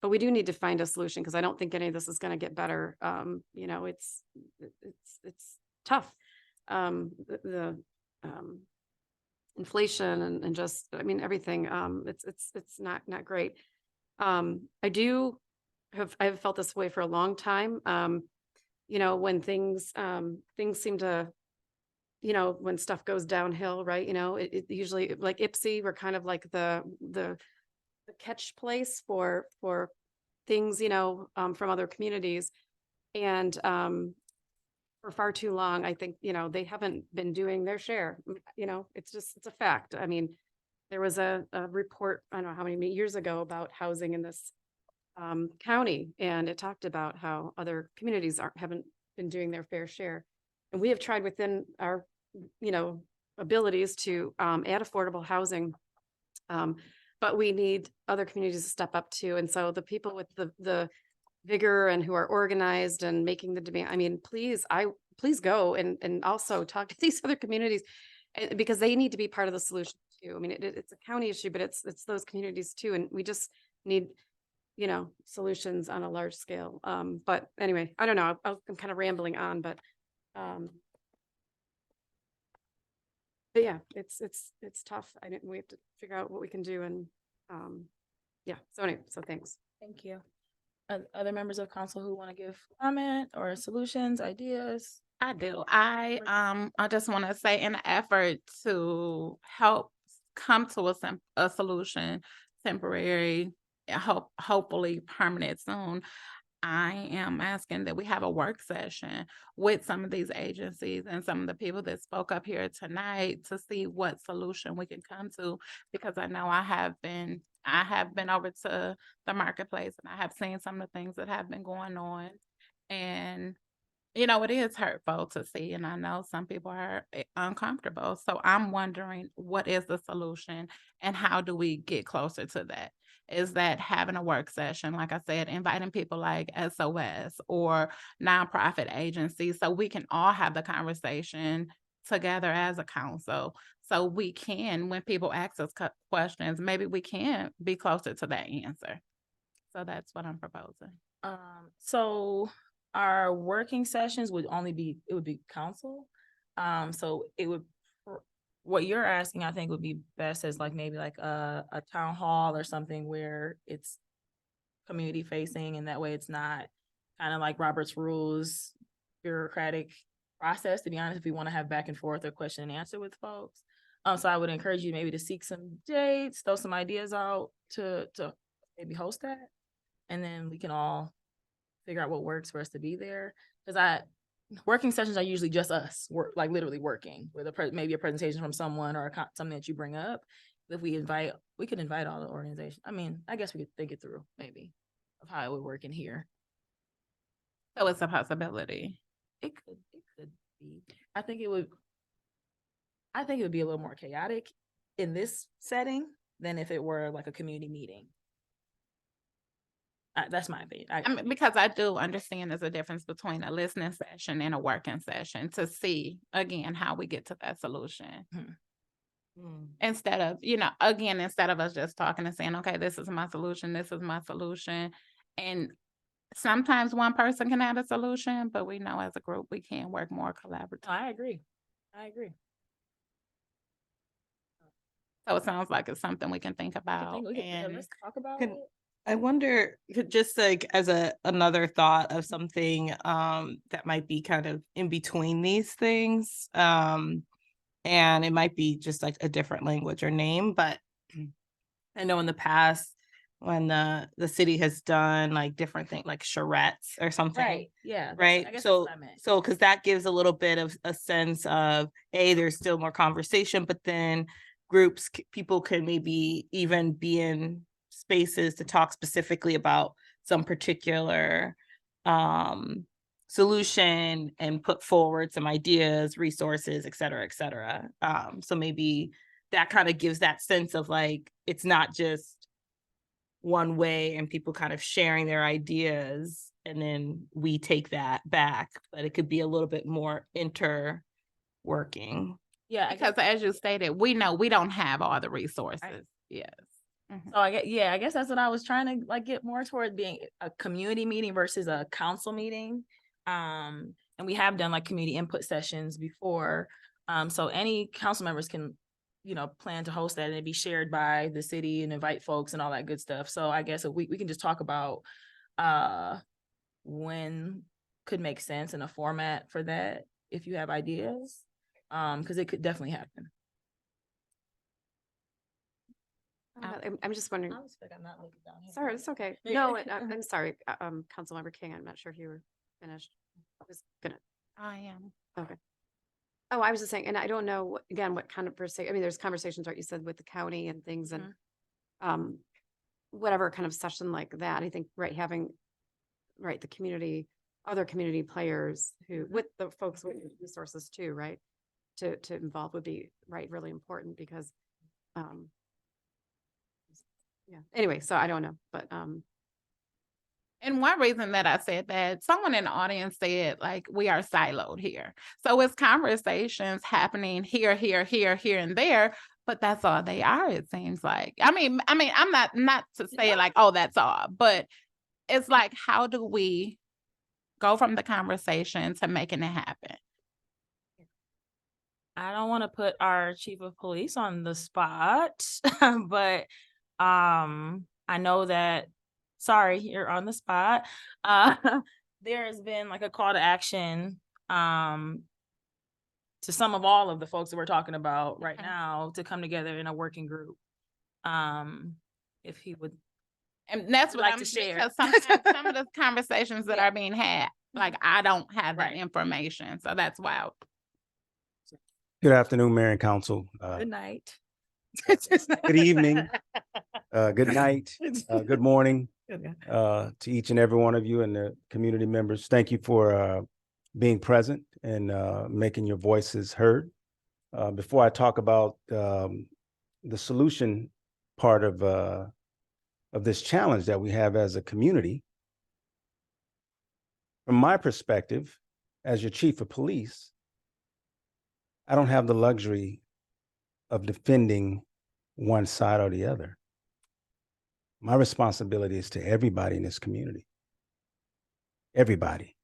B: we do need to find a solution, because I don't think any of this is going to get better. It's tough. The inflation and just, I mean, everything. It's not great. I've felt this way for a long time. When things seem to, when stuff goes downhill, right? It usually, like Ipsy, we're kind of like the catch place for things, from other communities. And for far too long, I think, they haven't been doing their share. It's a fact. I mean, there was a report, I don't know how many years ago, about housing in this county, and it talked about how other communities haven't been doing their fair share. And we have tried within our, abilities to add affordable housing, but we need other communities to step up too. And so the people with the vigor and who are organized and making the demand, I mean, please go and also talk to these other communities, because they need to be part of the solution too. I mean, it's a county issue, but it's those communities too. And we just need, solutions on a large scale. But anyway, I don't know. I'm kind of rambling on, but yeah, it's tough. We have to figure out what we can do. And yeah, so anyway, so thanks.
A: Thank you. Other members of council who want to give comment or solutions, ideas?
E: I do. I just want to say, in an effort to help come to a solution, temporary, hopefully permanent soon, I am asking that we have a work session with some of these agencies and some of the people that spoke up here tonight to see what solution we can come to, because I know I have been over to the marketplace, and I have seen some of the things that have been going on, and it is hurtful to see, and I know some people are uncomfortable. So I'm wondering, what is the solution, and how do we get closer to that? Is that having a work session, like I said, inviting people like SOS or nonprofit agencies, so we can all have the conversation together as a council, so we can, when people ask us questions, maybe we can be closer to that answer. So that's what I'm proposing.
A: So our working sessions would be council. So it would, what you're asking, I think would be best as maybe a town hall or something where it's community facing, and that way it's not kind of like Robert's rules, bureaucratic process, to be honest, if we want to have back and forth or question and answer with folks. So I would encourage you maybe to seek some dates, throw some ideas out to maybe host that. And then we can all figure out what works for us to be there. Because working sessions are usually just us, like literally working with maybe a presentation from someone or something that you bring up. If we could invite all the organizations. I mean, I guess we could think it through maybe of how it would work in here.
E: So it's a possibility.
A: It could be. I think it would be a little more chaotic in this setting than if it were like a community meeting. That's my opinion.
E: I mean, because I do understand there's a difference between a listening session and a working session to see again how we get to that solution. Instead of, instead of us just talking and saying, okay, this is my solution, this is my solution. And sometimes one person can have a solution, but we know as a group we can work more collaboratively.
A: I agree.
E: So it sounds like it's something we can think about.
A: Let's talk about
F: Can-
A: it.
F: I wonder, just like as another thought of something that might be kind of in between these things. And it might be just like a different language or name, but I know in the past when the city has done like different things like charrettes or something.
A: Right. Yeah.
F: Right.
A: I guess that's
F: So
A: what I meant.
F: because that gives a little bit of a sense of there's still more conversation, but then people could maybe even be in spaces to talk specifically about some particular solution and put forward some ideas, resources, et cetera, et cetera. So maybe that kind of gives that sense of like, it's not just one way and people kind of sharing their ideas and then we take that back, but it could be a little bit more interworking.
A: Yeah.
E: Because as you stated, we know we don't have all the resources. Yes.
A: So I guess that's what I was trying to like get more toward, being a community meeting versus a council meeting. And we have done like community input sessions before. So any council members can, plan to host that and it'd be shared by the city and invite folks and all that good stuff. So I guess we can just talk about when could make sense in a format for that if you have ideas. Because it could definitely happen.
B: I'm just wondering.
A: I'm not looking down here.
B: Sorry, it's okay. No, I'm sorry, Councilmember King. I'm not sure if you were finished. I was gonna.
E: I am.
B: Okay. Oh, I was just saying, and I don't know again what kind of there's conversations, right? You said with the county and things, and whatever kind of session like that. I think having the community, other community players who with the folks with resources too, right? To involve would be really important because anyway, so I don't know, but
E: and one reason that I said that, someone in the audience said like we are siloed here. So it's conversations happening here, and there, but that's all they are, it seems like. I mean, I'm not to say like, oh, that's all, but it's like, how do we go from the conversation to making it happen?
A: I don't want to put our chief of police on the spot, but I know that, sorry, you're on the spot. There has been like a call to action to some of all of the folks that we're talking about right now to come together in a working group. If he would,
E: and that's what
A: like
E: I'm
A: to share.
E: Because some of the conversations that are being had, like I don't have that information, so that's why.
U: Good afternoon, Mayor and Council.
A: Good night.
U: Good evening. Good night. Good morning to each and every one of you and the community members. Thank you for being present and making your voices heard. Before I talk about the solution part of this challenge that we have as a community, from my perspective, as your chief of police, I don't have the luxury of defending one side or the other. My responsibility is to everybody in this community. Everybody.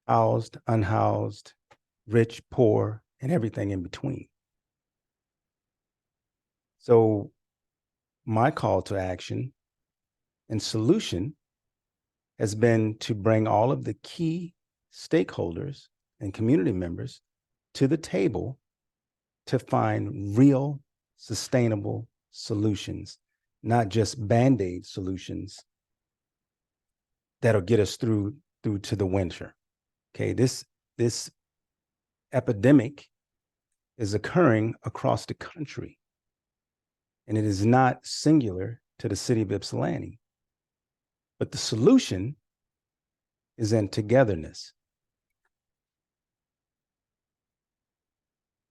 U: Housed, unhoused, rich, poor, and everything in between. So my call to action and solution has been to bring all of the key stakeholders and community members to the table to find real, sustainable solutions, not just Band-Aid solutions that'll get us through to the winter. Okay, this epidemic is occurring across the country, and it is not singular to the city of Ypsilanti. But the solution is in togetherness.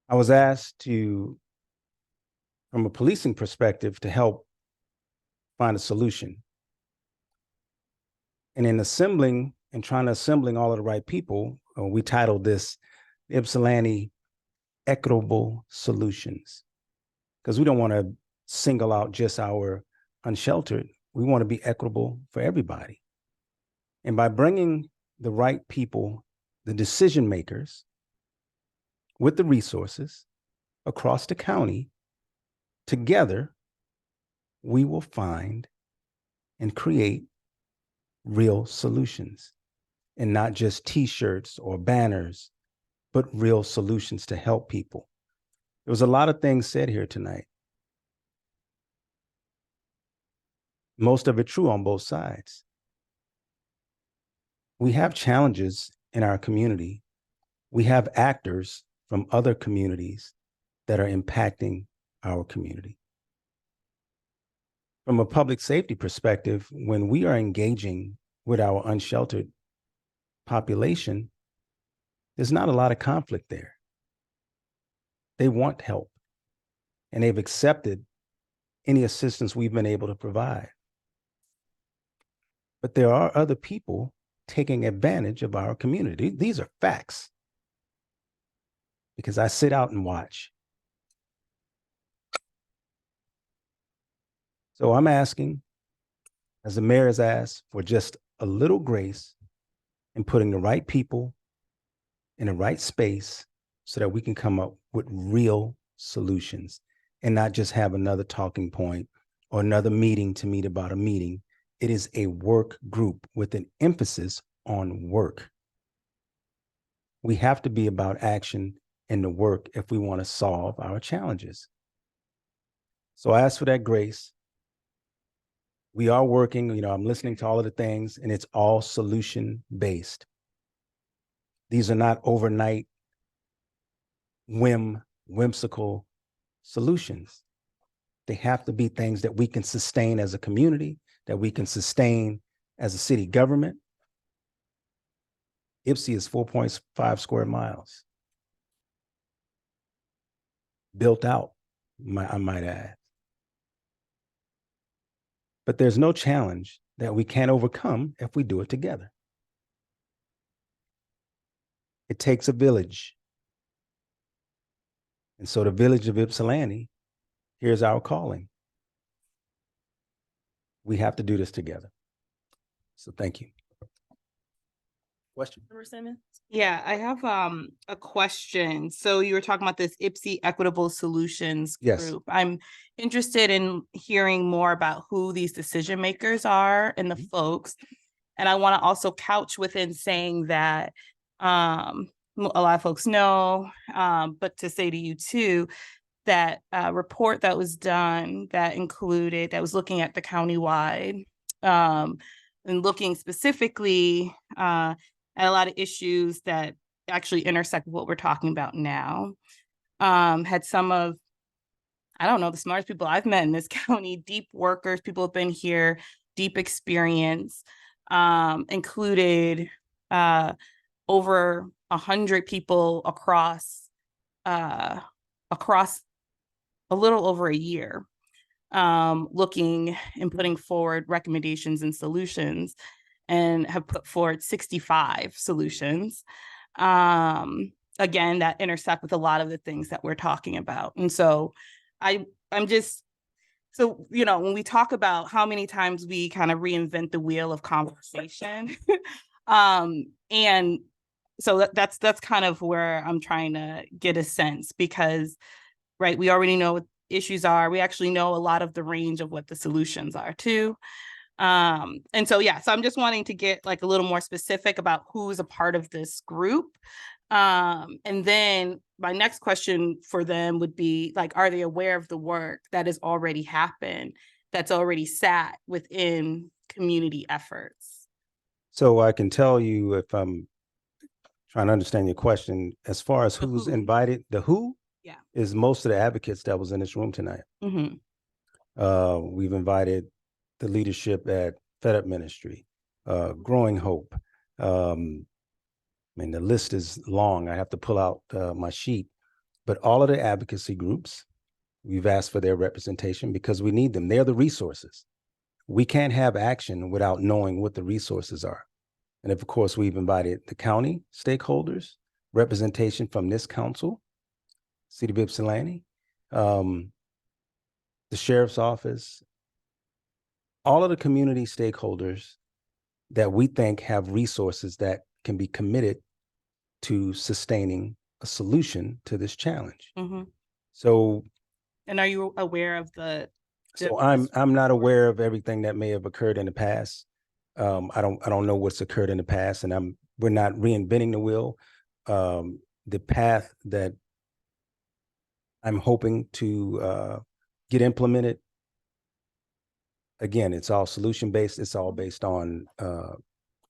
U: I was asked to, from a policing perspective, to help find a solution. And in assembling and trying to assembling all of the right people, we titled this Ypsilanti Equitable Solutions, because we don't want to single out just our unsheltered. We want to be equitable for everybody. And by bringing the right people, the decision makers, with the resources across the county together, we will find and create real solutions, and not just t-shirts or banners, but real solutions to help people. There was a lot of things said here tonight. Most of it true on both sides. We have challenges in our community. We have actors from other communities that are impacting our community. From a public safety perspective, when we are engaging with our unsheltered population, there's not a lot of conflict there. They want help, and they've accepted any assistance we've been able to provide. But there are other people taking advantage of our community. These are facts, because I sit out and watch. So I'm asking, as the mayor has asked, for just a little grace in putting the right people in the right space so that we can come up with real solutions and not just have another talking point or another meeting to meet about a meeting. It is a work group with an emphasis on work. We have to be about action in the work if we want to solve our challenges. So I ask for that grace. We are working, I'm listening to all of the things, and it's all solution-based. These are not overnight whimsical solutions. They have to be things that we can sustain as a community, that we can sustain as a city government. Ypsi is 4.5 square miles. Built out, I might add. But there's no challenge that we can't overcome if we do it together. It takes a village. And so the village of Ypsilanti, here's our calling. We have to do this together. So thank you. Question?
A: Member Simmons?
T: Yeah, I have a question. So you were talking about this Ypsi Equitable Solutions
U: Yes.
T: group. I'm interested in hearing more about who these decision makers are and the folks. And I want to also couch within saying that a lot of folks know, but to say to you too, that report that was done that was looking at the countywide and looking specifically at a lot of issues that actually intersect with what we're talking about now. Had some of, I don't know, the smartest people I've met in this county, deep workers, people have been here, deep experience, included over 100 people across a little over a year, looking and putting forward recommendations and solutions, and have put forward 65 solutions, again, that intersect with a lot of the things that we're talking about. And so when we talk about how many times we kind of reinvent the wheel of conversation, and so that's kind of where I'm trying to get a sense, because, right, we already know what issues are. We actually know a lot of the range of what the solutions are too. And so, yeah, so I'm just wanting to get like a little more specific about who's a part of this group, And then my next question for them would be like, are they aware of the work that has already happened, that's already sat within community efforts?
U: So I can tell you, if I'm trying to understand your question, as far as who's invited, the who
T: Yeah.
U: is most of the advocates that was in this room tonight.
T: Mm-hmm.
U: We've invited the leadership at Fed Up Ministry, Growing Hope. I mean, the list is long. I have to pull out my sheet, but all of the advocacy groups, we've asked for their representation because we need them. They're the resources. We can't have action without knowing what the resources are. And of course, we've invited the county stakeholders, representation from this council, City of Ypsilanti, the sheriff's office, all of the community stakeholders that we think have resources that can be committed to sustaining a solution to this challenge.
T: Mm-hmm.
U: So,
T: and are you aware of the?
U: So I'm not aware of everything that may have occurred in the past. I don't know what's occurred in the past, and we're not reinventing the wheel. The path that I'm hoping to get implemented, again, it's all solution based. It's all based on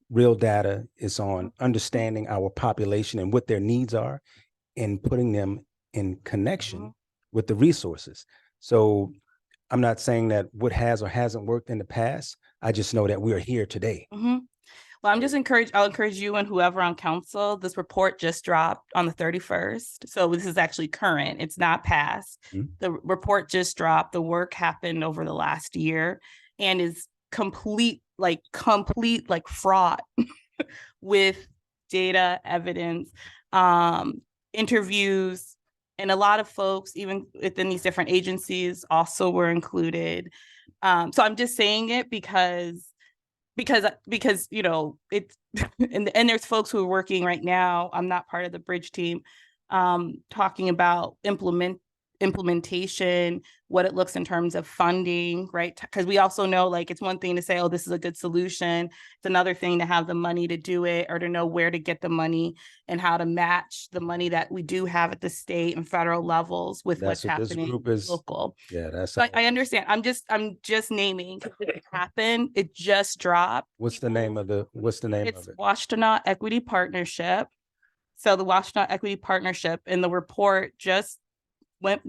U: real data. It's on understanding our population and what their needs are, and putting them in connection with the resources. So I'm not saying that what has or hasn't worked in the past. I just know that we are here today.
T: Mm-hmm. Well, I'll encourage you and whoever on council. This report just dropped on the 31st. So this is actually current. It's not past. Mm-hmm. The report just dropped. The work happened over the last year and is complete, like fraught with data, evidence, interviews. And a lot of folks, even within these different agencies, also were included. So I'm just saying it because you know it's and there's folks who are working right now. I'm not part of the bridge team, talking about implementation, what it looks in terms of funding, right? Because we also know, like, it's one thing to say, oh, this is a good solution. It's another thing to have the money to do it, or to know where to get the money and how to match the money that we do have at the state and federal levels with what's happening local.
U: Yeah, that's.
T: So I understand. I'm just naming it happened. It just dropped.
U: What's the name of it?
T: It's Washtenaw Equity Partnership. So the Washtenaw Equity Partnership, and the report just went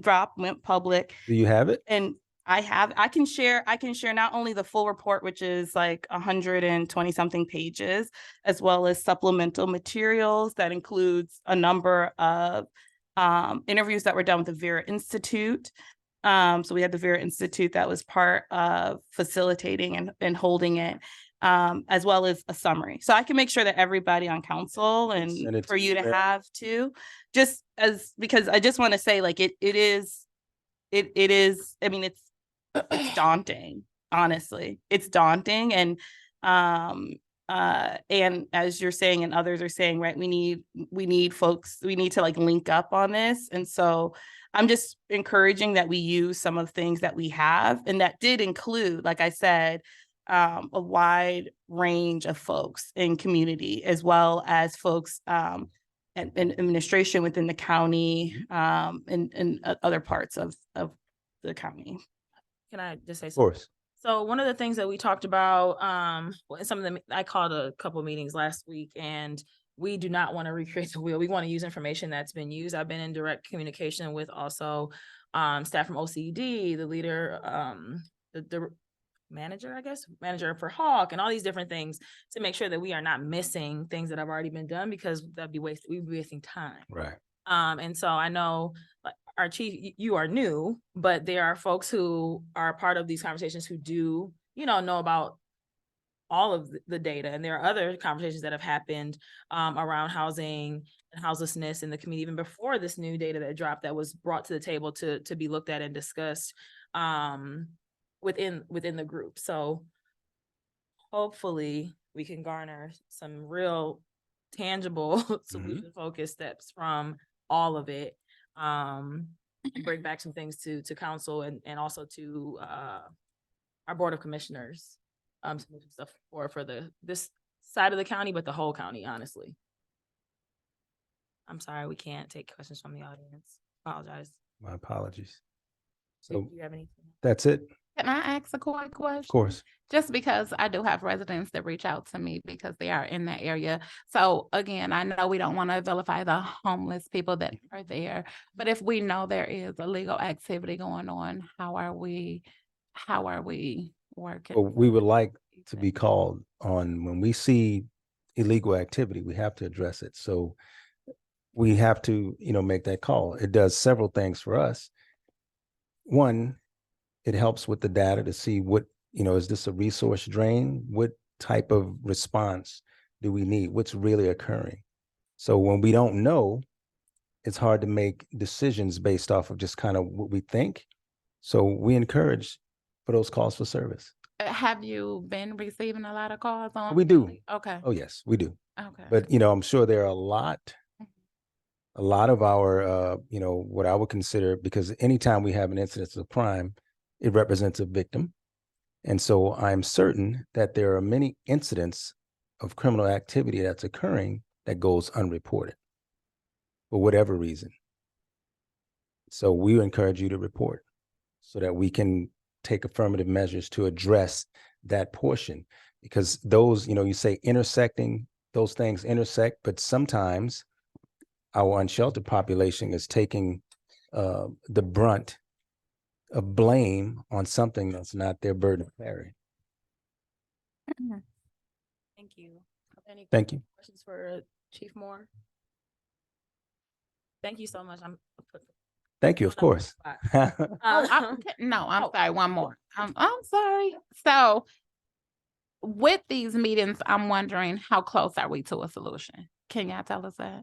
T: public.
U: Do you have it?
T: And I can share not only the full report, which is like 120 something pages, as well as supplemental materials that includes a number of interviews that were done with the Vera Institute. So we had the Vera Institute that was part of facilitating and holding it, as well as a summary. So I can make sure that everybody on council and for you to have too, just because I just want to say, like, it is, I mean, it's daunting, honestly. It's daunting. And as you're saying, and others are saying, right, we need folks, we need to like link up on this. And so I'm just encouraging that we use some of the things that we have. And that did include, like I said, a wide range of folks in community, as well as folks and administration within the county, and other parts of the county.
A: Can I just say
U: something? Of course.
A: So one of the things that we talked about, some of them, I called a couple meetings last week, and we do not want to recreate the wheel. We want to use information that's been used. I've been in direct communication with also staff from OCD, the leader, the manager for Hawk, and all these different things, to make sure that we are not missing things that have already been done, because we'd be wasting time.
U: Right.
A: And so I know, like, our chief, you are new, but there are folks who are part of these conversations who do, know about all of the data. And there are other conversations that have happened around housing and houselessness in the community, even before this new data that dropped, that was brought to the table to be looked at and discussed within the group. So hopefully we can garner some real tangible solution focused steps from all of it. Bring back some things to council and also to our board of commissioners, some stuff for this side of the county, but the whole county, honestly. I'm sorry, we can't take questions from the audience. Apologize.
U: My apologies.
A: Do
U: So
A: you have anything?
U: that's it,
E: Can I ask a quick question?
U: of course.
E: Just because I do have residents that reach out to me because they are in that area. So again, I know we don't want to vilify the homeless people that are there, but if we know there is illegal activity going on, how are we working?
U: Well, we would like to be called on when we see illegal activity, we have to address it. So we have to, make that call. It does several things for us. One, it helps with the data to see what, is this a resource drain? What type of response do we need? What's really occurring? So when we don't know, it's hard to make decisions based off of just kind of what we think. So we encourage for those calls for service.
E: Have you been receiving a lot of calls on?
U: We do.
E: Okay.
U: Oh, yes, we do.
E: Okay.
U: But, I'm sure there are a lot of our, what I would consider, because anytime we have an incidence of crime, it represents a victim. And so I'm certain that there are many incidents of criminal activity that's occurring that goes unreported for whatever reason. So we encourage you to report so that we can take affirmative measures to address that portion, because those, you say intersecting, those things intersect, but sometimes our unsheltered population is taking the brunt of blame on something that's not their burden to carry.
A: Thank you. Any
U: Thank you.
A: questions for Chief Moore? Thank you so much.
U: Thank you, of course.
E: No, I'm sorry. One more. I'm sorry. So with these meetings, I'm wondering how close are we to a solution? Can y'all tell us that?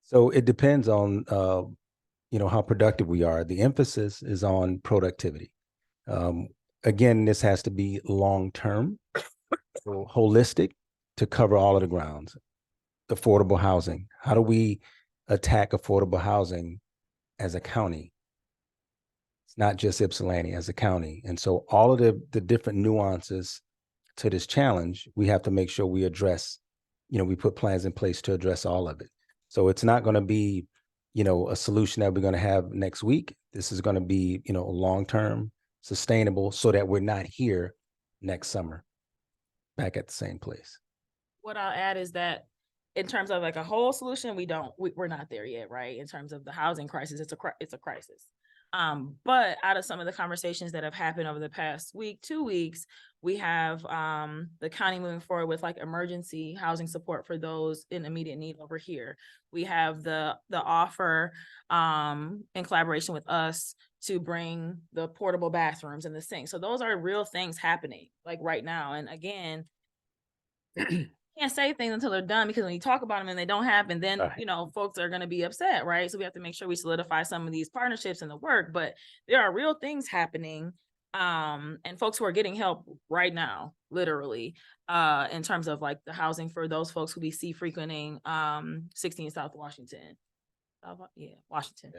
U: So it depends on, how productive we are. The emphasis is on productivity. Again, this has to be long-term, so holistic, to cover all of the grounds. Affordable housing. How do we attack affordable housing as a county? It's not just Ypsilanti, as a county. And so all of the different nuances to this challenge, we have to make sure we address, we put plans in place to address all of it. So it's not going to be, a solution that we're going to have next week. This is going to be, long-term, sustainable, so that we're not here next summer back at the same place.
A: What I'll add is that in terms of like a whole solution, we're not there yet, right? In terms of the housing crisis, it's a crisis. But out of some of the conversations that have happened over the past week, 2 weeks, we have the county moving forward with like emergency housing support for those in immediate need over here. We have the offer in collaboration with us to bring the portable bathrooms and the sink. So those are real things happening like right now. And again, can't say things until they're done, because when you talk about them and they don't happen, then, folks are going to be upset, right? So we have to make sure we solidify some of these partnerships and the work, but there are real things happening. And folks who are getting help right now, literally, in terms of like the housing for those folks who we see frequenting 16 South Washington. Washington.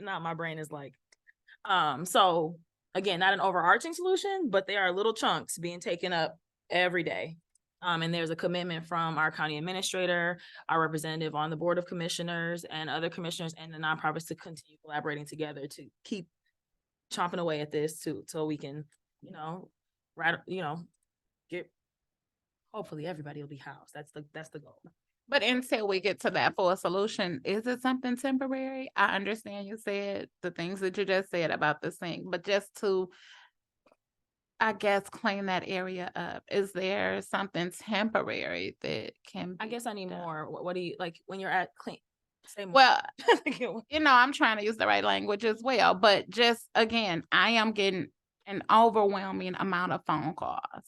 A: My brain is like, so again, not an overarching solution, but there are little chunks being taken up every day. And there's a commitment from our county administrator, our representative on the Board of Commissioners, and other commissioners and the nonprofits to continue collaborating together to keep chomping away at this till we can, get, hopefully everybody will be housed. That's the goal.
E: But until we get to that full solution, is it something temporary? I understand you said the things that you just said about the sink, but just to, I guess, clean that area up, is there something temporary that can
A: I guess I need more. What do you like when you're at clean? Say more.
E: Well, I'm trying to use the right language as well, but just again, I am getting an overwhelming amount of phone calls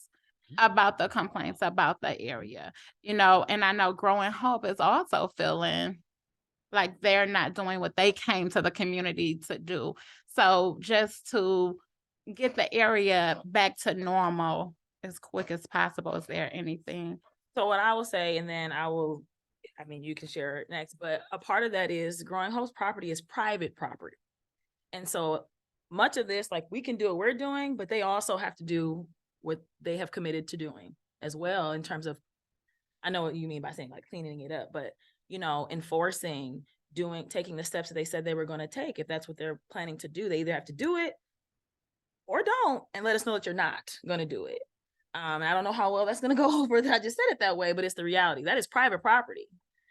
E: about the complaints about the area, and I know Growing Hope is also feeling like they're not doing what they came to the community to do. So just to get the area back to normal as quick as possible, is there anything?
A: So what I will say, and then you can share it next, but a part of that is Growing Hope's property is private property. And so much of this, like, we can do what we're doing, but they also have to do what they have committed to doing as well, in terms of, I know what you mean by saying like cleaning it up, but enforcing, taking the steps that they said they were going to take. If that's what they're planning to do, they either have to do it or don't, and let us know that you're not going to do it. And I don't know how well that's going to go over that I just said it that way, but it's the reality. That is private property.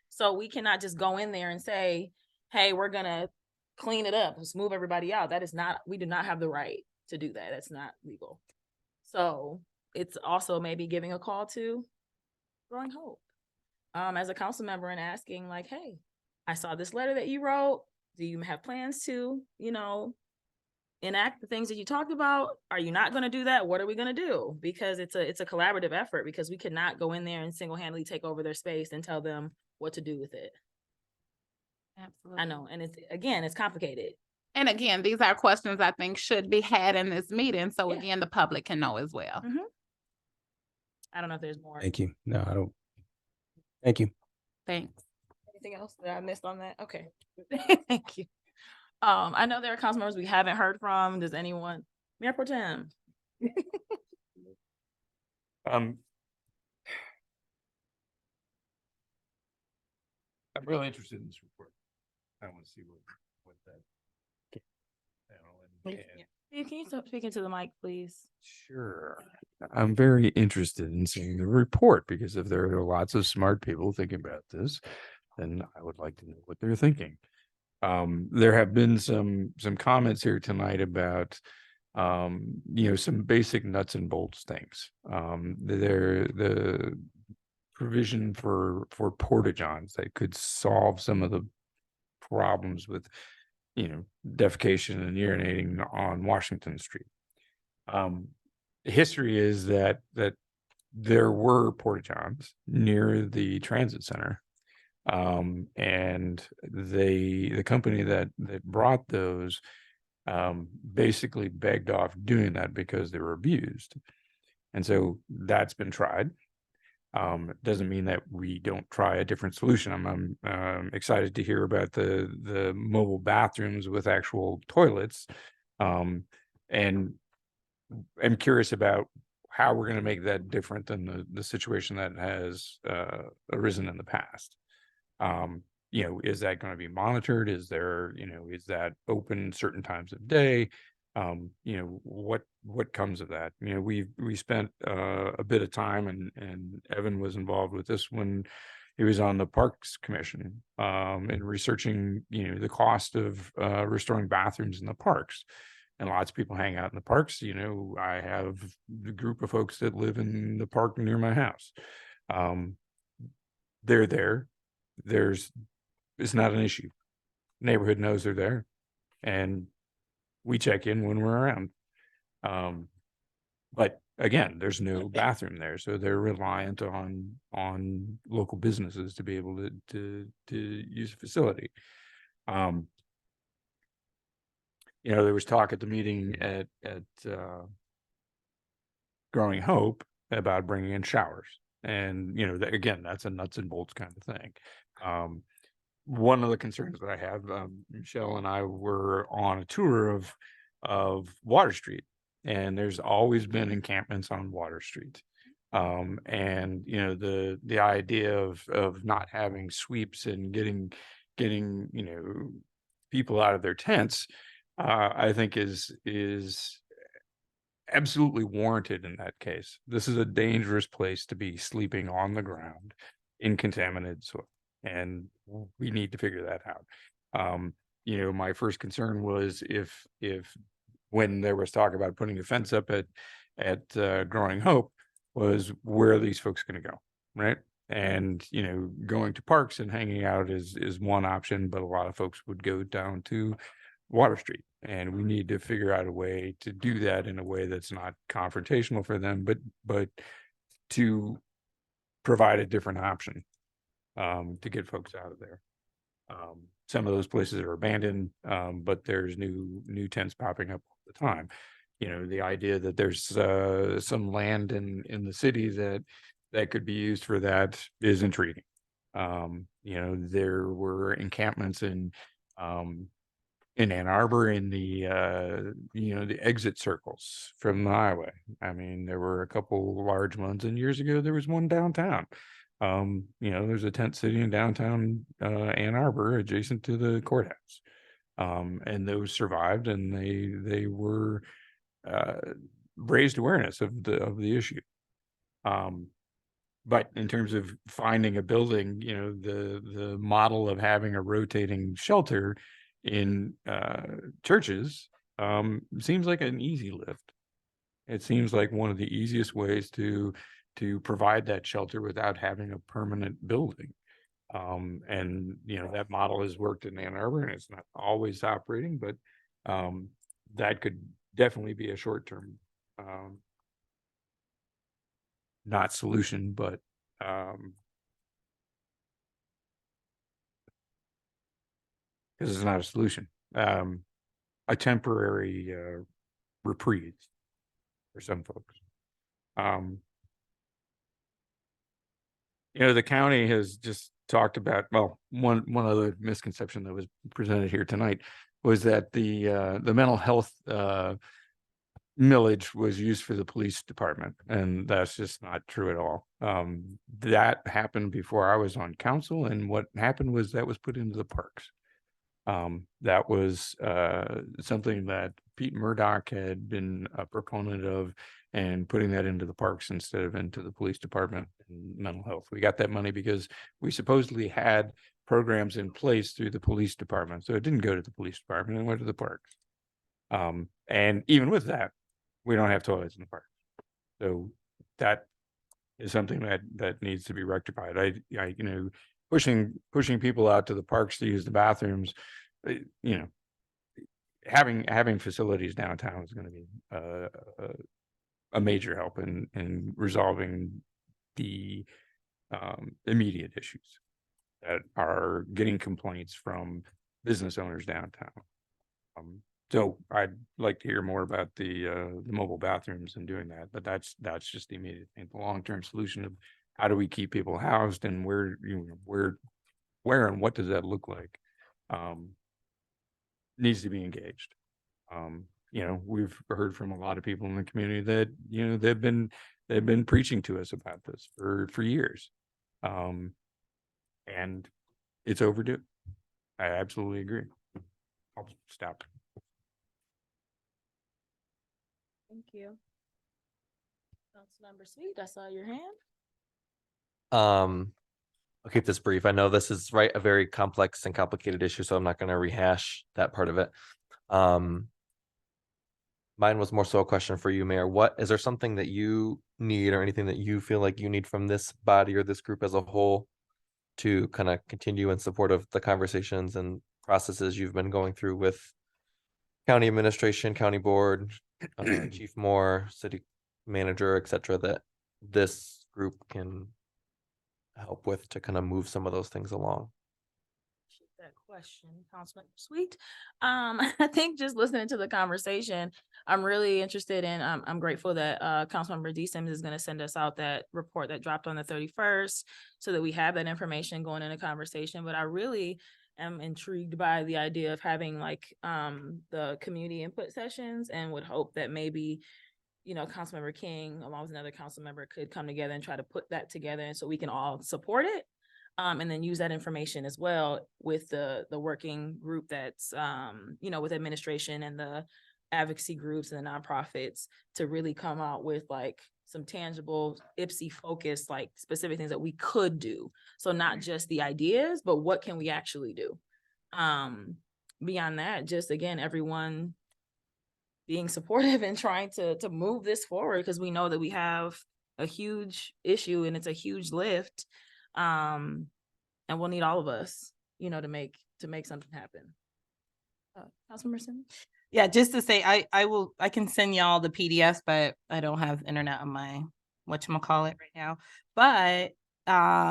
A: So we cannot just go in there and say, hey, we're going to clean it up, let's move everybody out. That is not, we do not have the right to do that. That's not legal. So it's also maybe giving a call to Growing Hope as a council member and asking like, hey, I saw this letter that you wrote. Do you have plans to, enact the things that you talked about? Are you not going to do that? What are we going to do? Because it's a collaborative effort, because we cannot go in there and single-handedly take over their space and tell them what to do with it.
E: Absolutely.
A: I know. And it's complicated.
E: And again, these are questions I think should be had in this meeting. So again, the public can know as well.
A: I don't know if there's more.
U: Thank you. No, I don't. Thank you.
E: Thanks.
A: Anything else that I missed on that? Okay. Thank you. I know there are council members we haven't heard from. Does anyone? Mayor Pro Tem.
W: I'm really interested in this report. I want to see what that.
A: Can you stop speaking to the mic, please?
W: Sure. I'm very interested in seeing the report, because if there are lots of smart people thinking about this, then I would like to know what they're thinking. There have been some comments here tonight about some basic nuts and bolts things. The provision for porta-johns that could solve some of the problems with defecation and urinating on Washington Street. History is that there were porta-johns near the transit center, and the company that brought those basically begged off doing that because they were abused, and so that's been tried. It doesn't mean that we don't try a different solution. I'm excited to hear about the mobile bathrooms with actual toilets, and I'm curious about how we're going to make that different than the situation that has arisen in the past. Is that going to be monitored? Is there, is that open certain times of day? What comes of that? We spent a bit of time, and Evan was involved with this when he was on the Parks Commission, and researching, the cost of restoring bathrooms in the parks. And lots of people hang out in the parks. I have the group of folks that live in the park near my house. They're there. It's not an issue. Neighborhood knows they're there, and we check in when we're around. But again, there's no bathroom there, so they're reliant on local businesses to be able to use the facility. There was talk at the meeting at Growing Hope about bringing in showers, and again, that's a nuts and bolts kind of thing. One of the concerns that I have, Michelle and I were on a tour of Water Street, and there's always been encampments on Water Street. And the idea of not having sweeps and getting people out of their tents, I think is absolutely warranted in that case. This is a dangerous place to be sleeping on the ground in contaminated soil, and we need to figure that out. My first concern was if when there was talk about putting a fence up at Growing Hope, was where are these folks going to go, right? And going to parks and hanging out is one option, but a lot of folks would go down to Water Street, and we need to figure out a way to do that in a way that's not confrontational for them, but to provide a different option to get folks out of there. Some of those places are abandoned, but there's new tents popping up all the time. The idea that there's some land in the city that could be used for that is intriguing. There were encampments in Ann Arbor in the exit circles from the highway. I mean, there were a couple large ones, and years ago there was one downtown. There's a tent city in downtown Ann Arbor adjacent to the courthouse. And those survived, and they were raised awareness of the issue. But in terms of finding a building, the model of having a rotating shelter in churches seems like an easy lift. It seems like one of the easiest ways to provide that shelter without having a permanent building. And that model has worked in Ann Arbor, and it's not always operating, but that could definitely be a short-term not solution, but because it's not a solution, a temporary reprieve for some folks. The county has just talked about, well, one other misconception that was presented here tonight was that the mental health millage was used for the police department, and that's just not true at all. That happened before I was on council, and what happened was that was put into the parks. That was something that Pete Murdoch had been a proponent of, and putting that into the parks instead of into the police department and mental health. We got that money because we supposedly had programs in place through the police department. So it didn't go to the police department, it went to the parks. And even with that, we don't have toilets in the park. So that is something that needs to be rectified. Pushing people out to the parks to use the bathrooms, having facilities downtown is going to be a major help in resolving the immediate issues that are getting complaints from business owners downtown. So I'd like to hear more about the mobile bathrooms and doing that, but that's just the immediate thing. The long-term solution of how do we keep people housed, and where and what does that look like, needs to be engaged. We've heard from a lot of people in the community that they've been preaching to us about this for years, and it's overdue. I absolutely agree. I'll stop.
A: Thank you. Councilmember Sweet, I saw your hand.
S: I'll keep this brief. I know this is a very complex and complicated issue, so I'm not going to rehash that part of it. Mine was more so a question for you, Mayor. Is there something that you need, or anything that you feel like you need from this body or this group as a whole to kind of continue in support of the conversations and processes you've been going through with county administration, county board, Chief Moore, city manager, etc., that this group can help with to kind of move some of those things along?
A: That question, Councilman Sweet. I think just listening to the conversation, I'm really interested in, I'm grateful that Councilmember D. Sims is going to send us out that report that dropped on the 31st so that we have that information going into conversation. But I really am intrigued by the idea of having the community input sessions, and would hope that maybe Councilmember King along with another council member could come together and try to put that together, and so we can all support it. And then use that information as well with the working group that's, with administration and the advocacy groups and the nonprofits, to really come out with some tangible IPSI focused, specific things that we could do. So not just the ideas, but what can we actually do? Beyond that, just again, everyone being supportive and trying to move this forward, because we know that we have a huge issue and it's a huge lift. And we'll need all of us, to make something happen. Councilmember Sims?
T: Yeah, just to say, I can send y'all the PDFs, but I don't have internet on my whatchamacallit right now. But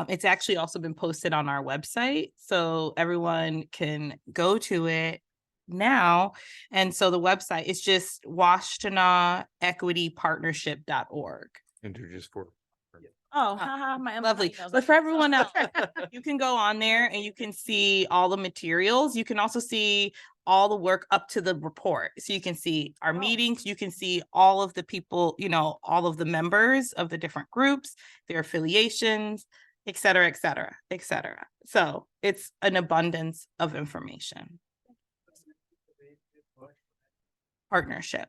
T: it's actually also been posted on our website, so everyone can go to it now. And so the website is just washtenawequitypartnership.org.
W: And they're just for
A: Oh, my
T: lovely.
A: emails.
T: But for everyone else, you can go on there and you can see all the materials. You can also see all the work up to the report. So you can see our meetings, you can see all of the people, all of the members of the different groups, their affiliations, et cetera, et cetera, et cetera. So it's an abundance of information. Partnership.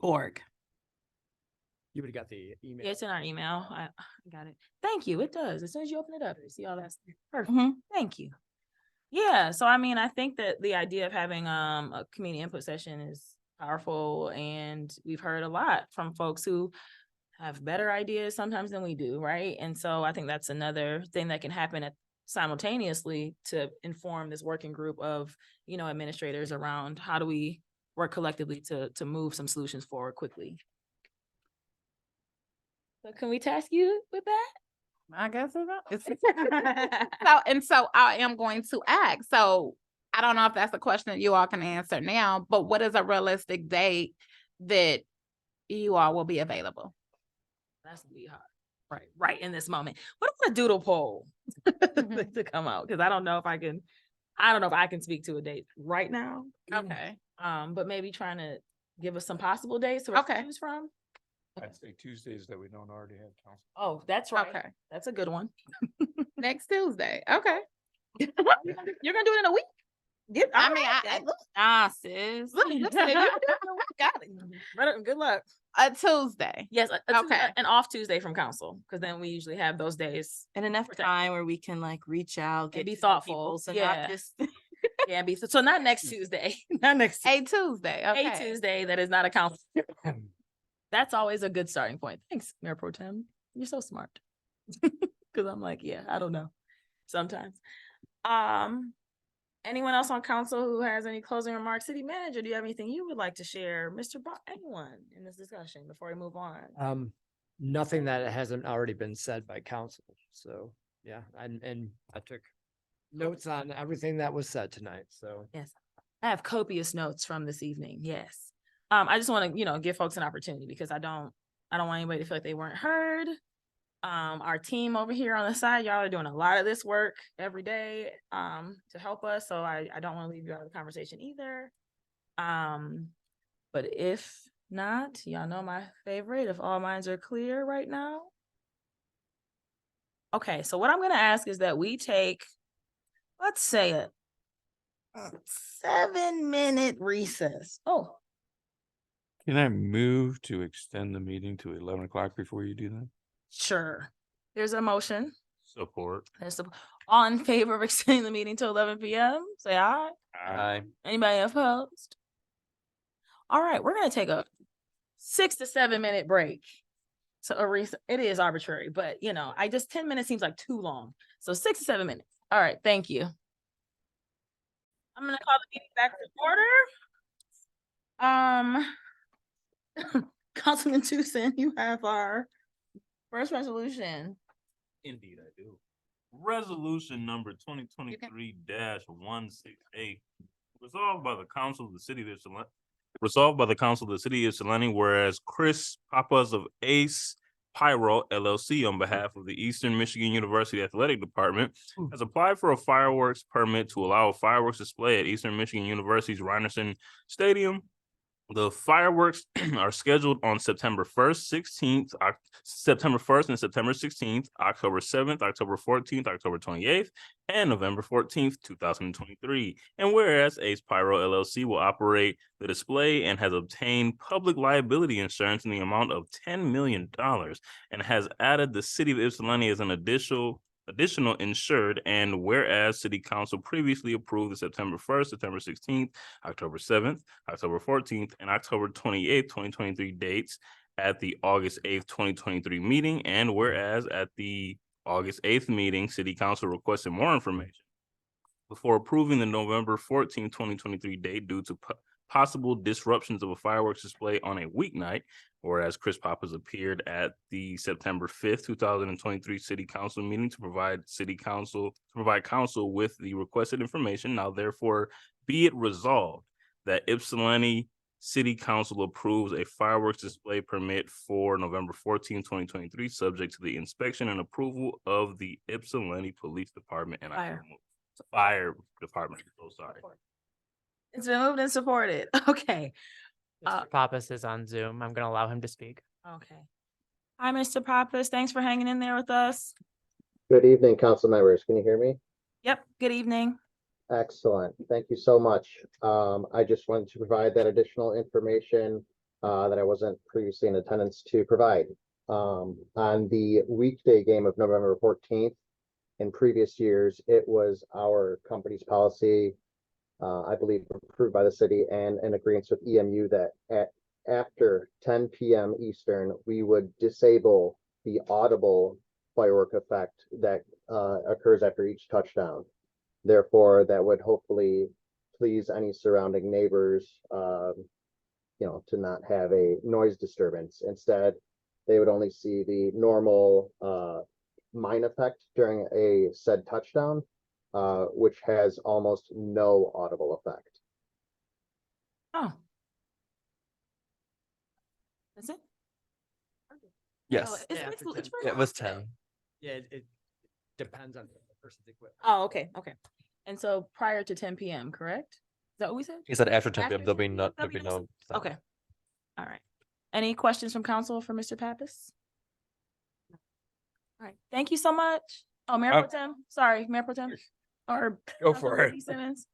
T: Org.
K: You would have got the email.
A: Yeah, it's in our email. I got it. Thank you. It does. As soon as you open it up, you see all that stuff. Perfect. Thank you. Yeah, so I mean, I think that the idea of having a community input session is powerful, and we've heard a lot from folks who have better ideas sometimes than we do, right? And so I think that's another thing that can happen simultaneously to inform this working group of, you know, administrators around how do we work collectively to move some solutions forward quickly. So can we task you with that?
E: I guess so I am going to ask. So I don't know if that's a question that you all can answer now, but what is a realistic date that you all will be available?
A: That's gonna be hard. Right in this moment. What about a doodle poll to come out? Because I don't know if I can speak to a date right now.
E: Okay.
A: But maybe trying to give us some possible dates to choose from.
W: I'd say Tuesdays that we don't already have council.
A: Oh, that's right.
E: Okay.
A: That's a good one.
E: Next Tuesday. Okay.
A: You're gonna do it in a week?
T: Sis.
A: Got it. Good luck.
E: A Tuesday.
A: Yes.
E: Okay.
A: An off Tuesday from council, because then we usually have those days.
F: And enough time where we can like reach out,
A: And be
F: to some
A: thoughtful.
F: people, so
A: Yeah.
F: not just
A: Yeah, so not next Tuesday. Not next
E: A Tuesday. Okay.
A: A Tuesday that is not a council. That's always a good starting point. Thanks, Mayor Pro Tem. You're so smart. Because I'm like, yeah, I don't know. Sometimes. Anyone else on council who has any closing remarks? City Manager, do you have anything you would like to share? Mr. Anyone in this discussion before we move on?
K: Nothing that hasn't already been said by council. So yeah, and I took notes on everything that was said tonight. So
A: Yes, I have copious notes from this evening. Yes. I just want to, give folks an opportunity because I don't want anybody to feel like they weren't heard. Our team over here on the side, y'all are doing a lot of this work every day, to help us. So I don't want to leave you out of the conversation either. But if not, y'all know my favorite, if all minds are clear right now. Okay, so what I'm going to ask is that we take, let's say a 7-minute recess. Oh,
W: Can I move to extend the meeting to 11 o'clock before you do that?
A: sure. There's a motion.
W: Support.
A: All in favor of extending the meeting to 11 p.m. Say aye.
S: Aye.
A: Anybody opposed? All right, we're gonna take a 6 to 7 minute break. So it is arbitrary, but 10 minutes seems like too long. So 6 to 7 minutes. All right, thank you. I'm gonna call the meeting back to order. Councilman Tucson, you have our first resolution.
G: Indeed, I do. Resolution number 2023-168. Resolved by the Council of the City of Ypsilanti. Resolved by the Council of the City of Ypsilanti, whereas Chris Papas of Ace Pyro LLC on behalf of the Eastern Michigan University Athletic Department has applied for a fireworks permit to allow a fireworks display at Eastern Michigan University's Rynerson Stadium. The fireworks are scheduled on September 1st, September 1st and September 16th, October 7th, October 14th, October 28th, and November 14th, 2023. And whereas Ace Pyro LLC will operate the display and has obtained public liability insurance in the amount of $10 million and has added the city of Ypsilanti as an additional insured, and whereas City Council previously approved the September 1st, September 16th, October 7th, October 14th, and October 28th, 2023 dates at the August 8th, 2023 meeting, and whereas at the August 8th meeting, City Council requested more information before approving the November 14th, 2023 date due to possible disruptions of a fireworks display on a weeknight, whereas Chris Papas appeared at the September 5th, 2023 City Council meeting to provide council with the requested information. Now therefore be it resolved that Ypsilanti City Council approves a fireworks display permit for November 14, 2023, subject to the inspection and approval of the Ypsilanti Police Department and Fire Department. So sorry.
A: It's been moved and supported. Okay.
K: Mr. Pappas is on Zoom. I'm gonna allow him to speak.
A: Okay. Hi, Mr. Pappas. Thanks for hanging in there with us.
D: Good evening, council members. Can you hear me?
A: Yep, good evening.
D: Excellent. Thank you so much. I just wanted to provide that additional information that I wasn't previously in attendance to provide. On the weekday game of November 14th, in previous years, it was our company's policy, I believe approved by the city and in agreement with EMU that after 10 p.m. Eastern, we would disable the audible firework effect that occurs after each touchdown. Therefore, that would hopefully please any surrounding neighbors, to not have a noise disturbance. Instead, they would only see the normal mine effect during a said touchdown, which has almost no audible effect.
A: Oh. Is it?
S: Yes.
A: It's,
K: Yeah,
A: it's,
K: after
A: it's
K: 10.
A: right
S: It was 10.
K: Yeah, it depends on the person's equipment.
A: Oh, okay, okay. And so prior to 10 p.m., correct? Is that what we said?
S: He said after 10
A: After
S: p.m. there'll be
A: 10
S: no,
A: there'll
S: there'll be
A: no
S: no. sound.
A: Okay. All right. Any questions from council for Mr. Pappas? All right. Thank you so much. Oh, Mayor Pro Tem. Sorry, Mayor Pro Tem. Or
W: Go for
A: Councilmember
W: it.
A: D. Simmons.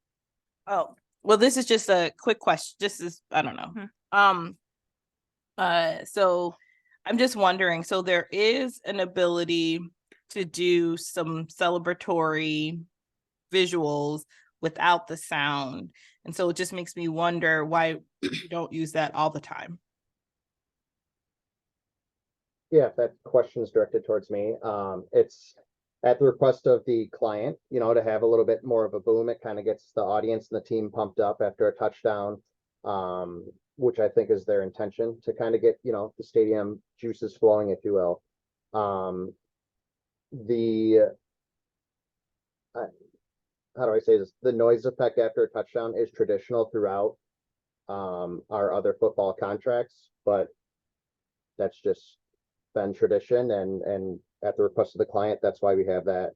F: Oh, well, this is just a quick question. This is, I don't know. So I'm just wondering, so there is an ability to do some celebratory visuals without the sound. And so it just makes me wonder why we don't use that all the time.
D: Yeah, if that question is directed towards me, it's at the request of the client, to have a little bit more of a boom. It kind of gets the audience and the team pumped up after a touchdown, which I think is their intention to kind of get, the stadium juices flowing, if you will. How do I say this? The noise effect after a touchdown is traditional throughout our other football contracts, but that's just been tradition, and at the request of the client, that's why we have that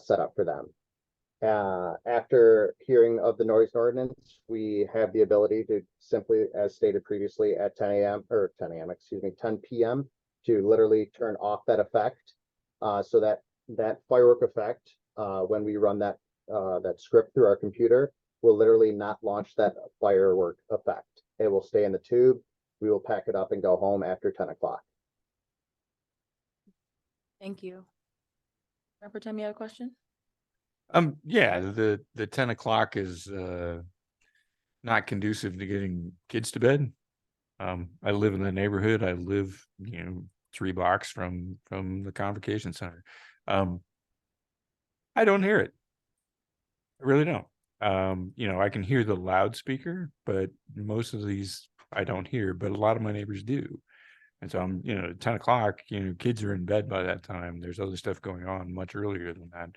D: set up for them. After hearing of the noise ordinance, we have the ability to simply, as stated previously, at 10 p.m., to literally turn off that effect, so that firework effect, when we run that script through our computer, will literally not launch that firework effect. It will stay in the tube. We will pack it up and go home after 10 o'clock.
A: Thank you. Mayor Pro Tem, you have a question?
W: Yeah, the 10 o'clock is not conducive to getting kids to bed. I live in the neighborhood. I live, 3 blocks from the convocation center. I don't hear it. I really don't. I can hear the loudspeaker, but most of these I don't hear, but a lot of my neighbors do. And so I'm, 10 o'clock, kids are in bed by that time. There's other stuff going on much earlier than that.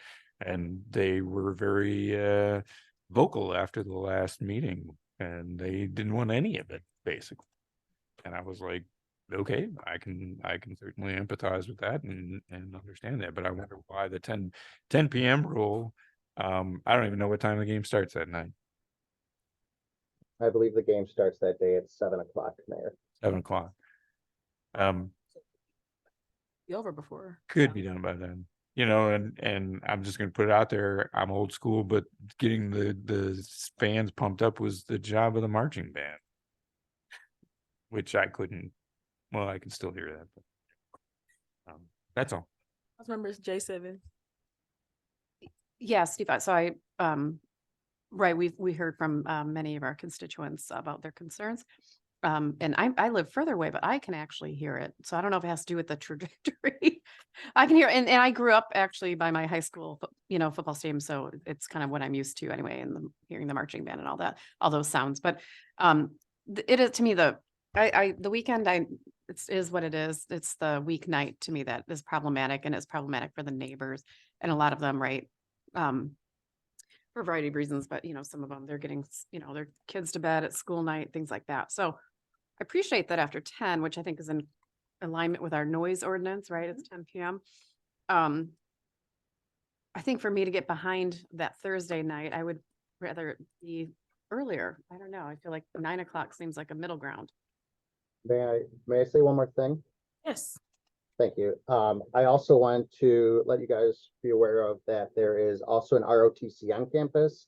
W: And they were very vocal after the last meeting, and they didn't want any of it, basically. And I was like, okay, I can certainly empathize with that and understand that. But I wonder why the 10 p.m. rule. I don't even know what time the game starts that night.
D: I believe the game starts that day at 7 o'clock, Mayor.
W: 7 o'clock.
A: Be over before.
W: Could be done by then, and I'm just going to put it out there. I'm old school, but getting the fans pumped up was the job of the marching band, which I couldn't. Well, I can still hear that, but that's all.
A: Councilmember J7.
B: Yeah, Steve, so right, we heard from many of our constituents about their concerns. And I live further away, but I can actually hear it. So I don't know if it has to do with the trajectory. I can hear, and I grew up actually by my high school, football stadium. So it's kind of what I'm used to anyway, and hearing the marching band and all those sounds. But it is, to me, the weekend, it is what it is. It's the weeknight to me that is problematic, and it's problematic for the neighbors and a lot of them, right? For a variety of reasons, but some of them, they're getting, their kids to bed at school night, things like that. So I appreciate that after 10, which I think is in alignment with our noise ordinance, right? It's 10 p.m. I think for me to get behind that Thursday night, I would rather it be earlier. I don't know. I feel like 9 o'clock seems like a middle ground.
D: May I say one more thing?
A: Yes.
D: Thank you. I also want to let you guys be aware of that there is also an ROTC on campus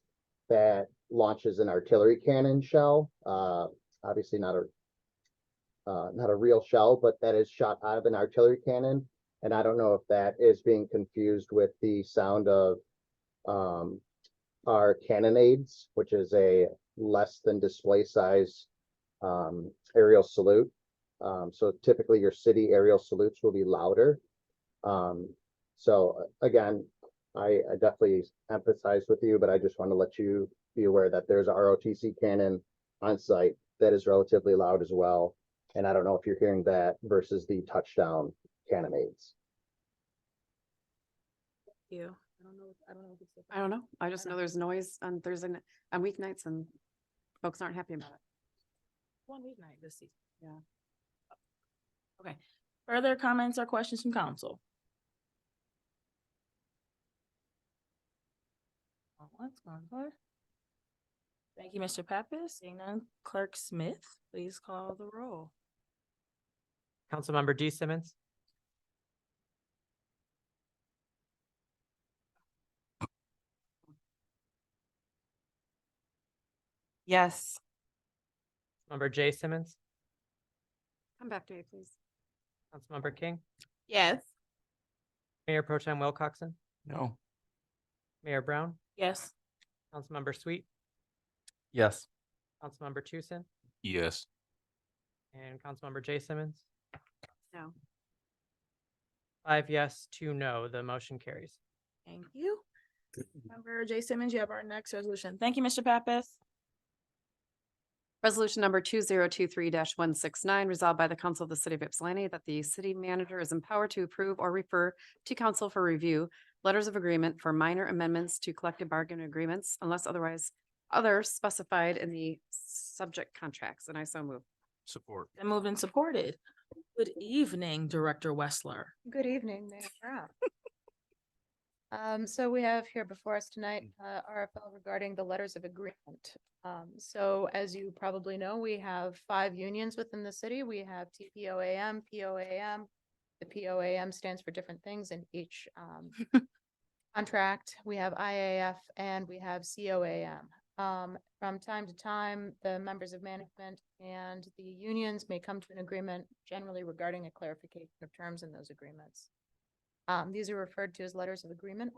D: that launches an artillery cannon shell. Obviously not a real shell, but that is shot out of an artillery cannon. And I don't know if that is being confused with the sound of our cannonades, which is a less than display size aerial salute. So typically your city aerial salutes will be louder. So again, I definitely empathize with you, but I just want to let you be aware that there's a ROTC cannon on site that is relatively loud as well. And I don't know if you're hearing that versus the touchdown cannonades.
B: You. I don't know. I just know there's noise on Thursday, on weeknights, and folks aren't happy about it.
A: One weeknight this season. Yeah. Okay. Further comments or questions from council? What's going on? Thank you, Mr. Pappas. Seeing none, Clerk Smith, please call the roll.
K: Councilmember G Simmons,
E: Yes.
K: Member J Simmons,
B: Come back to me, please.
K: Councilmember King,
E: Yes.
K: Mayor Pro Tem Wilcoxen,
W: No.
K: Mayor Brown,
A: Yes.
K: Councilmember Sweet,
S: Yes.
K: Councilmember Tucson,
G: Yes.
K: and Councilmember J Simmons.
B: No.
K: 5 yes, 2 no, the motion carries.
A: Thank you. Member J. Simmons, you have our next resolution. Thank you, Mr. Pappas.
B: Resolution number 2023-169, resolved by the Council of the City of Ypsilanti that the city manager is empowered to approve or refer to council for review letters of agreement for minor amendments to collective bargaining agreements unless otherwise specified in the subject contracts. And I so move.
G: Support.
A: Been moved and supported. Good evening, Director Wessler.
H: Good evening, Mayor Brown. So we have here before us tonight, RFL regarding the letters of agreement. So as you probably know, we have 5 unions within the city. We have TPOAM, POAM. The POAM stands for different things in each contract. We have IAF and we have COAM. From time to time, the members of management and the unions may come to an agreement generally regarding a clarification of terms in those agreements. These are referred to as letters of agreement.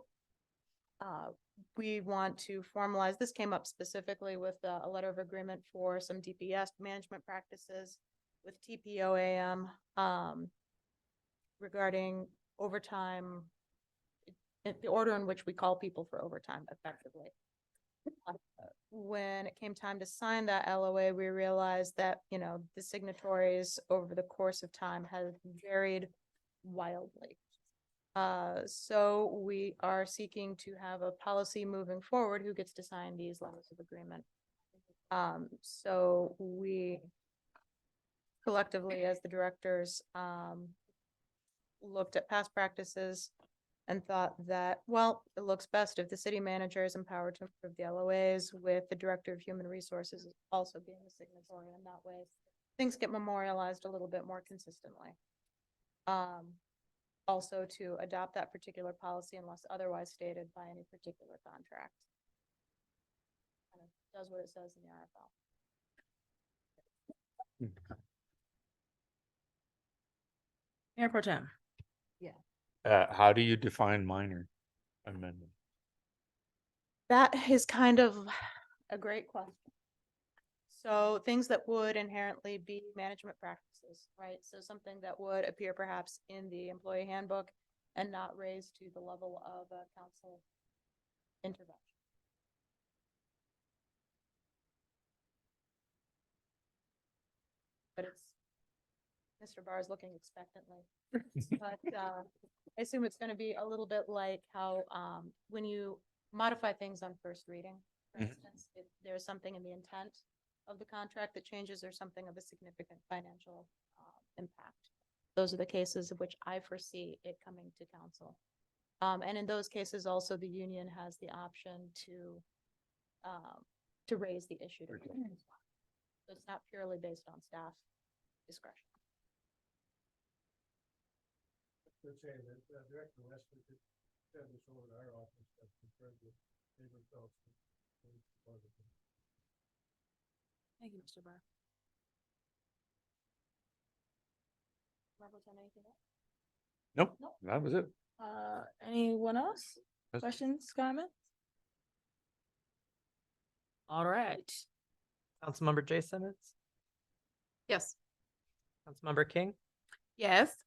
H: We want to formalize, this came up specifically with a letter of agreement for some DPS management practices with TPOAM regarding overtime, the order in which we call people for overtime effectively. When it came time to sign that LOA, we realized that, you know, the signatories over the course of time have varied wildly. So we are seeking to have a policy moving forward who gets to sign these letters of agreement. So we collectively as the directors looked at past practices and thought that, well, it looks best if the city manager is empowered to approve the LOAs with the director of human resources also being a signatory, and that way things get memorialized a little bit more consistently. Also to adopt that particular policy unless otherwise stated by any particular contract. Kind of does what it says in the RFL.
A: Mayor Pro Tem.
H: Yeah.
W: How do you define minor amendment?
H: That is kind of a great question. So things that would inherently be management practices, right? So something that would appear perhaps in the employee handbook and not raised to the level of a council intervention. But Mr. Barr is looking expectantly. But I assume it's going to be a little bit like how when you modify things on first reading, for instance, if there's something in the intent of the contract that changes or something of a significant financial impact. Those are the cases of which I foresee it coming to council. And in those cases, also the union has the option to raise the issue. To so it's not purely based on staff discretion.
J: Just saying that Director Wesley could send this over to our office as compared to neighbor folks.
A: Thank you, Mr. Barr. Robert, anything else?
W: Nope,
A: Nope.
W: that was it.
A: Anyone else?
W: That's-
A: Questions, comments? All right.
K: Councilmember Jay Simmons,
B: Yes.
K: Councilmember King,
T: Yes.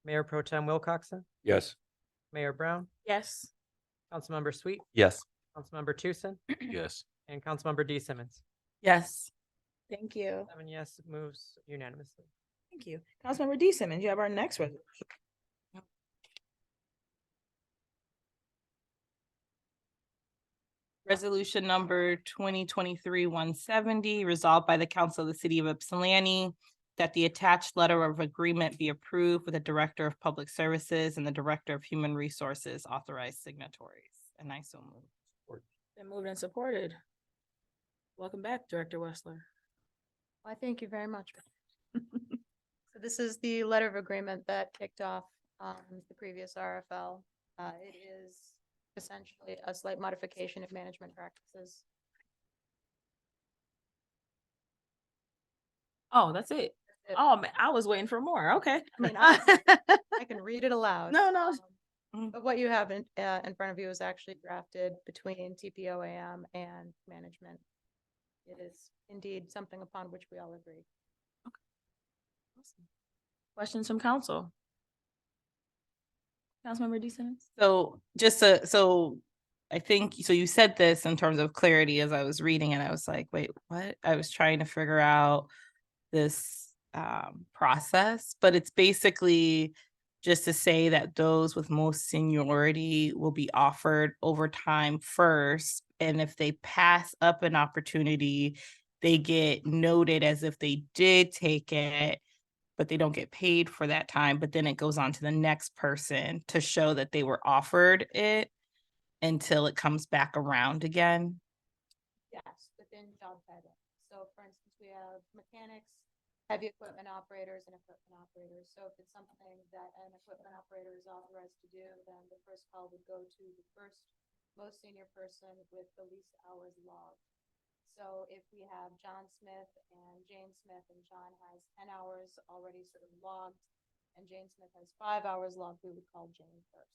K: Mayor Pro Tem Wilcoxen,
W: Yes.
K: Mayor Brown,
A: Yes.
K: Councilmember Sweet,
S: Yes.
K: Councilmember Tucson,
G: Yes.
K: and Councilmember D Simmons.
A: Yes. Thank you.
K: 7 yes, it moves unanimously.
A: Thank you. Councilmember D Simmons, you have our next resolution. Resolution number 2023-170, resolved by the Council of the City of Ypsilanti that the attached letter of agreement be approved with the Director of Public Services and the Director of Human Resources authorized signatories. And I so move. Been moved and supported. Welcome back, Director Wessler.
H: I thank you very much. So this is the letter of agreement that kicked off the previous RFL. It is essentially a slight modification of management practices.
A: Oh, that's it.
H: It-
A: Oh, man, I was waiting for more. Okay.
H: I mean, I can read it aloud.
A: No, no.
H: But what you have in front of you is actually drafted between TPOAM and management. It is indeed something upon which we all agree.
A: Questions from council? Councilmember D Simmons?
T: So so I think, so you said this in terms of clarity as I was reading it, I was like, wait, what? I was trying to figure out this process, but it's basically just to say that those with most seniority will be offered overtime first. And if they pass up an opportunity, they get noted as if they did take it, but they don't get paid for that time. But then it goes on to the next person to show that they were offered it until it comes back around again.
H: Yes, within job title. So for instance, we have mechanics, heavy equipment operators and equipment operators. So if it's something that an equipment operator is authorized to do, then the first call would go to the first most senior person with the least hours logged. So if we have John Smith and Jane Smith, and John has 10 hours already sort of logged, and Jane Smith has 5 hours logged, we would call Jane first.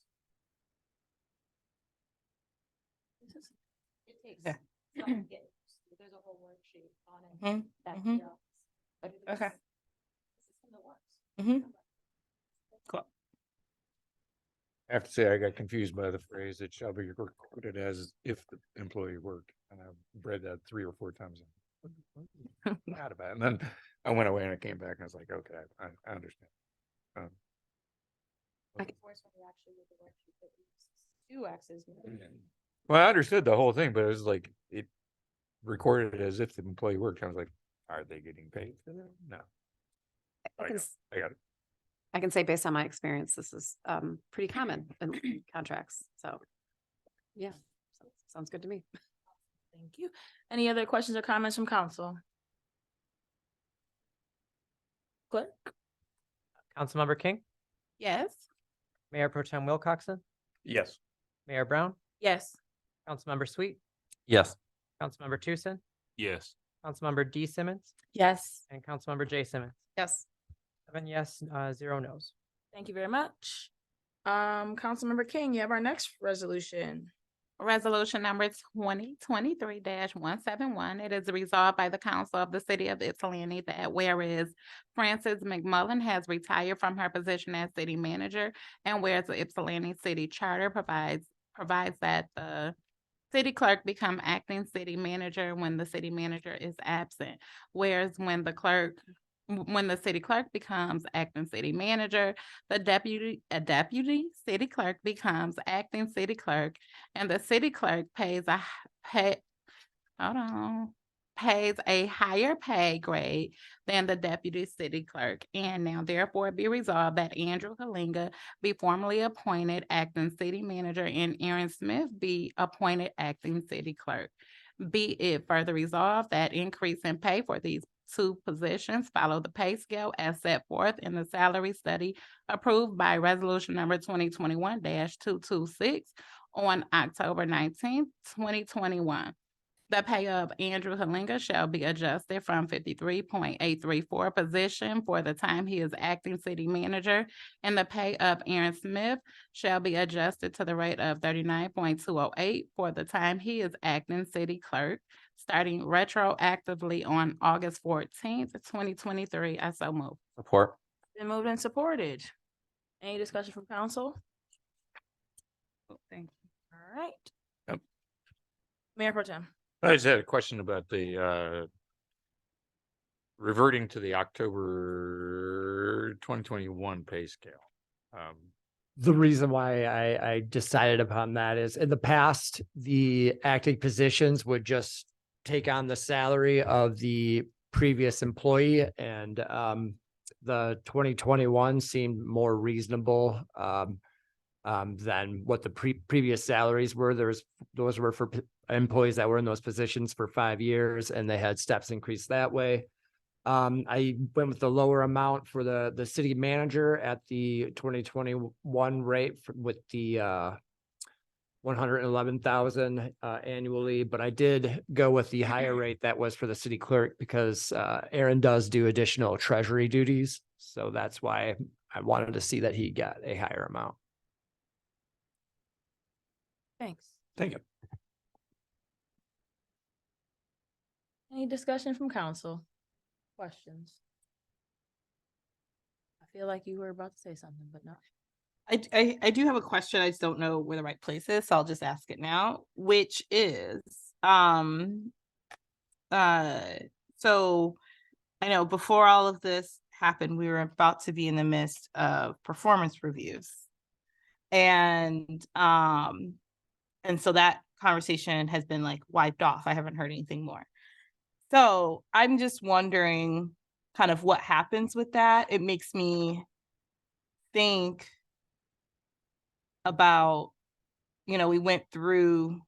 H: It takes
T: Okay.
H: some getting used to. There's a whole worksheet on it.
T: Mhm,
H: That's
T: mhm.
H: the office. But it is
T: Okay.
H: a system that works.
T: Cool.
W: I have to say, I got confused by the phrase "it shall be recorded as if the employee worked," and I've read that 3 or 4 times. Not about it. And then I went away and I came back and I was like, okay, I understand.
H: Of course, when you actually look at the worksheet, it uses 2 X's.
W: Well, I understood the whole thing, but it was like, it recorded as if the employee worked. I was like, are they getting paid for that? No.
B: I can,
W: I got it.
B: I can say based on my experience, this is pretty common in contracts. So, yeah, sounds good to me.
A: Thank you. Any other questions or comments from council? Clerk?
K: Councilmember King,
T: Yes.
K: Mayor Pro Tem Wilcoxen,
W: Yes.
K: Mayor Brown,
A: Yes.
K: Councilmember Sweet,
S: Yes.
K: Councilmember Tucson,
G: Yes.
K: Councilmember D Simmons,
A: Yes.
K: and Councilmember J Simmons.
B: Yes.
K: 7 yes, 0 no's.
A: Thank you very much. Councilmember King, you have our next resolution.
T: Resolution number 2023-171. It is resolved by the Council of the City of Ypsilanti that whereas Frances McMullen has retired from her position as city manager, and whereas the Ypsilanti City Charter provides that the city clerk become acting city manager when the city manager is absent. Whereas when the city clerk becomes acting city manager, a deputy city clerk becomes acting city clerk, and the city clerk pays a higher pay grade than the deputy city clerk. And now therefore be resolved that Andrew Halinga be formally appointed acting city manager and Aaron Smith be appointed acting city clerk. Be it further resolved that increase in pay for these
E: two positions follow the pay scale as set forth in the salary study approved by resolution number 2021-226 on October 19th, 2021. The pay of Andrew Halinga shall be adjusted from 53.834 position for the time he is acting city manager, and the pay of Aaron Smith shall be adjusted to the rate of 39.208 for the time he is acting city clerk, starting retroactively on August 14th, 2023. I so move.
S: Support.
A: Been moved and supported. Any discussion from council?
E: Oh, thank you.
A: All right.
W: Yep.
A: Mayor Pro Tem.
W: I just had a question about the reverting to the October 2021 pay scale.
K: The reason why I decided upon that is in the past, the acting positions would just take on the salary of the previous employee, and the 2021 seemed more reasonable than what the previous salaries were. Those were for employees that were in those positions for 5 years, and they had steps increased that way. I went with the lower amount for the city manager at the 2021 rate with the 111,000 annually, but I did go with the higher rate that was for the city clerk because Aaron does do additional treasury duties. So that's why I wanted to see that he got a higher amount.
A: Thanks.
W: Thank you.
A: Any discussion from council? Questions? I feel like you were about to say something, but no.
T: I do have a question. I just don't know where the right place is, so I'll just ask it now, which is, so I know before all of this happened, we were about to be in the midst of performance reviews. And so that conversation has been like wiped off. I haven't heard anything more. So I'm just wondering kind of what happens with that. It makes me think about, we went through,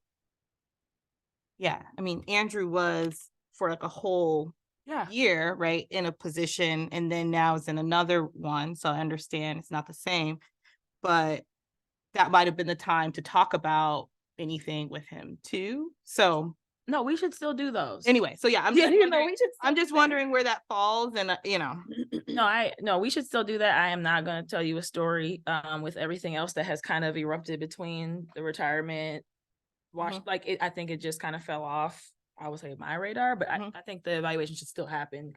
T: I mean, Andrew was for like a whole year, right, in a position, and then now is in another one. So I understand it's not the same, but that might have been the time to talk about anything with him too. So
A: no, we should still do those.
T: Anyway, so I'm
A: Yeah,
T: just wondering,
A: we should
T: I'm just wondering where that falls, and
A: No, we should still do that. I am not going to tell you a story with everything else that has kind of erupted between the retirement I think it just kind of fell off, I would say, my radar, but I think the evaluation should still happen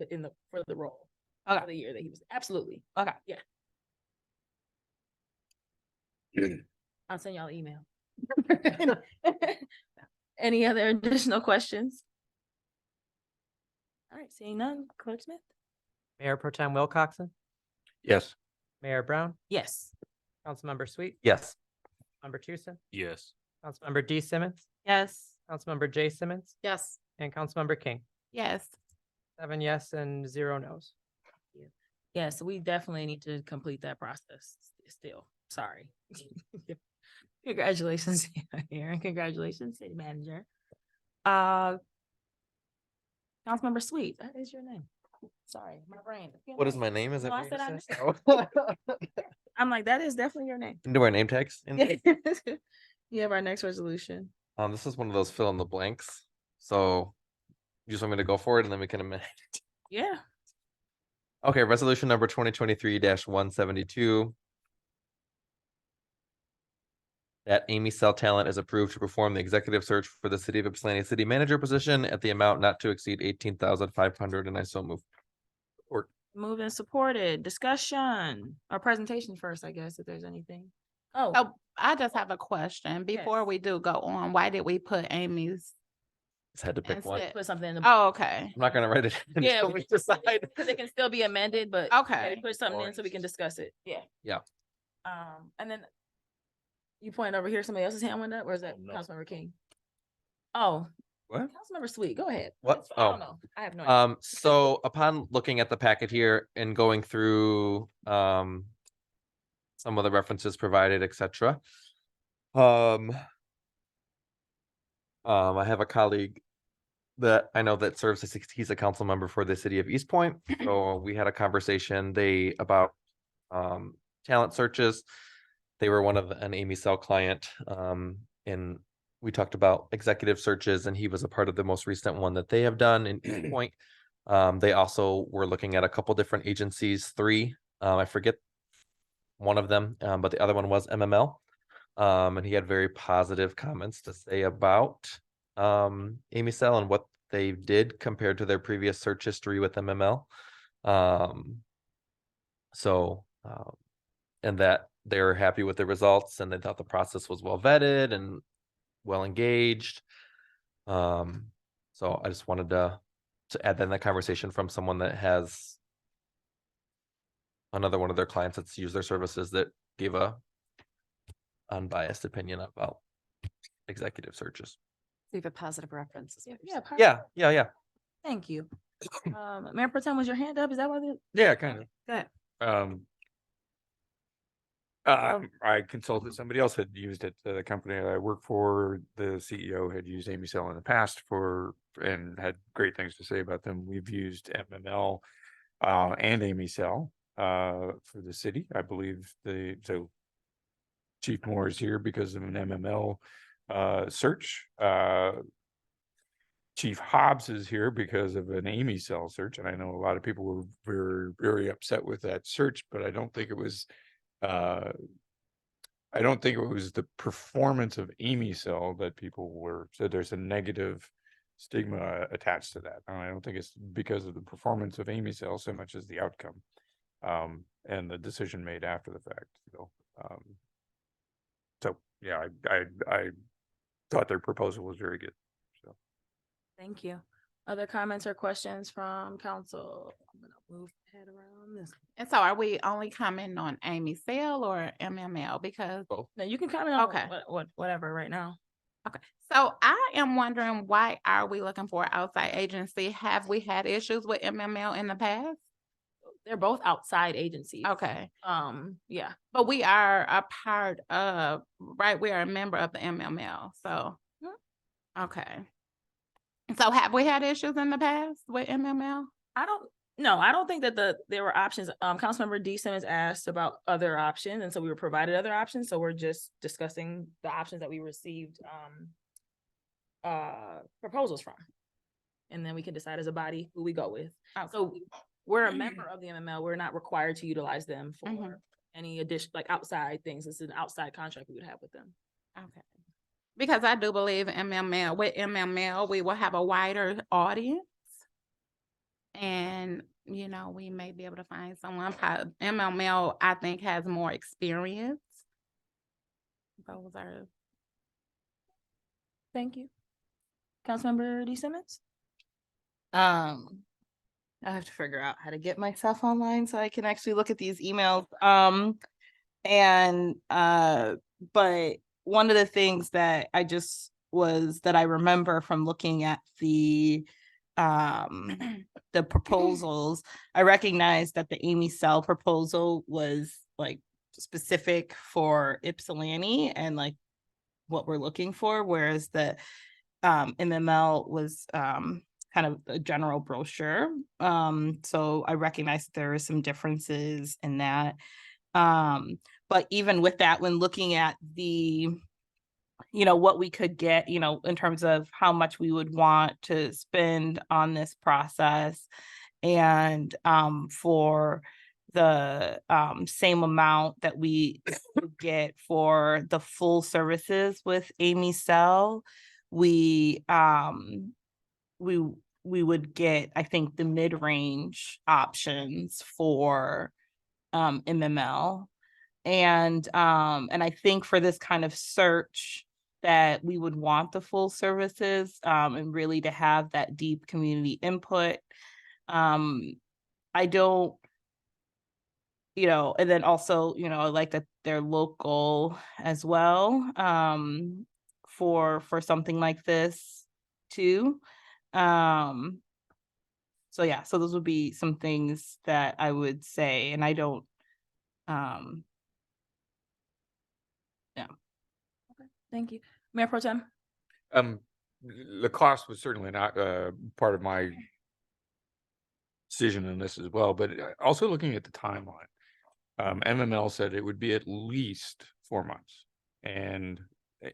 A: for the role for the year that he was. Absolutely.
T: Okay.
A: Yeah. I'll send y'all an email. Any other additional questions? All right, seeing none, Clerk Smith?
C: Mayor Pro Tem Wilcoxen,
W: Yes.
C: Mayor Brown,
A: Yes.
C: Councilmember Sweet,
S: Yes.
C: Member Tucson,
G: Yes.
C: Councilmember D Simmons,
E: yes.
C: Councilmember J Simmons,
B: Yes.
C: and Councilmember King.
E: Yes.
C: 7 yes and 0 no's.
A: Yes, we definitely need to complete that process still. Sorry. Congratulations, Aaron. Congratulations, city manager. Councilmember Sweet, that is your name. Sorry, my brain.
S: What is my name? Is that
A: No, I
S: what
A: said
S: you
A: I
S: said?
A: knew. I'm like, that is definitely your name.
S: Do our name tags?
A: You have our next resolution.
S: This is one of those fill in the blanks. So you just want me to go for it and then we can amend.
A: Yeah.
S: Okay, resolution number 2023-172. That Amy Cell Talent is approved to perform the executive search for the city of Ypsilanti city manager position at the amount not to exceed 18,500, and I so move. Or
A: Moved and supported. Discussion or presentation first, I guess, if there's anything. Oh,
E: I just have a question before we do go on. Why did we put Amy's?
S: just had to pick one.
A: put something in the.
E: Oh, okay.
S: I'm not gonna write it in
A: Yeah,
S: until we decide.
A: because it can still be amended, but
E: Okay.
A: yeah, put something in so we can discuss it. Yeah.
S: Yeah.
A: And then you point over here, somebody else's hand went up, or is that
G: No.
A: Councilmember King? Oh,
S: What?
A: Councilmember Sweet, go ahead.
S: What?
A: I don't
S: Oh.
A: know. I have no idea.
S: So upon looking at the packet here and going through some of the references provided, etc. I have a colleague that I know that serves as he's a council member for the city of East Point. So we had a conversation about talent searches. They were one of an Amy Cell client. And we talked about executive searches, and he was a part of the most recent one that they have done in East Point. They also were looking at a couple different agencies, 3. I forget one of them, but the other one was MML. And he had very positive comments to say about Amy Cell and what they did compared to their previous search history with MML. And that they're happy with the results, and they thought the process was well vetted and well engaged. So I just wanted to add that in the conversation from someone that has another one of their clients that's used their services that gave a unbiased opinion about executive searches.
B: Leave a positive reference.
S: Yeah.
A: Thank you. Mayor Pro Tem, was your hand up? Is that what it?
W: Yeah, kind of.
A: Go ahead.
W: I consulted, somebody else had used it. The company that I work for, the CEO had used Amy Cell in the past and had great things to say about them. We've used MML and Amy Cell for the city. I believe so Chief Moore is here because of an MML search. Chief Hobbs is here because of an Amy Cell search, and I know a lot of people were very, very upset with that search, but I don't think it was the performance of Amy Cell that people said there's a negative stigma attached to that. I don't think it's because of the performance of Amy Cell so much as the outcome and the decision made after the fact. So yeah, I thought their proposal was very good. So
A: Thank you. Other comments or questions from council? I'm gonna move head around this.
E: And so are we only commenting on Amy Cell or MML? Because
A: No, you can comment on
E: Okay.
A: whatever right now.
E: Okay, so I am wondering, why are we looking for an outside agency? Have we had issues with MML in the past?
A: They're both outside agencies.
E: Okay,
A: Yeah.
E: but we are a part of, right? We are a member of the MML, so. Okay. So have we had issues in the past with MML?
A: I don't think that there were options. Councilmember D. Simmons asked about other options, and so we were provided other options. So we're just discussing the options that we received proposals from. And then we can decide as a body who we go with. So we're a member of the MML. We're not required to utilize them for any addition, like outside things. It's an outside contract we would have with them.
E: Okay. Because I do believe with MML, we will have a wider audience. And, we may be able to find someone. MML, I think, has more experience. Those are.
A: Thank you. Councilmember D. Simmons?
F: I have to figure out how to get myself online so I can actually look at these emails. But one of the things that I remember from looking at the proposals, I recognized that the Amy Cell proposal was like specific for Ypsilanti and like what we're looking for, whereas the MML was kind of a general brochure. So I recognize there are some differences in that. But even with that, when looking at the, what we could get, in terms of how much we would want to spend on this process, and for the same amount that we would get for the full services with Amy Cell, we would get, I think, the mid-range options for MML. And I think for this kind of search that we would want the full services and really to have that deep community input. I don't, and then also, I like that they're local as well for something like this too. So yeah, so those would be some things that I would say, and I don't,
A: Thank you. Mayor Pro Tem?
W: the cost was certainly not part of my decision in this as well, but also looking at the timeline. MML said it would be at least 4 months, and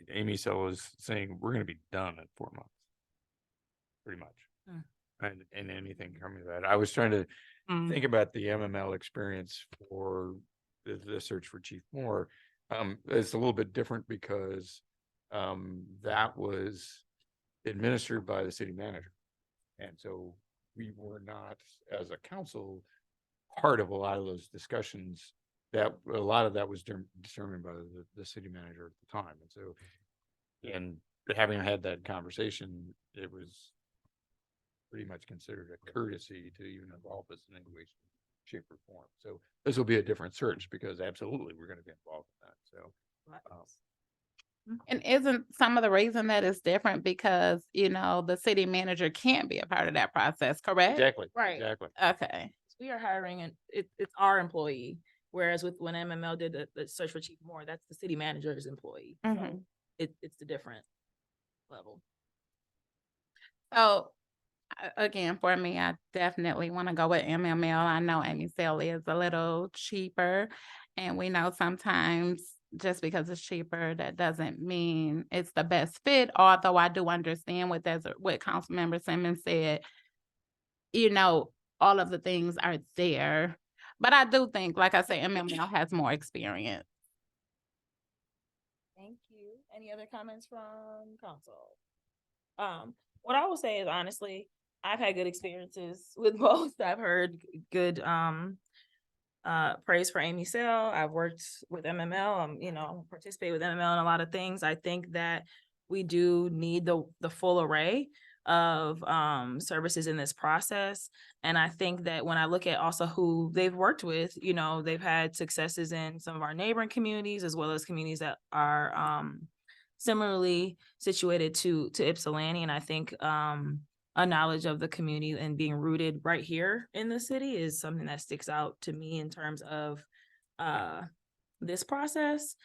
W: Amy Sell was saying we're going to be done in 4 months, pretty much. And anything coming to that, I was trying to think about the MML experience for the search for Chief Moore. It's a little bit different because that was administered by the city manager, and so we were not, as a council, part of a lot of those discussions. That a lot of that was determined by the city manager at the time, and so, and having had that conversation, it was pretty much considered a courtesy to even involve us in any way, shape, or form. So this will be a different search because absolutely we're going to be involved in that. So.
E: And isn't some of the reason that is different because, you know, the city manager can't be a part of that process, correct?
W: Exactly.
A: Right.
W: Exactly.
E: Okay.
A: We are hiring and it's our employee. Whereas with when MML did the search for Chief Moore, that's the city manager's employee. So
E: Mhm.
A: it's a different level.
E: So again, for me, I definitely want to go with MML. I know Amy Sell is a little cheaper, and we know sometimes just because it's cheaper, that doesn't mean it's the best fit. Although I do understand what Councilmember Simmons said, you know, all of the things are there. But I do think, like I said, MML has more experience.
A: Thank you. Any other comments from council? What I will say is honestly, I've had good experiences with both. I've heard good praise for Amy Sell. I've worked with MML, you know, participate with MML in a lot of things. I think that we do need the full array of services in this process. And I think that when I look at also who they've worked with, you know, they've had successes in some of our neighboring communities as well as communities that are similarly situated to Ypsilanti. And I think a knowledge of the community and being rooted right here in the city is something that sticks out to me in terms of this process.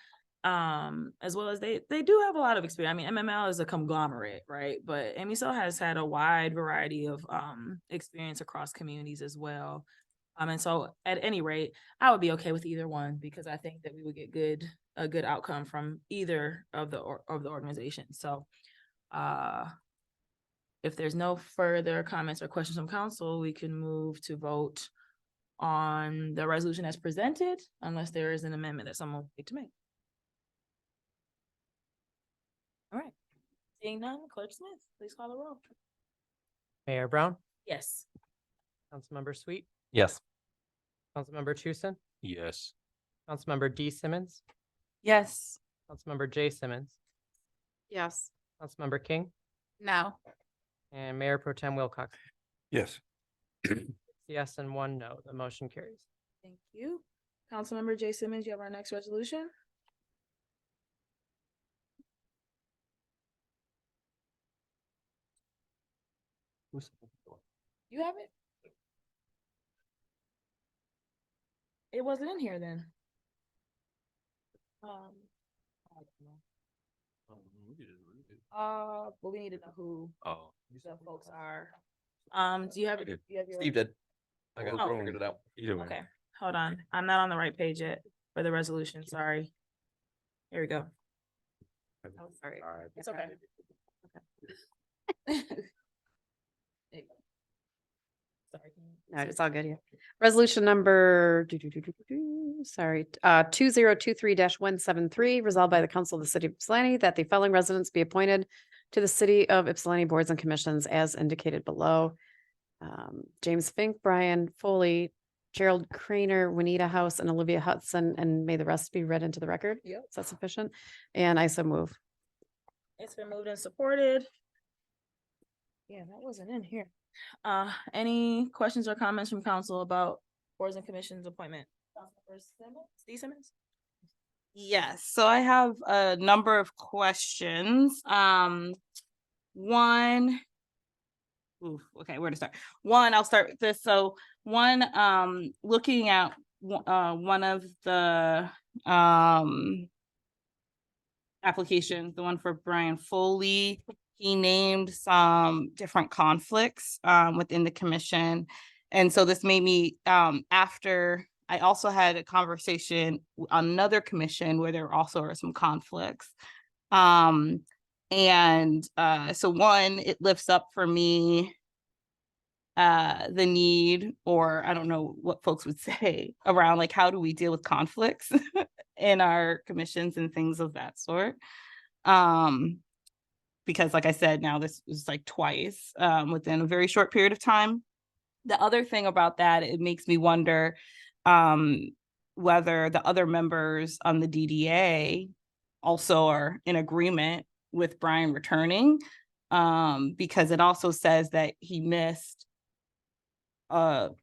A: As well as they do have a lot of experience. I mean, MML is a conglomerate, right? But Amy Sell has had a wide variety of experience across communities as well. And so at any rate, I would be okay with either one because I think that we would get a good outcome from either of the organizations. So if there's no further comments or questions from council, we can move to vote on the resolution as presented, unless there is an amendment that someone would like to make. All right. Seeing none, Clerk Smith, please call the roll.
C: Mayor Brown,
A: Yes.
C: Councilmember Sweet,
S: Yes.
C: Councilmember Tucson,
G: Yes.
C: Councilmember D Simmons,
Q: Yes.
C: Councilmember J Simmons,
B: Yes.
C: Councilmember King,
E: No.
C: and Mayor Pro Tem Wilcox.
W: Yes.
C: Yes, and 1 no. The motion carries.
A: Thank you. Councilmember J Simmons, you have our next resolution. You have it? It wasn't in here then. I don't know. But we need to know who
G: Oh.
A: the folks are. Do you have it? Do you have your-
S: Steve did. I got
A: Oh.
S: figured it out.
G: Either way.
A: Okay, hold on. I'm not on the right page yet for the resolution. Sorry. Here we go.
B: Oh, sorry.
G: All right.
A: It's okay. Sorry.
B: No, it's all good, yeah. Resolution number, sorry, 2023-173, resolved by the Council of the City of Ypsilanti that the following residents be appointed to the City of Ypsilanti boards and commissions as indicated below. James Fink, Brian Foley, Gerald Craner, Juanita House, and Olivia Hudson, and may the rest be read into the record.
A: Yep.
B: Is that sufficient? And I so move.
A: It's been moved and supported. Yeah, that wasn't in here. Any questions or comments from council about boards and commissions appointment? Councilmember Simmons, Steve Simmons?
T: Yes, so I have a number of questions. One, okay, where to start? One, I'll start with this. So one, looking at one of the applications, the one for Brian Foley. he named some different conflicts within the commission. And so this made me, after I also had a conversation on another commission where there also are some conflicts. So one, it lifts up for me the need, or I don't know what folks would say around like, how do we deal with conflicts in our commissions and things of that sort? Because like I said, now this was like twice within a very short period of time. The other thing about that, it makes me wonder whether the other members on the DDA also are in agreement with Brian returning, because it also says that he missed more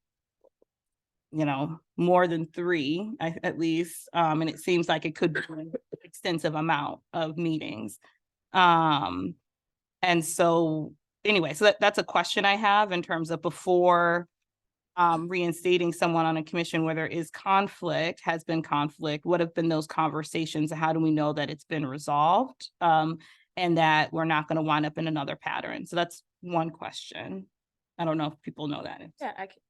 T: than 3 at least, and it seems like it could be an extensive amount of meetings. And so anyway, so that's a question I have in terms of before reinstating someone on a commission where there is conflict, has been conflict, what have been those conversations? How do we know that it's been resolved and that we're not going to wind up in another pattern? So that's one question. I don't know if people know that.
A: Yeah, I can.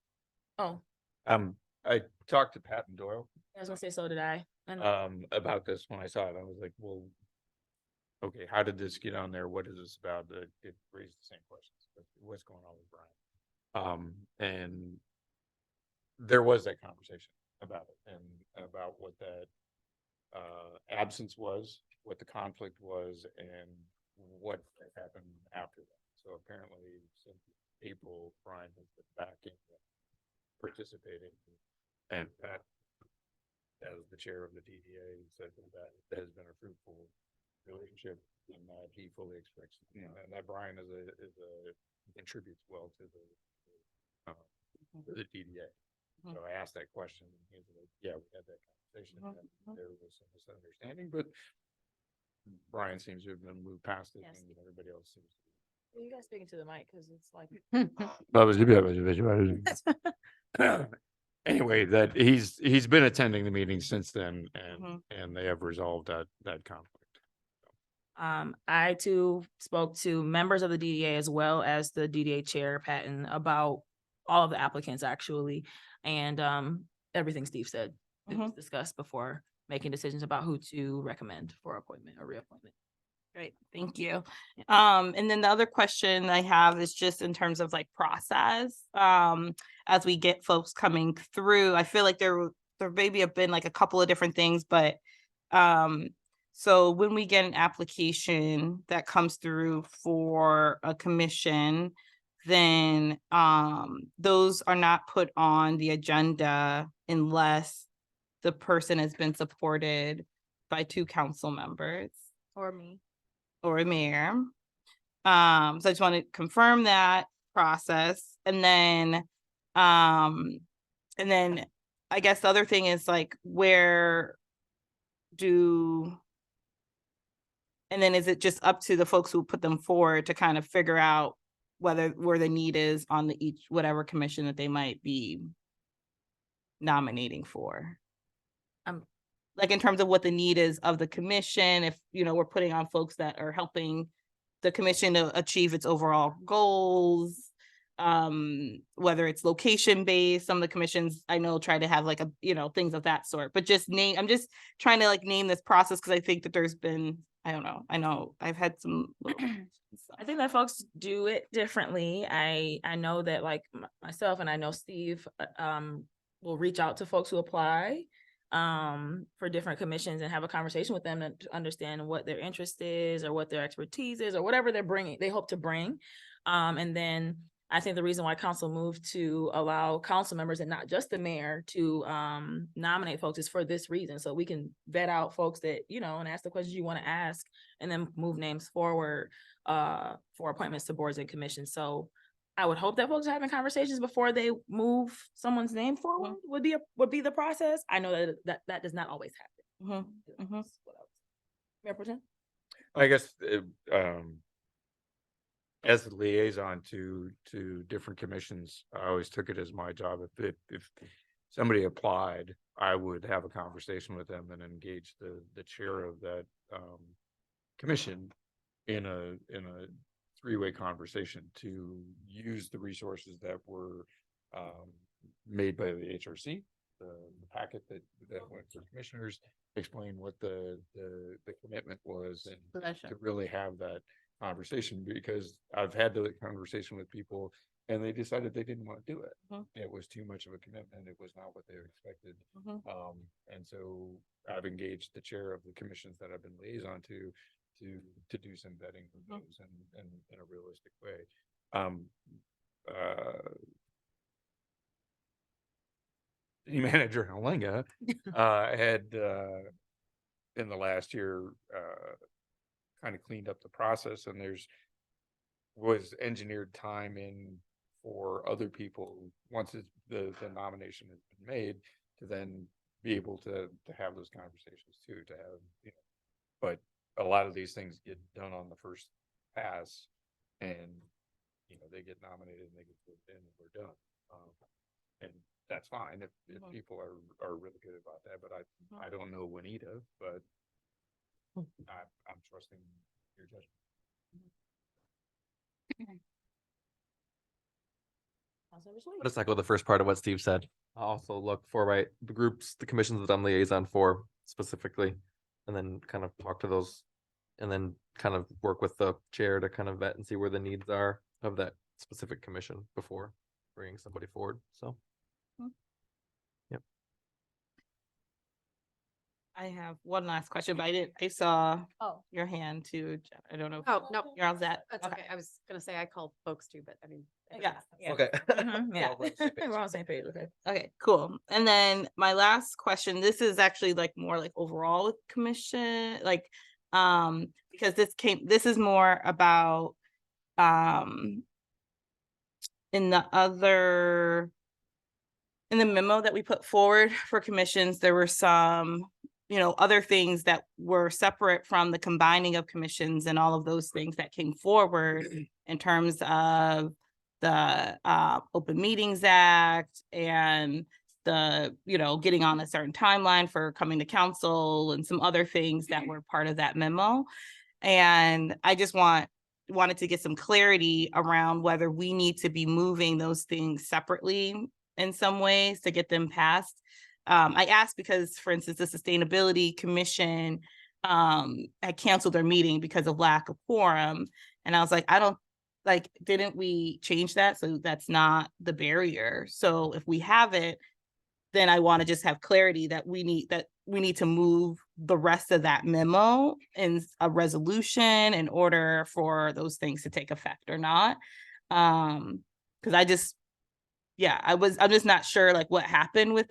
A: Oh,
W: I talked to Pat and Doyle
A: I was gonna say, so did I. And
W: about this when I saw it. I was like, well, okay, how did this get on there? What is this about? It raised the same questions. What's going on with Brian? And there was that conversation about it and about what that absence was, what the conflict was, and what happened after that. So apparently since April, Brian has been back in participating, and Pat, as the chair of the DDA, said that has been a fruitful relationship, and that he fully expects, and that Brian contributes well to the DDA. So I asked that question, and he was like, yeah, we had that conversation, and there was some misunderstanding, but Brian seems to have been moved past it,
A: Yes.
W: and everybody else seems to.
A: you guys speaking to the mic because it's like.
W: Anyway, that he's been attending the meeting since then, and they have resolved that conflict.
A: I too spoke to members of the DDA as well as the DDA chair, Patton, about all of the applicants actually. And everything Steve said, it was discussed before making decisions about who to recommend for appointment or reappointment.
T: Great, thank you. And then the other question I have is just in terms of like process. As we get folks coming through, I feel like there maybe have been like a couple of different things, but so when we get an application that comes through for a commission, then those are not put on the agenda unless the person has been supported by 2 council members.
A: Or me.
T: Or a mayor. So I just want to confirm that process. And then I guess the other thing is like, and then is it just up to the folks who put them forward to kind of figure out where the need is on whatever commission that they might be nominating for? Like in terms of what the need is of the commission, if, we're putting on folks that are helping the commission to achieve its overall goals, whether it's location based, some of the commissions I know try to have like things of that sort, but I'm just trying to like name this process because I think that there's been, I don't know, I know I've had some.
A: I think that folks do it differently. I know that like myself and I know Steve will reach out to folks who apply for different commissions and have a conversation with them to understand what their interest is or what their expertise is or whatever they hope to bring. And then I think the reason why council moved to allow council members and not just the mayor to nominate folks is for this reason. So we can vet out folks that, and ask the questions you want to ask and then move names forward for appointments to boards and commissions. So I would hope that folks are having conversations before they move someone's name forward would be the process. I know that does not always happen. Mayor Pro Tem?
W: I guess as the liaison to different commissions, I always took it as my job. If somebody applied, I would have a conversation with them and engage the chair of that commission in a three-way conversation to use the resources that were made by the HRC, the packet that went to commissioners, explain what the commitment was, and
E: Pleasure.
W: to really have that conversation, because I've had the conversation with people and they decided they didn't want to do it.
E: Mhm.
W: It was too much of a commitment. It was not what they expected.
E: Mhm.
W: And so I've engaged the chair of the commissions that I've been liaison to do some vetting of those in a realistic way. City manager Halinga had in the last year kind of cleaned up the process, and was engineered time in for other people once the nomination has been made to then be able to have those conversations too, to have, you know, but a lot of these things get done on the first pass, and you know, they get nominated and they get put in and we're done. And that's fine if people are really good about that, but I don't know Juanita, but I'm trusting your judgment.
S: I'll just echo the first part of what Steve said. I'll also look for the groups, the commissions that I'm liaison for specifically, and then kind of talk to those, and then kind of work with the chair to kind of vet and see where the needs are of that specific commission before bringing somebody forward. So. Yep.
T: I have one last question, but I saw
B: Oh.
T: your hand too. I don't know.
B: Oh, no.
T: You're all set.
B: That's okay. I was gonna say I called folks too, but I mean.
T: Yeah.
S: Okay.
A: Yeah, we're on the same page. Okay.
T: Okay, cool. And then my last question, this is actually like more like overall with commission, like, because this is more about, in the memo that we put forward for commissions, there were some, other things that were separate from the combining of commissions and all of those things that came forward in terms of the Open Meetings Act and the, getting on a certain timeline for coming to council and some other things that were part of that memo. And I just wanted to get some clarity around whether we need to be moving those things separately in some ways to get them passed. I asked because, for instance, the Sustainability Commission had canceled their meeting because of lack of quorum. And I was like, didn't we change that? So that's not the barrier. So if we have it, then I want to just have clarity that we need to move the rest of that memo in a resolution in order for those things to take effect or not. Because I'm just not sure like what happened with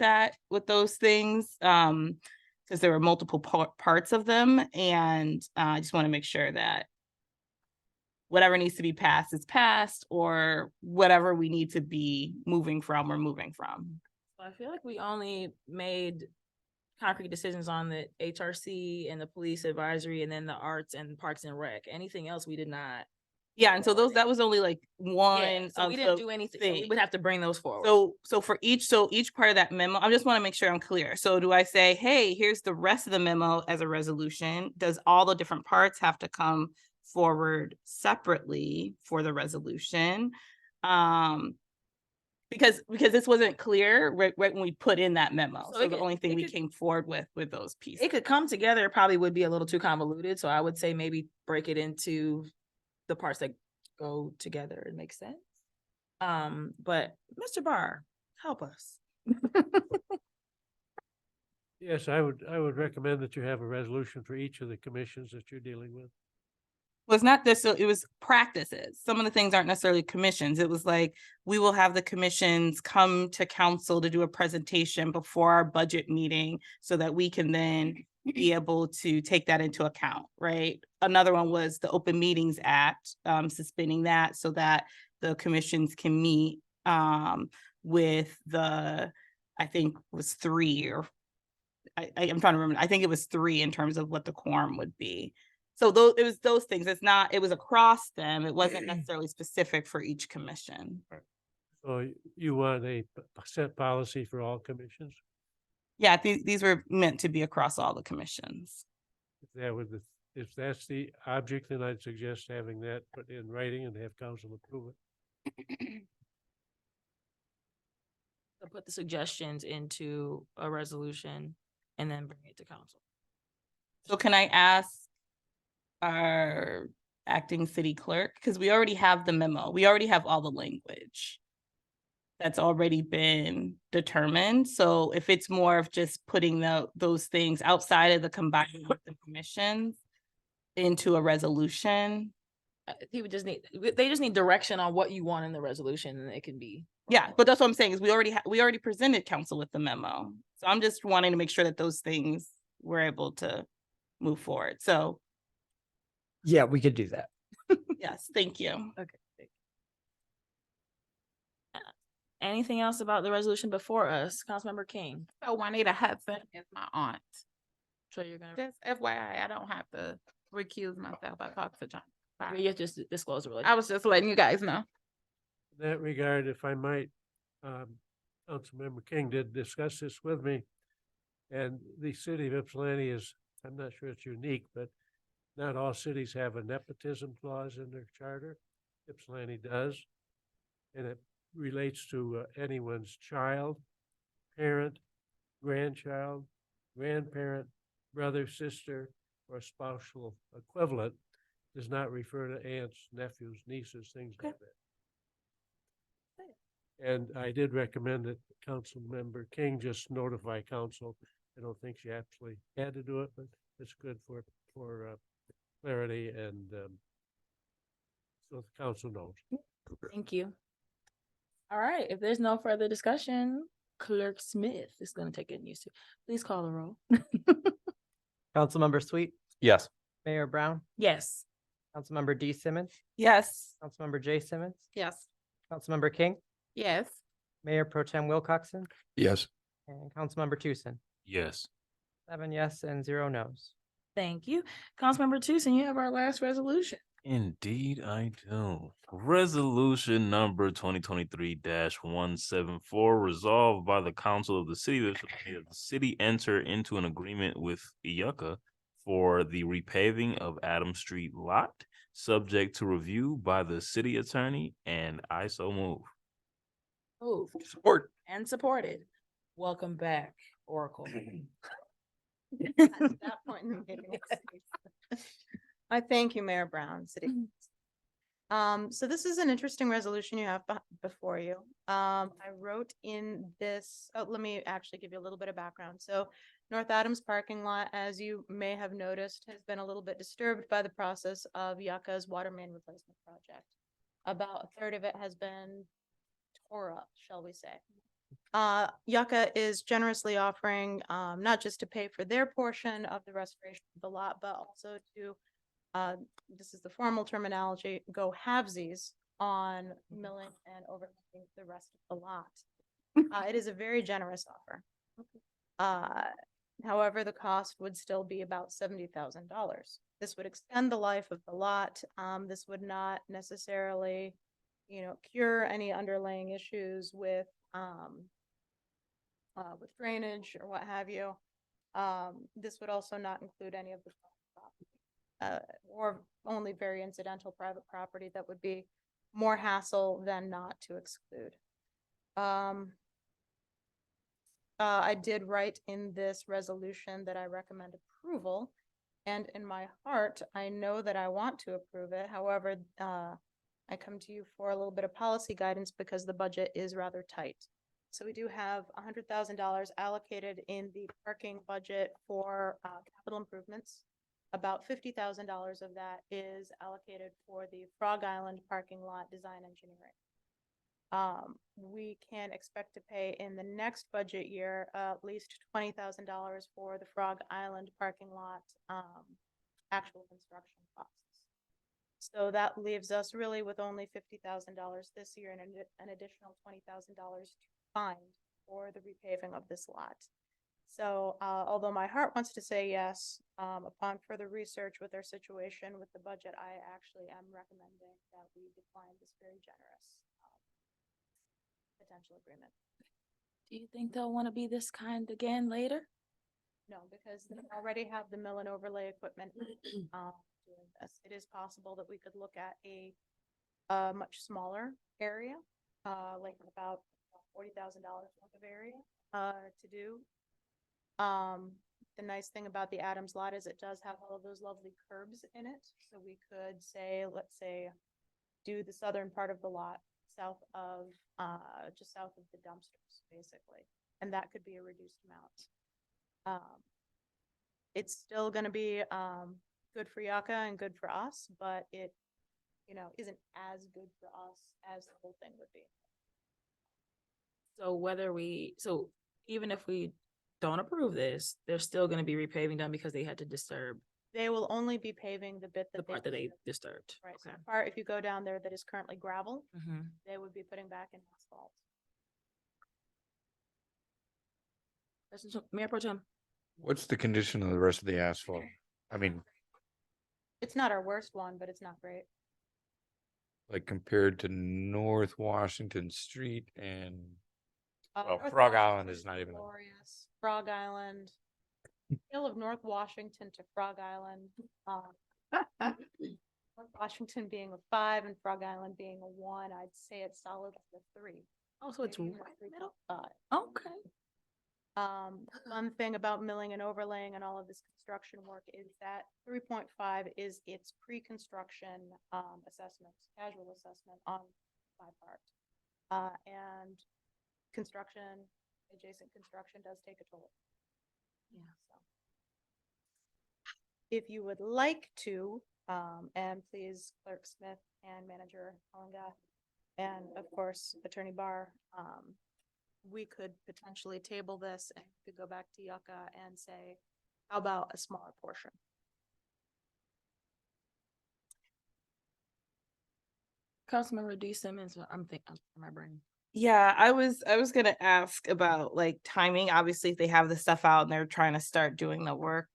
T: those things. Because there were multiple parts of them, and I just want to make sure that whatever needs to be passed is passed, or whatever we need to be moving from, we're moving from.
A: I feel like we only made concrete decisions on the HRC and the police advisory, and then the arts and parks and rec. Anything else we did not.
T: Yeah, and so that was only like one.
A: So we didn't do anything. So we would have to bring those forward.
T: So for each part of that memo, I just want to make sure I'm clear. So do I say, hey, here's the rest of the memo as a resolution? Does all the different parts have to come forward separately for the resolution? Because this wasn't clear right when we put in that memo. So the only thing we came forward with those pieces.
A: It could come together, probably would be a little too convoluted. So I would say maybe break it into the parts that go together and make sense. But Mr. Barr, help us.
I: Yes, I would recommend that you have a resolution for each of the commissions that you're dealing with.
T: Well, it's not this, so it was practices. Some of the things aren't necessarily commissions. It was like, we will have the commissions come to council to do a presentation before our budget meeting so that we can then be able to take that into account, right? Another one was the Open Meetings Act, suspending that so that the commissions can meet with I think it was 3 or I'm trying to remember. I think it was 3 in terms of what the quorum would be. So it was those things. It was across them. It wasn't necessarily specific for each commission.
I: So you want a set policy for all commissions?
T: Yeah, these were meant to be across all the commissions.
I: That was if that's the object, then I'd suggest having that put in writing and have council approve it.
A: So put the suggestions into a resolution and then bring it to council.
T: So can I ask our acting city clerk, because we already have the memo, we already have all the language that's already been determined. So if it's more of just putting those things outside of the combining with the commissions into a resolution.
A: He would just need, they just need direction on what you want in the resolution and it can be.
T: Yeah, but that's what I'm saying is we already presented council with the memo. So I'm just wanting to make sure that those things we're able to move forward. So
K: Yeah, we could do that.
T: yes, thank you.
A: Okay. Anything else about the resolution before us? Councilmember King?
E: So Juanita Hudson is my aunt.
A: So you're gonna,
E: Just FYI, I don't have to recuse myself. I talked to John. Sorry.
A: you have to just disclose the
E: I
A: relationship.
E: was just letting you guys know.
I: In that regard, if I might, Councilmember King did discuss this with me. And the city of Ypsilanti is, I'm not sure it's unique, but not all cities have a nepotism clause in their charter. Ypsilanti does. And it relates to anyone's child, parent, grandchild, grandparent, brother, sister, or spousal equivalent. Does not refer to aunts, nephews, nieces, things like that. And I did recommend that Councilmember King just notify council. I don't think she actually had to do it, but it's good for clarity and so the council knows.
A: Thank you. All right, if there's no further discussion, Clerk Smith is gonna take it used to. Please call the roll.
C: Councilmember Sweet,
S: Yes.
C: Mayor Brown,
A: Yes.
C: Councilmember D Simmons,
T: Yes.
C: Councilmember J Simmons,
B: Yes.
C: Councilmember King,
E: Yes.
C: Mayor Pro Tem Wilcoxen,
W: Yes.
C: and Councilmember Tucson.
G: Yes.
C: 7 yes and 0 no's.
A: Thank you. Councilmember Tucson, you have our last resolution.
G: Indeed, I do. Resolution number 2023-174, resolved by the council of the city of Ypsilanti that the city enter into an agreement with Yucca for the repaving of Adams Street lot, subject to review by the city attorney, and I so move.
A: Moved
W: Support.
A: and supported. Welcome back, Oracle.
H: At that point in the meeting. I thank you, Mayor Brown, City. So this is an interesting resolution you have before you. I wrote in this, let me actually give you a little bit of background. So North Adams parking lot, as you may have noticed, has been a little bit disturbed by the process of Yucca's water main replacement project. About a third of it has been tore up, shall we say. Yucca is generously offering, not just to pay for their portion of the restoration of the lot, but also to, this is the formal terminology, go halvesies on milling and overlaying the rest of the lot. It is a very generous offer. However, the cost would still be about $70,000. This would extend the life of the lot. This would not necessarily, cure any underlying issues with drainage or what have you. This would also not include any of the or only very incidental private property that would be more hassle than not to exclude. I did write in this resolution that I recommend approval, and in my heart, I know that I want to approve it. However, I come to you for a little bit of policy guidance because the budget is rather tight. So we do have $100,000 allocated in the parking budget for capital improvements. About $50,000 of that is allocated for the Frog Island parking lot design engineering. We can expect to pay in the next budget year at least $20,000 for the Frog Island parking lot actual construction costs. So that leaves us really with only $50,000 this year and an additional $20,000 to find for the repaving of this lot. So although my heart wants to say yes, upon further research with our situation with the budget, I actually am recommending that we decline this very generous potential agreement.
A: Do you think they'll want to be this kind again later?
H: No, because they already have the mill and overlay equipment. Doing this. It is possible that we could look at a much smaller area, like about $40,000 worth of area, to do. The nice thing about the Adams lot is it does have all of those lovely curbs in it. So we could say, let's say, do the southern part of the lot south of, just south of the dumpsters, basically. And that could be a reduced amount. It's still gonna be, good for Yucca and good for us, but it, isn't as good for us as the whole thing would be.
A: So even if we don't approve this, there's still gonna be repaving done because they had to disturb
H: They will only be paving the bit
A: the
H: that
A: part that they disturbed.
H: Right, so
A: Okay.
H: the part, if you go down there that is currently gravel,
A: Mhm.
H: they would be putting back in asphalt.
A: Mayor Pro Tem.
W: What's the condition of the rest of the asphalt? I mean,
H: It's not our worst one, but it's not great.
W: like compared to North Washington Street and, well,
H: North
W: Frog
H: Washington
W: Island is
H: is
W: not even,
H: glorious. Frog Island, hill of North Washington to Frog Island. North Washington being a 5 and Frog Island being a 1, I'd say it's solid as a 3.
A: Oh, so it's
H: Maybe even a
A: right in the middle?
H: 3.5.
A: Okay.
H: One thing about milling and overlaying and all of this construction work is that 3.5 is its pre-construction assessment, casual assessment on my part. And construction, adjacent construction does take a toll.
A: Yeah.
H: So. If you would like to, and please Clerk Smith and Manager Hollenga, and of course Attorney Barr, we could potentially table this and could go back to Yucca and say, how about a smaller portion?
A: Councilmember D Simmons, I'm my brain.
T: Yeah, I was gonna ask about like timing. Obviously, if they have the stuff out and they're trying to start doing the work,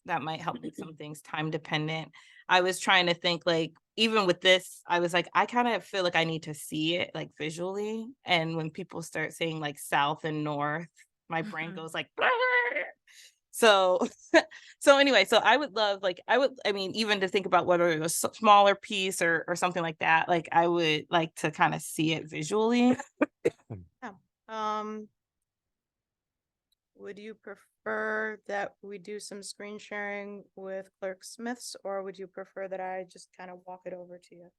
T: that might help with some things time dependent. I was trying to think like, even with this, I was like, I kind of feel like I need to see it like visually. And when people start saying like south and north, my brain goes like, so so anyway, so I would love like I mean even to think about whether it was a smaller piece or something like that, like I would like to kind of see it visually.
H: Would you prefer that we do some screen sharing with Clerk Smith's, or would you prefer that I just kind of walk it over to you?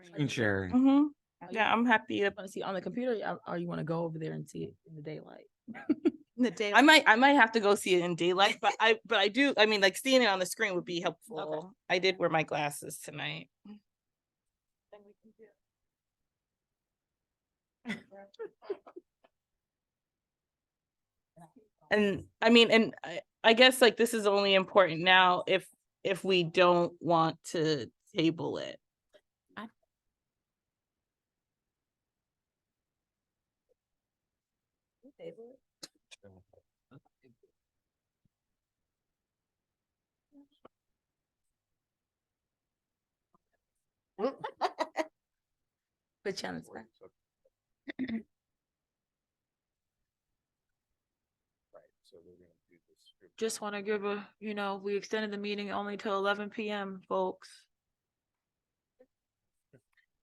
W: screen sharing.
T: Yeah, I'm happy.
A: You want to see on the computer or you want to go over there and see it in the daylight?
H: In the day,
T: I might have to go see it in daylight, but I do, I mean like seeing it on the screen would be helpful. I did wear my glasses tonight.
H: then we can do it.
T: And I mean, and I guess like this is only important now if we don't want to table it.
A: Put you on the spot. Just want to give we extended the meeting only till 11 p.m. folks.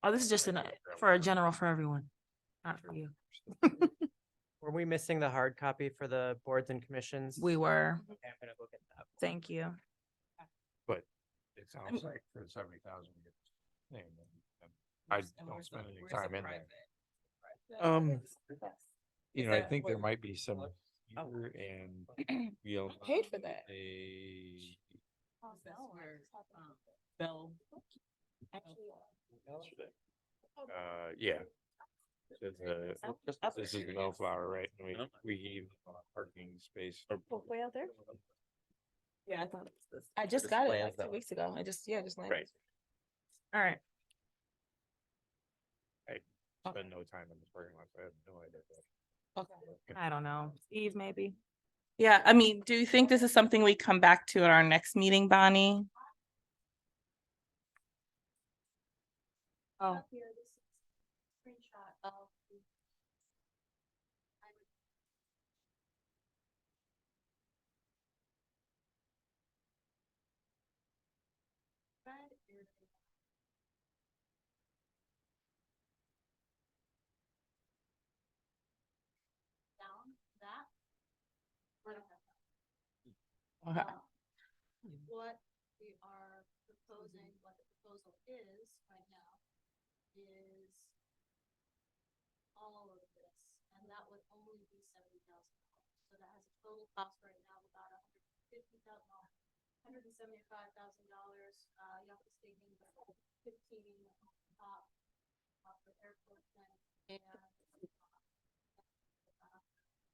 A: Oh, this is just for a general for everyone, not for you.
C: Were we missing the hard copy for the boards and commissions?
A: We were.
C: Okay, I'm gonna look at that.
A: Thank you.
W: But it sounds like for the 70,000. I don't spend any time in there. I think there might be some here and we'll
A: Paid for that.
T: Bell.
W: Yeah. This is Bellflower, right? We gave parking space.
A: Way out there? Yeah, I thought it was this. I just got it like 2 weeks ago. I just landed.
W: Right.
A: All right.
W: I spend no time in the parking lot, so I have no idea.
A: Okay. I don't know. Eve, maybe.
T: Yeah, I mean, do you think this is something we come back to at our next meeting, Bonnie?
A: Oh.
H: Screenshot of
T: Okay.
H: What we are proposing, what the proposal is right now is all of this, and that would only be $70,000. So that has a total cost right now of about $175,000. You have to stay in the 15 top for airport and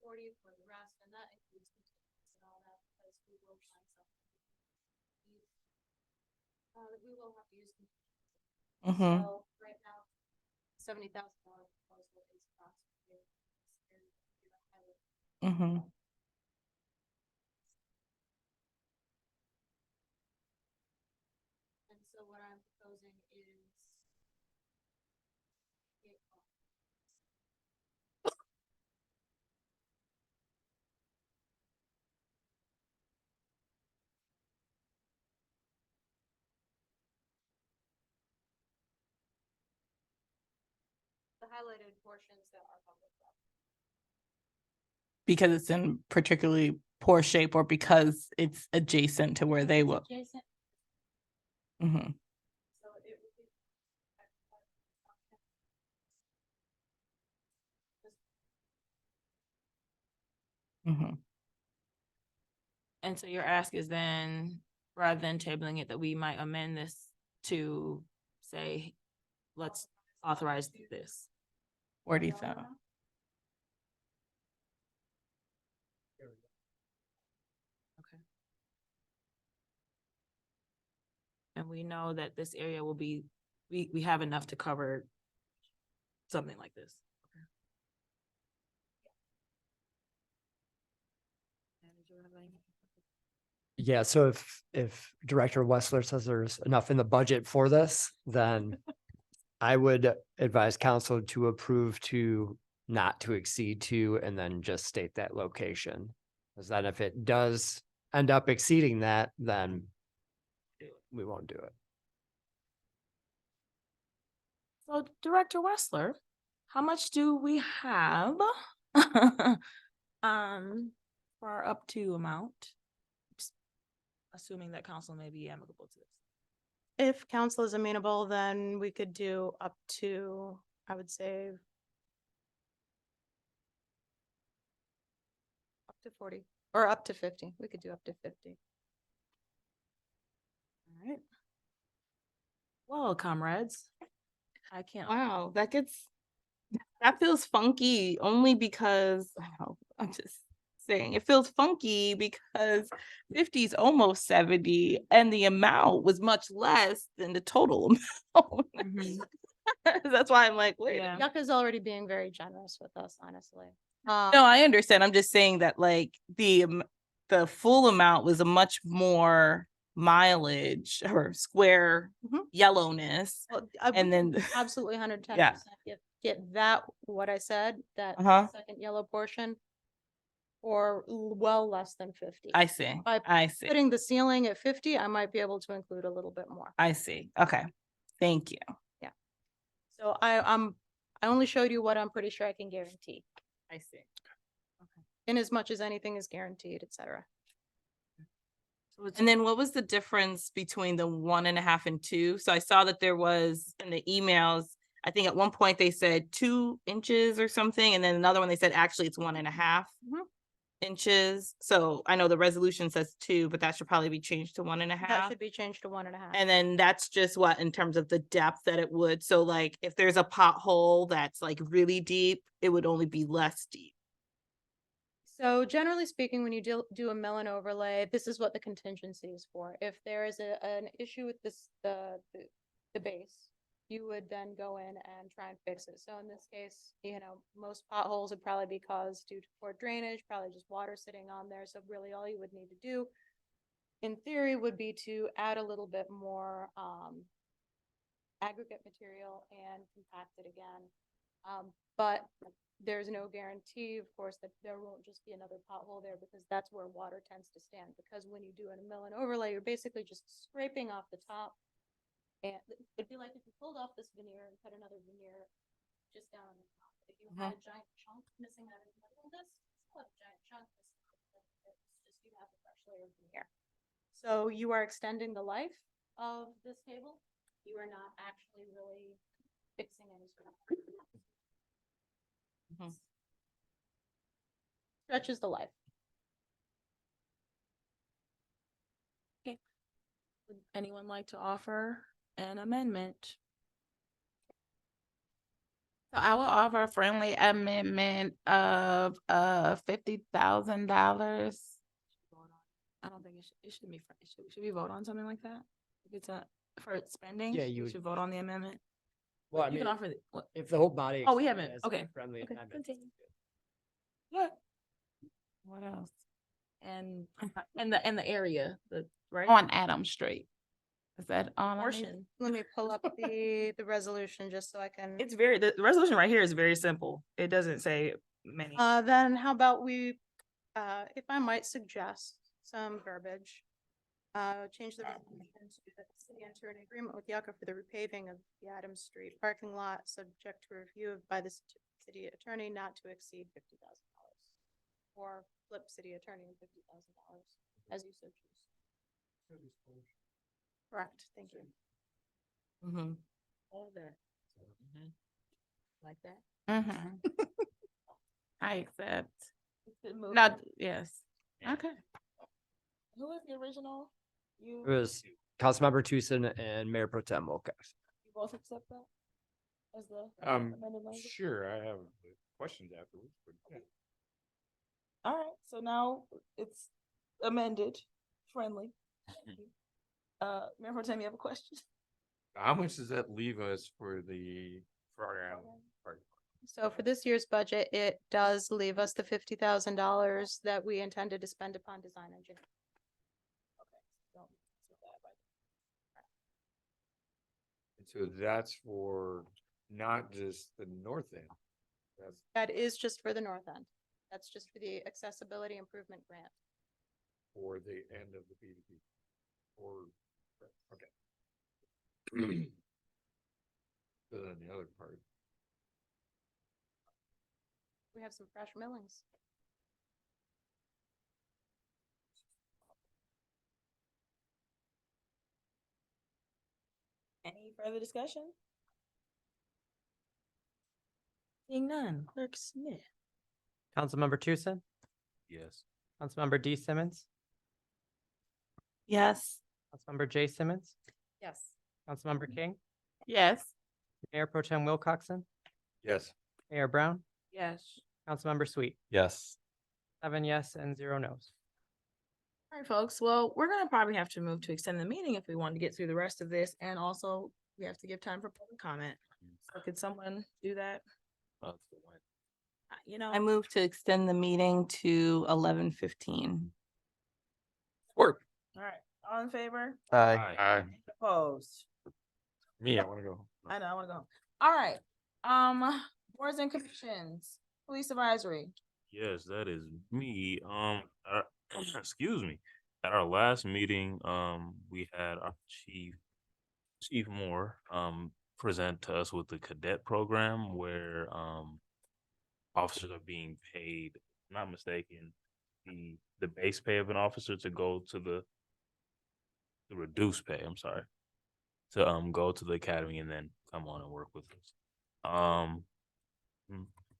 H: 40 for the rest, and that includes contingencies and all that, because we will find something. We will have to use contingencies.
T: Mhm.
H: So right now, $70,000 proposal is approximately.
T: Mhm.
H: And so what I'm proposing is. The highlighted portions that are public.
T: Because it's in particularly poor shape or because it's adjacent to where they will.
H: Adjacent.
T: Mhm.
H: So it would be.
T: Mhm.
A: And so your ask is then, rather than tabling it, that we might amend this to say, let's authorize this.
T: 47.
A: Okay. And we know that this area will be, we have enough to cover something like this. Okay.
K: Yeah, so if Director Wessler says there's enough in the budget for this, then I would advise council to approve to not to exceed 2 and then just state that location. Because then if it does end up exceeding that, then we won't do it.
A: So Director Wessler, how much do we have? For our up to amount? Assuming that council may be amicable to this.
H: If council is amenable, then we could do up to, I would say. Up to 40 or up to 50. We could do up to 50.
A: All right. Well, comrades, I can't.
T: Wow, that feels funky only because I'm just saying it feels funky because 50 is almost 70 and the amount was much less than the total amount. That's why I'm like, wait.
A: Yeah.
H: Yucca's already being very generous with us, honestly.
T: No, I understand. I'm just saying that like the full amount was a much more mileage or square yellowness.
H: Well, I
T: And
H: would
T: then
H: absolutely 110%
T: Yeah.
H: get that, what I said, that
T: Uh-huh.
H: second yellow portion, or well less than 50.
T: I see.
H: By
T: I see.
H: putting the ceiling at 50, I might be able to include a little bit more.
T: I see. Okay. Thank you.
H: Yeah. So I only showed you what I'm pretty sure I can guarantee,
T: I see.
H: in as much as anything is guaranteed, et cetera.
T: And then what was the difference between the 1.5 and 2? So I saw that there was in the emails, I think at one point they said 2 inches or something. And then another one, they said, actually it's 1.5 inches. So I know the resolution says 2, but that should probably be changed to 1.5.
H: That should be changed to 1.5.
T: And then that's just what in terms of the depth that it would. So like if there's a pothole that's like really deep, it would only be less deep.
H: So generally speaking, when you do a mill and overlay, this is what the contingency is for. If there is an issue with this, the base, you would then go in and try and fix it. So in this case, most potholes would probably be caused due to poor drainage, probably just water sitting on there. So really all you would need to do, in theory, would be to add a little bit more aggregate material and compact it again. But there's no guarantee, of course, that there won't just be another pothole there, because that's where water tends to stand. Because when you do a mill and overlay, you're basically just scraping off the top. And it'd be like if you pulled off this veneer and put another veneer just down on the top. If you had a giant chunk missing out of the middle of this, you still have a giant chunk missing. It's just you have a fresh actually are here. So you are extending the life of this table. You are not actually really fixing any sort of. Stretches the life.
A: Okay. Would anyone like to offer an amendment?
E: So I will offer a friendly amendment of $50,000.
A: I don't think it should be, should we vote on something like that? If it's for spending?
K: Yeah,
A: we
K: you would-
A: should vote on the amendment.
K: Well, I
A: You can
K: mean,
A: offer the, what?
K: if the whole body.
A: Oh, we
K: accepts it
A: haven't,
K: as a
A: okay.
K: Friendly
A: Okay,
K: amendment.
A: continue. What?
E: What else?
A: And the area, right?
E: On Adams Street. Is that on?
A: Portion.
H: Let me pull up the resolution just so I can.
A: It's very, the resolution right here is very simple. It doesn't say many.
H: Then how about we, if I might suggest some verbiage. Change the resolution to the city enter an agreement with Yucca for the repaving of the Adams Street parking lot, subject to review by the city attorney not to exceed $50,000. Or flip city attorney $50,000, as you so choose. Correct, thank you.
A: All that. Like that?
E: I accept.
A: No,
E: No, yes. Okay.
A: who was the original? You
K: It was Councilmember Tucson and Mayor Pro Tem Wilcox.
A: you both accept that? As the amended language?
W: Sure, I have questions afterwards, but yeah.
A: All right, so now it's amended, friendly. Mayor Pro Tem, you have a question?
W: How much does that leave us for the program?
H: So for this year's budget, it does leave us the $50,000 that we intended to spend upon design engineering.
W: So that's for not just the north end. That's
H: That is just for the north end. That's just for the accessibility improvement grant.
W: for the end of the BDP. Or, okay. So then the other part.
H: We have some fresh millings.
A: Any further discussion? Seeing none, Clerk Smith.
K: Councilmember Tucson,
G: Yes.
K: Councilmember D Simmons,
E: Yes.
K: Councilmember J Simmons,
B: Yes.
K: Councilmember King,
E: Yes.
K: Mayor Pro Tem Wilcoxen,
W: Yes.
K: Mayor Brown,
E: Yes.
K: Councilmember Sweet,
S: Yes.
K: 7 yes and 0 no's.
A: All right, folks, well, we're gonna probably have to move to extend the meeting if we want to get through the rest of this, and also we have to give time for public comment. So could someone do that? You know,
T: I move to extend the meeting to 11:15.
W: Work.
A: all right, all in favor?
S: Aye.
A: Opposed?
W: Me, I wanna go.
A: I know, I wanna go. All right, boards and commissions, police advisory.
G: Yes, that is me. Excuse me. At our last meeting, we had our Chief Moore, present to us with the cadet program where, officers are being paid, if I'm not mistaken, the base pay of an officer to go to the reduced pay, I'm sorry, to, go to the academy and then come on and work with us.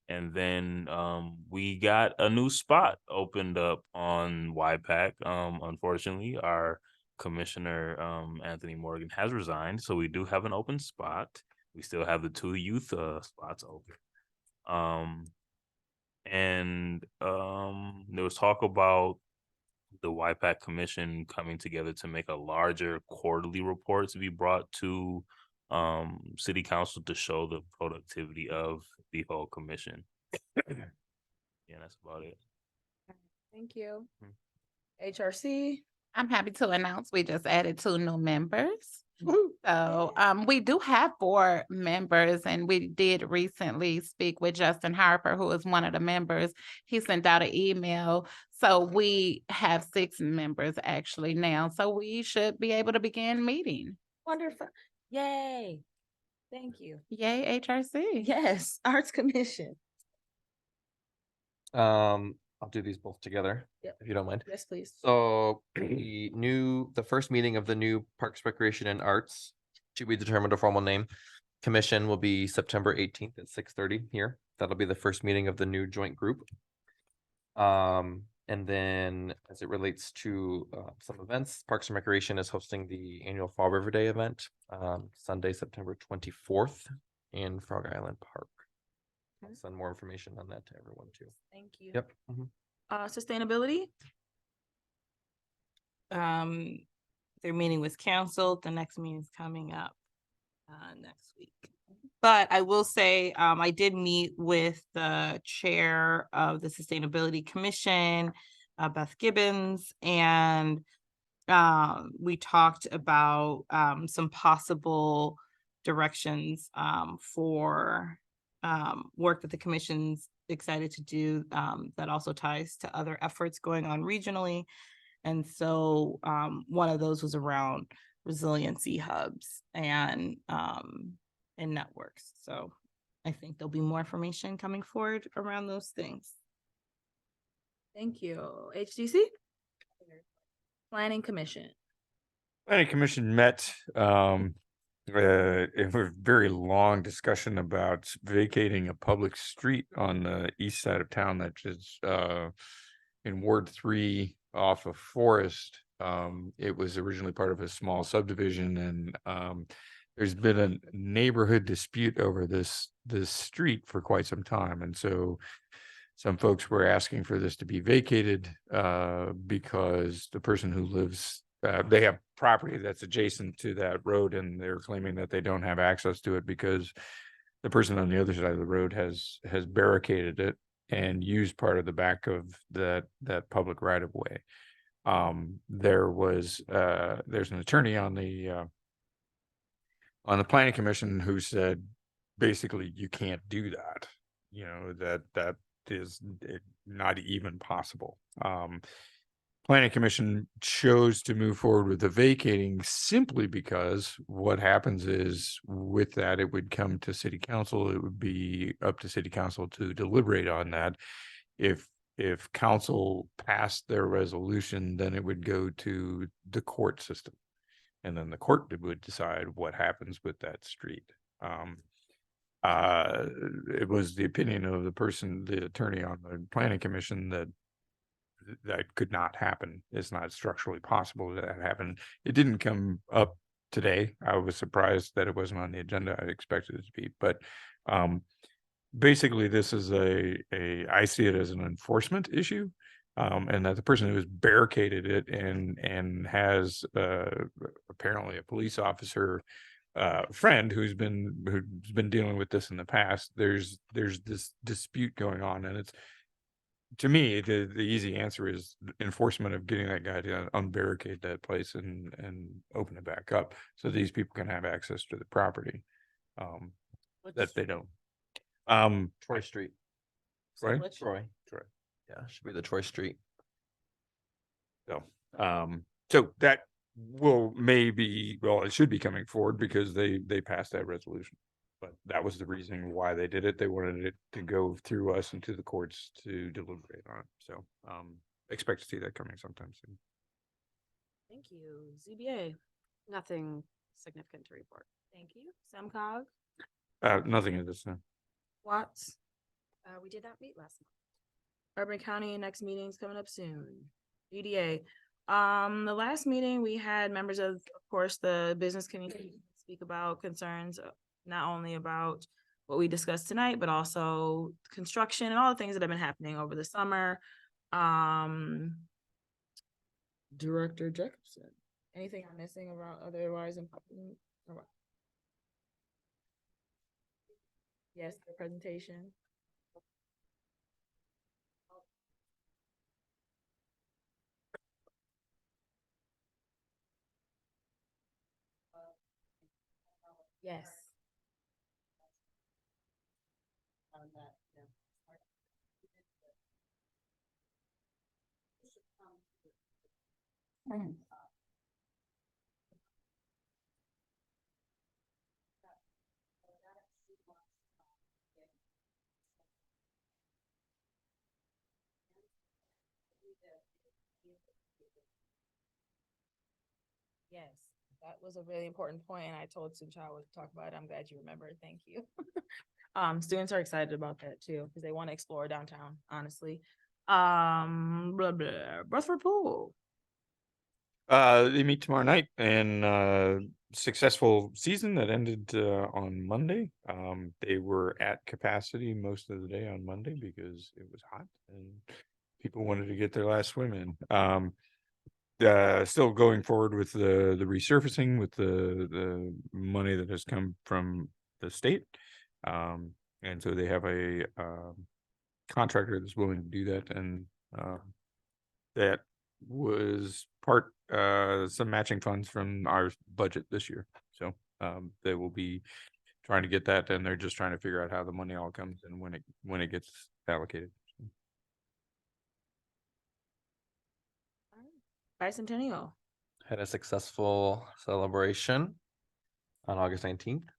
G: And then we got a new spot opened up on YPAC. Unfortunately, our commissioner Anthony Morgan has resigned, so we do have an open spot. We still have the 2 youth spots open. And there was talk about the YPAC commission coming together to make a larger quarterly report to be brought to city council to show the productivity of the whole commission. Yeah, that's about it.
A: Thank you. HRC.
E: I'm happy to announce we just added 2 new members. So we do have 4 members, and we did recently speak with Justin Harper, who is one of the members. He sent out an email. So we have 6 members actually now. So we should be able to begin meeting.
A: Wonderful. Yay. Thank you.
E: Yay, HRC.
A: Yes, Arts Commission.
S: I'll I'll do these both together,
A: Yep.
S: if you don't mind.
A: Yes, please.
S: So the first meeting of the new Parks, Recreation and Arts, to be determined a formal name, commission will be September 18th at 6:30 here. That'll be the first meeting of the new joint group. And then as it relates to some events, Parks and Recreation is hosting the annual Fall River Day event, Sunday, September 24th in Frog Island Park. I'll send more information on that to everyone too.
A: Thank you.
S: Yep. Mhm.
A: Sustainability?
T: Their meeting was canceled. The next meeting is coming up next week. But I will say, I did meet with the chair of the Sustainability Commission, Beth Gibbons, and we talked about some possible directions for work that the commission's excited to do that also ties to other efforts going on regionally. And so one of those was around resiliency hubs and networks. So I think there'll be more information coming forward around those things.
A: Thank you. HDC? Planning Commission.
W: Planning Commission met, in a very long discussion about vacating a public street on the east side of town that is, in Ward 3 off of Forest. It was originally part of a small subdivision, and there's been a neighborhood dispute over this street for quite some time. And so some folks were asking for this to be vacated because the person who lives, they have property that's adjacent to that road, and they're claiming that they don't have access to it because the person on the other side of the road has barricaded it and used part of the back of that public right of way. There's an attorney on the planning commission who said basically you can't do that, that is not even possible. Planning commission chose to move forward with the vacating simply because what happens is with that, it would come to city council. It would be up to city council to deliberate on that. If council passed their resolution, then it would go to the court system. And then the court would decide what happens with that street. It was the opinion of the attorney on the planning commission that could not happen. It's not structurally possible that happen. It didn't come up today. I was surprised that it wasn't on the agenda. I expected it to be, but basically this is I see it as an enforcement issue. And that the person who has barricaded it and has apparently a police officer friend who's been dealing with this in the past. There's this dispute going on, and it's, to me, the easy answer is enforcement of getting that guy to unbarricade that place and open it back up so these people can have access to the property that they don't.
S: Troy Street.
W: Right?
S: Troy. Yeah, should be the Troy Street.
W: So that it should be coming forward because they passed that resolution. But that was the reason why they did it. They wanted it to go through us and to the courts to deliberate on it. So expect to see that coming sometime soon.
A: Thank you. ZBA.
B: Nothing significant to report.
A: Thank you. SEMCOG.
W: Nothing in this.
A: Watts.
B: We did not meet last month.
A: Urban County, next meeting's coming up soon. EDA. The last meeting we had members of course, the business community speak about concerns, not only about what we discussed tonight, but also construction and all the things that have been happening over the summer. Director Jacobson, anything I'm missing about otherwise important? Or what? Yes, the presentation. Yes. Yes, that was a really important point, and I told Suncha I would talk about it. I'm glad you remembered. Thank you. Students are excited about that too, because they want to explore downtown, honestly. Blah, blah, Rutherford Pool.
W: They meet tomorrow night and successful season that ended on Monday. They were at capacity most of the day on Monday because it was hot and people wanted to get their last swim in. Still going forward with the resurfacing with the money that has come from the state. And so they have a contractor that's willing to do that, and that was part some matching funds from our budget this year. So they will be trying to get that, and they're just trying to figure out how the money all comes and when it gets allocated.
A: Bicentennial.
S: Had a successful celebration on August 19th,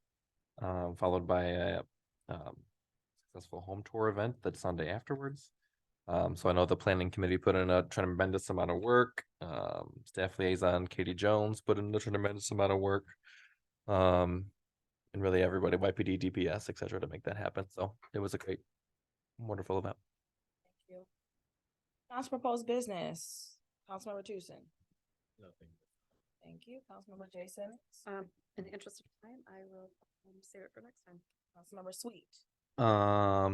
S: followed by a successful home tour event that Sunday afterwards. So I know the planning committee put in a tremendous amount of work. Staff liaison Katie Jones put in a tremendous amount of work. And really everybody, YPD, DPS, etc., to make that happen. So it was a great, wonderful event.
A: Thank you. Council proposed business. Councilmember Tucson.
G: Nothing.
A: Thank you. Councilmember Jason.
B: In the interest of time, I will save it for next time.
A: Councilmember Sweet.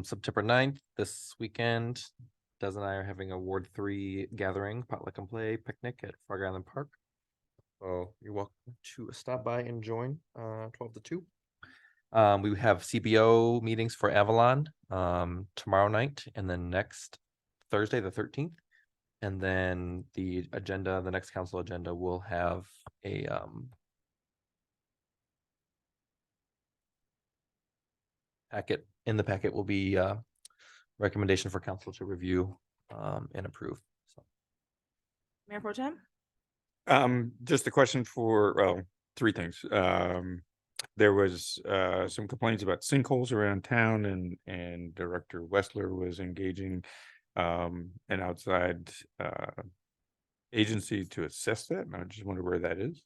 S: September 9th, this weekend, Des and I are having a Ward 3 gathering, potluck and play picnic at Frog Island Park. So you're welcome to stop by and join 12 to 2. We have CBO meetings for Avalon tomorrow night, and then next Thursday, the 13th. And then the agenda, the next council agenda will have a packet. In the packet will be recommendation for council to review and approve. So
A: Mayor Pro Tem.
W: Just a question for, well, 3 things. There was some complaints about sinkholes around town, and Director Westler was engaging an outside agency to assess that. And I just wonder where that is.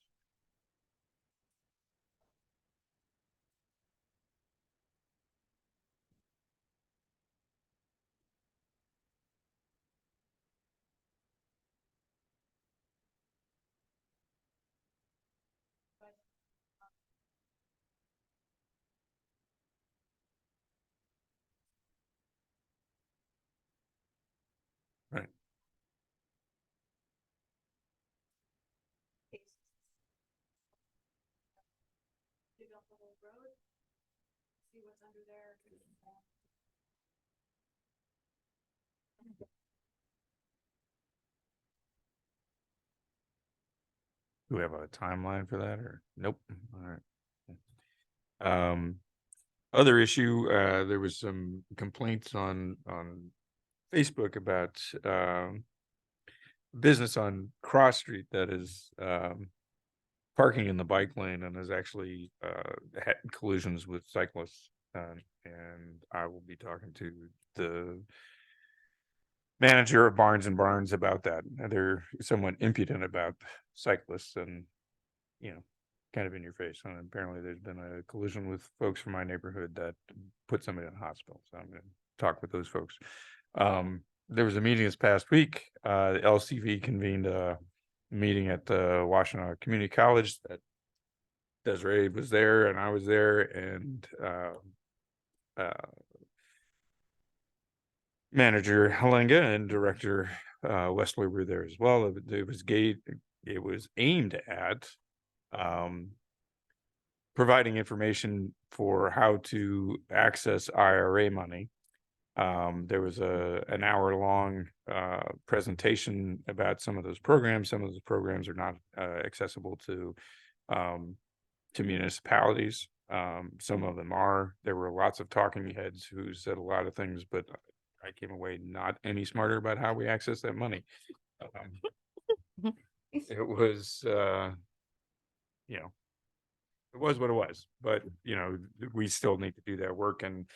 W: Right. Do we have a timeline for that, or nope? All right. Other issue, there was some complaints on Facebook about business on Cross Street that is parking in the bike lane and has actually had collisions with cyclists. And I will be talking to the manager of Barnes and Barnes about that. They're somewhat impudent about cyclists and, kind of in your face. And apparently there's been a collision with folks from my neighborhood that put somebody in the hospital. So I'm going to talk with those folks. There was a meeting this past week. The LCV convened a meeting at the Washtenaw Community College that Desiree was there and I was there, and Manager Halenga and Director Westler were there as well. It was aimed at providing information for how to access IRA money. There was an hour-long presentation about some of those programs. Some of those programs are not accessible to municipalities. Some of them are. There were lots of talking heads who said a lot of things, but I came away not any smarter about how we access that money. It was, it was what it was, but we still need to do that work. And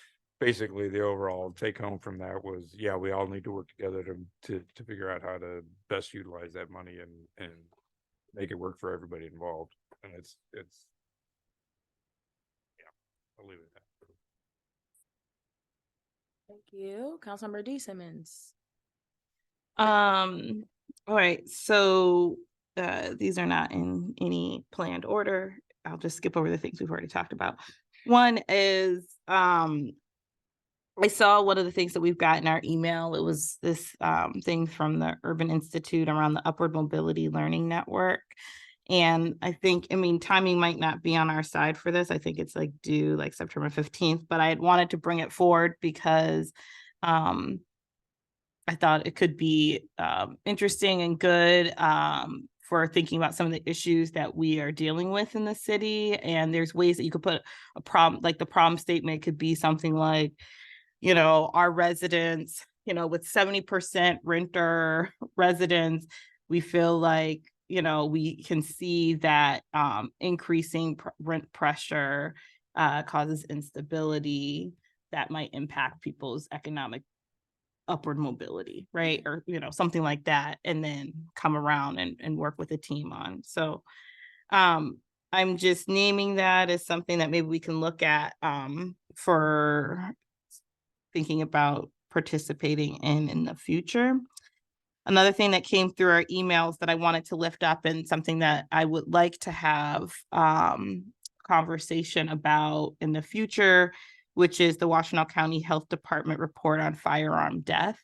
W: basically the overall take home from that was, yeah, we all need to work together to figure out how to best utilize that money and make it work for everybody involved. And it's yeah, I'll leave it at that.
A: Thank you. Councilmember D Simmons.
T: All right, so these are not in any planned order. I'll just skip over the things we've already talked about. One is I saw one of the things that we've got in our email. It was this thing from the Urban Institute around the Upward Mobility Learning Network. And I think, I mean, timing might not be on our side for this. I think it's like due like September 15th, but I had wanted to bring it forward because I thought it could be interesting and good for thinking about some of the issues that we are dealing with in the city. And there's ways that you could put a problem, like the problem statement could be something like, you know, our residents, you know, with 70% renter residents, we feel like, you know, we can see that increasing rent pressure causes instability that might impact people's economic upward mobility, right? Or, you know, something like that, and then come around and work with a team on. So I'm just naming that as something that maybe we can look at for thinking about participating in the future. Another thing that came through our emails that I wanted to lift up and something that I would like to have conversation about in the future, which is the Washtenaw County Health Department report on firearm death.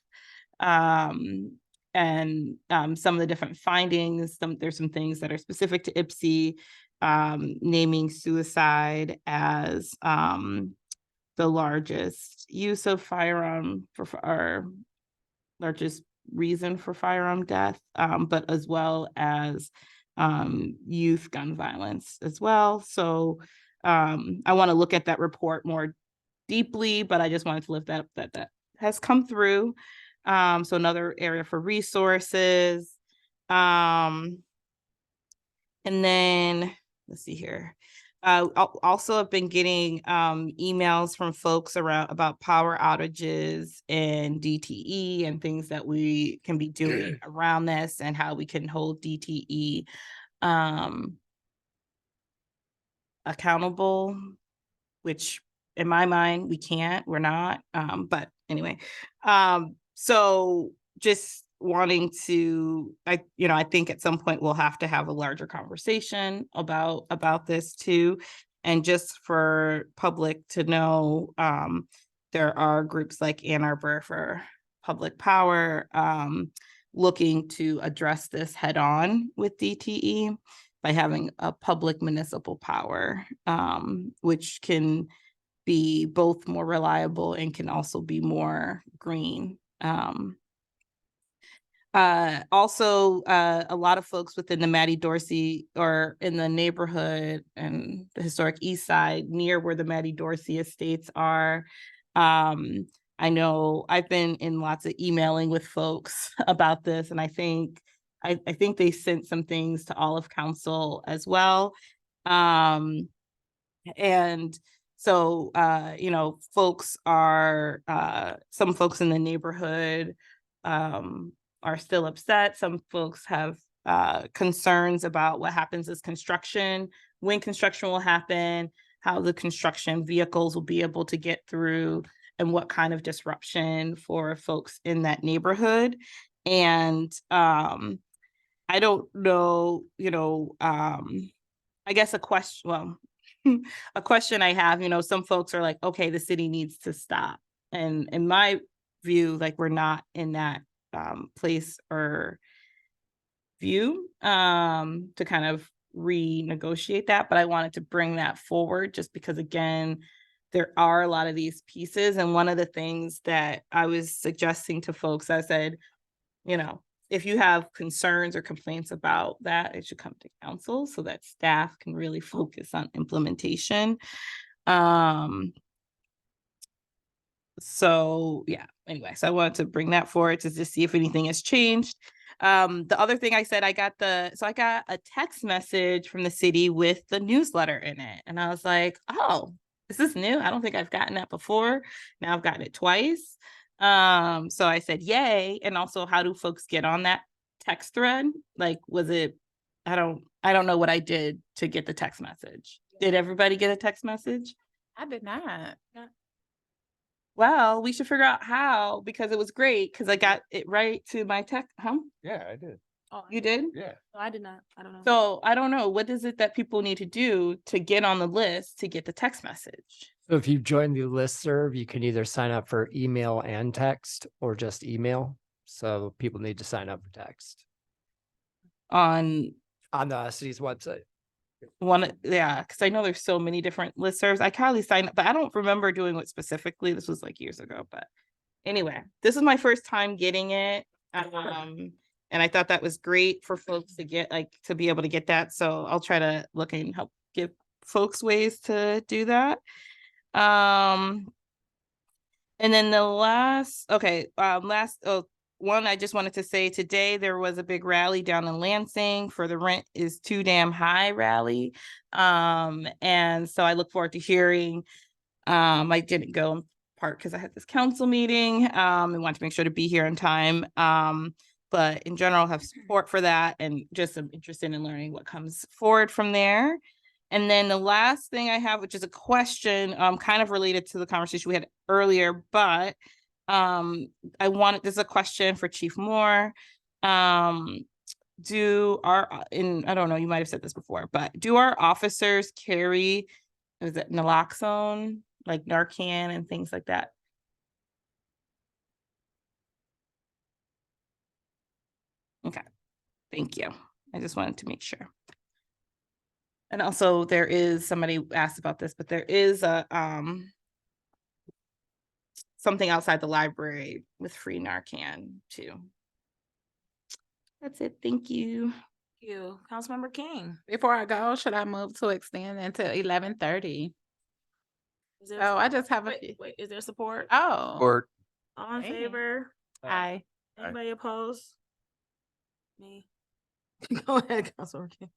T: And some of the different findings, there's some things that are specific to IPSI, naming suicide as the largest use of firearm for our largest reason for firearm death, but as well as youth gun violence as well. So I want to look at that report more deeply, but I just wanted to lift that up that has come through. So another area for resources. And then let's see here. Also have been getting emails from folks about power outages and DTE and things that we can be doing around this and how we can hold DTE accountable, which in my mind, we're not, but anyway. So just wanting to, I think at some point we'll have to have a larger conversation about this too. And just for public to know, there are groups like Ann Arbor for Public Power looking to address this head on with DTE by having a public municipal power, which can be both more reliable and can also be more green. Also, a lot of folks within the Maddie Dorsey or in the neighborhood and the historic East Side near where the Maddie Dorsey estates are. I know I've been in lots of emailing with folks about this, and I think they sent some things to all of council as well. And so, folks are, some folks in the neighborhood are still upset. Some folks have concerns about what happens as construction, when construction will happen, how the construction vehicles will be able to get through, and what kind of disruption for folks in that neighborhood. And I don't know, I guess a question I have, some folks are like, okay, the city needs to stop. And in my view, like, we're not in that place or view to kind of renegotiate that. But I wanted to bring that forward just because, again, there are a lot of these pieces. And one of the things that I was suggesting to folks, I said, if you have concerns or complaints about that, it should come to council so that staff can really focus on implementation. So yeah, anyway, so I wanted to bring that forward to just see if anything has changed. The other thing I said, I got a text message from the city with the newsletter in it. And I was like, oh, this is new. I don't think I've gotten that before. Now I've gotten it twice. So I said, yay. And also, how do folks get on that text thread? Like, was it, I don't know what I did to get the text message. Did everybody get a text message?
E: I did not.
T: Well, we should figure out how, because it was great, because I got it right to my text. Huh?
W: Yeah, I did.
H: Oh,
T: You did?
W: Yeah.
H: no, I did not. I don't know.
T: So I don't know. What is it that people need to do to get on the list to get the text message?
K: So if you join the listserv, you can either sign up for email and text or just email. So people need to sign up for text
T: On
K: the city's website.
T: yeah, because I know there's so many different listservs. I probably signed up, but I don't remember doing it specifically. This was like years ago. But anyway, this is my first time getting it. And I thought that was great for folks to get, like, to be able to get that. So I'll try to look and help give folks ways to do that. And then the last one, I just wanted to say today there was a big rally down in Lansing for the Rent is Too Damn High rally. And so I look forward to hearing. I didn't go in part because I had this council meeting and wanted to make sure to be here in time. But in general, have support for that, and just am interested in learning what comes forward from there. And then the last thing I have, which is a question, kind of related to the conversation we had earlier, but this is a question for Chief Moore. I don't know, you might have said this before, but do our officers carry, is it naloxone, like Narcan and things like that? Okay, thank you. I just wanted to make sure. And also there is, somebody asked about this, but there is a something outside the library with free Narcan too. That's it. Thank you.
A: Thank you. Councilmember King.
E: Before I go, should I move to extend until 11:30?
A: Is there
E: So I just have
A: wait, is there support?
E: Oh.
S: Or
A: All in
E: Thank you.
A: favor?
E: Aye.
A: Anybody opposed? Me. Go ahead, Councilmember King.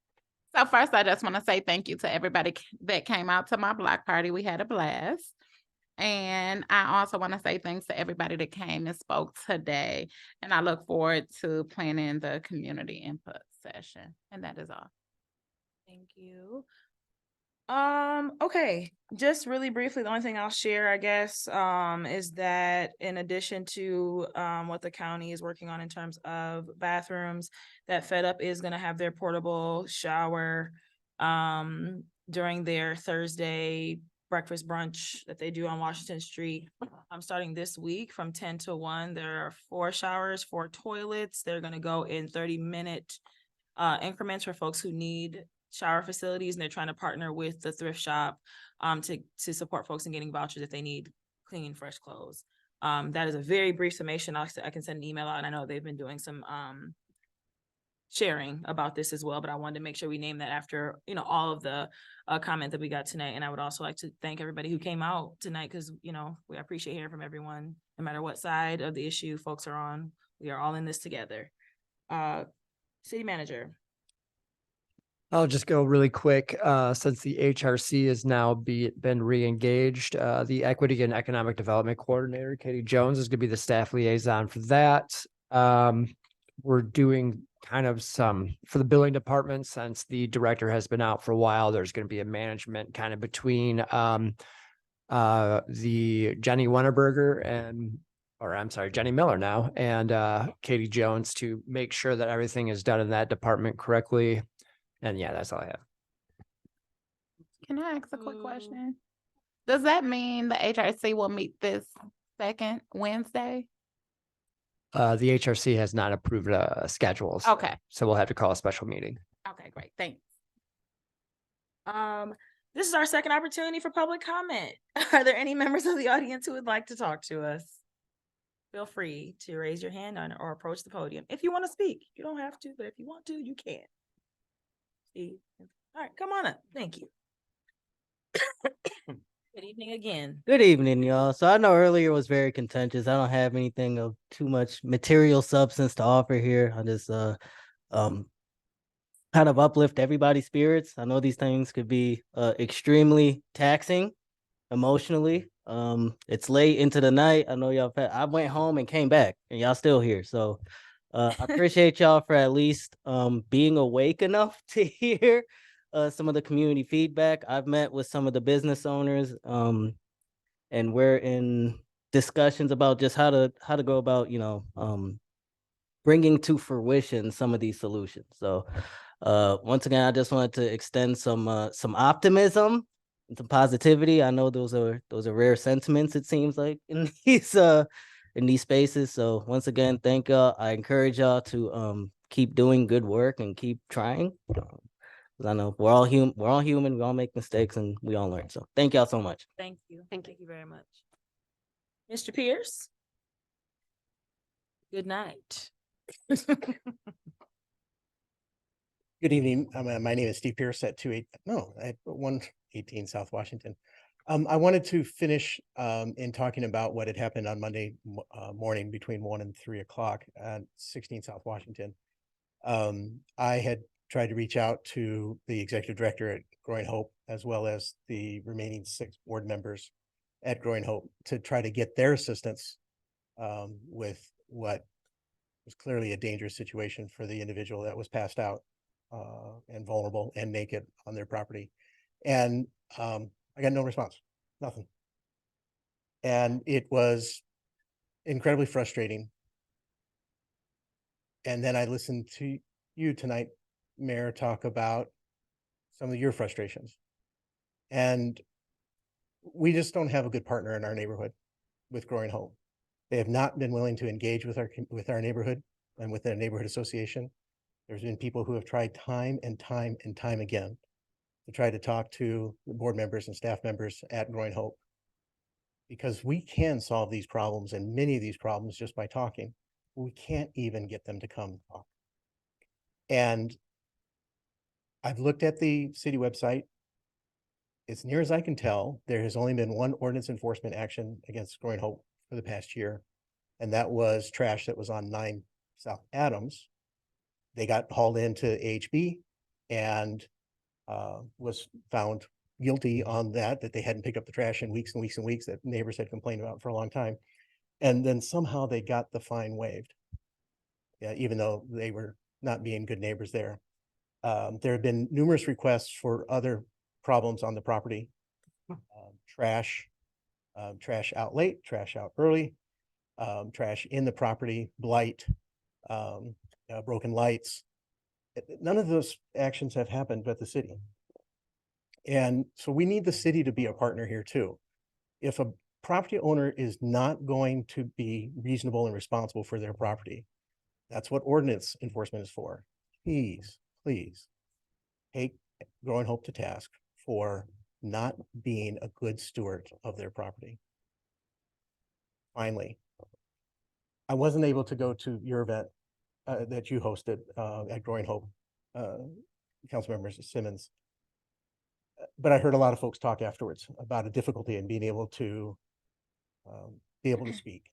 E: So first, I just want to say thank you to everybody that came out to my block party. We had a blast. And I also want to say thanks to everybody that came and spoke today. And I look forward to planning the community input session. And that is all.
A: Thank you. Okay, just really briefly, the only thing I'll share, I guess, is that in addition to what the county is working on in terms of bathrooms, that Fed Up is gonna have their portable shower during their Thursday breakfast brunch that they do on Washington Street. Starting this week from 10 to 1. There are 4 showers, 4 toilets. They're gonna go in 30-minute increments for folks who need shower facilities, and they're trying to partner with the thrift shop to support folks in getting vouchers if they need clean, fresh clothes. That is a very brief summation. I can send an email out, and I know they've been doing some sharing about this as well, but I wanted to make sure we name that after, all of the comment that we got tonight. And I would also like to thank everybody who came out tonight, because, we appreciate hearing from everyone, no matter what side of the issue folks are on. We are all in this together. City Manager.
K: I'll just go really quick. Since the HRC has now been re-engaged, the Equity and Economic Development Coordinator, Katie Jones, is going to be the staff liaison for that. We're doing kind of for the billing department, since the director has been out for a while, there's going to be a management kind of between the Jenny Wennerberger Jenny Miller now, and Katie Jones, to make sure that everything is done in that department correctly. And yeah, that's all I have.
E: Can I ask a quick question? Does that mean the HRC will meet this second Wednesday?
K: The HRC has not approved schedules.
E: Okay.
K: So we'll have to call a special meeting.
E: Okay, great. Thanks.
A: This is our second opportunity for public comment. Are there any members of the audience who would like to talk to us? Feel free to raise your hand or approach the podium. If you want to speak, you don't have to, but if you want to, you can. All right, come on up. Thank you. Good evening again.
L: Good evening, y'all. So I know earlier was very contentious. I don't have anything of too much material substance to offer here. I just kind of uplift everybody's spirits. I know these things could be extremely taxing emotionally. It's late into the night. I know y'all, I went home and came back and y'all still here. So I appreciate y'all for at least being awake enough to hear some of the community feedback. I've met with some of the business owners and we're in discussions about just how to go about, bringing to fruition some of these solutions. So once again, I just wanted to extend some optimism and some positivity. I know those are rare sentiments, it seems like, in these spaces. So once again, thank y'all. I encourage y'all to keep doing good work and keep trying. 'Cause I know we're all human, we all make mistakes and we all learn. So thank y'all so much.
A: Thank you. Thank you very much. Mr. Pierce? Good night.
M: Good evening. My name is Steve Pierce at 118 South Washington. I wanted to finish in talking about what had happened on Monday morning between 1 and 3 o'clock at 16 South Washington. I had tried to reach out to the executive director at Growing Hope, as well as the remaining 6 board members at Growing Hope, to try to get their assistance with what was clearly a dangerous situation for the individual that was passed out and vulnerable and naked on their property. And I got no response, nothing. And it was incredibly frustrating. And then I listened to you tonight, Mayor, talk about some of your frustrations. And we just don't have a good partner in our neighborhood with Growing Hope. They have not been willing to engage with our neighborhood and with the neighborhood association. There's been people who have tried time and time and time again to try to talk to the board members and staff members at Growing Hope, because we can solve these problems and many of these problems just by talking. We can't even get them to come talk. And I've looked at the city website. As near as I can tell, there has only been one ordinance enforcement action against Growing Hope for the past year. And that was trash that was on 9 South Adams. They got hauled into AHB and was found guilty on that they hadn't picked up the trash in weeks and weeks and weeks that neighbors had complained about for a long time. And then somehow they got the fine waived. Yeah, even though they were not being good neighbors there. There have been numerous requests for other problems on the property. Trash out late, trash out early, trash in the property, blight, broken lights. None of those actions have happened at the city. And so we need the city to be a partner here too. If a property owner is not going to be reasonable and responsible for their property, that's what ordinance enforcement is for. Please take Growing Hope to task for not being a good steward of their property. Finally, I wasn't able to go to your event that you hosted at Growing Hope, Councilmember Simmons. But I heard a lot of folks talk afterwards about a difficulty in being able to speak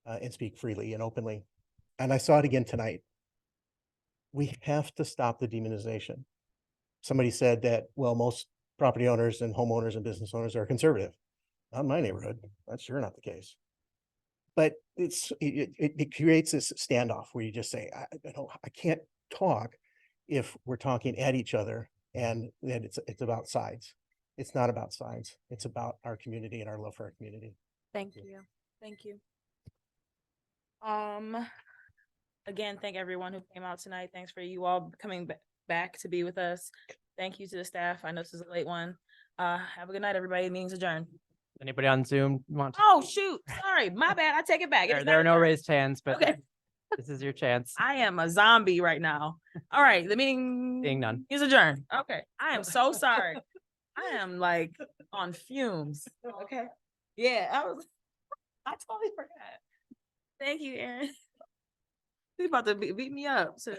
M: and speak freely and openly. And I saw it again tonight. We have to stop the demonization. Somebody said that, well, most property owners and homeowners and business owners are conservative. Not in my neighborhood. That's sure not the case. But it creates this standoff where you just say, I can't talk if we're talking at each other, and then it's about sides. It's not about sides. It's about our community and our love for our community.
A: Thank you. Thank you. Again, thank everyone who came out tonight. Thanks for you all coming back to be with us. Thank you to the staff. I know this is a late one. Have a good night, everybody. Meeting's adjourned.
C: Anybody on Zoom want to?
A: Oh, shoot. Sorry. My bad. I take it back.
C: There are no raised hands, but
A: Okay.
C: this is your chance.
A: I am a zombie right now. All right. The meeting
C: Seeing none.
A: is adjourned. Okay. I am so sorry. I am like on fumes. Okay. Yeah, I totally forgot. Thank you, Aaron. He's about to beat me up. So.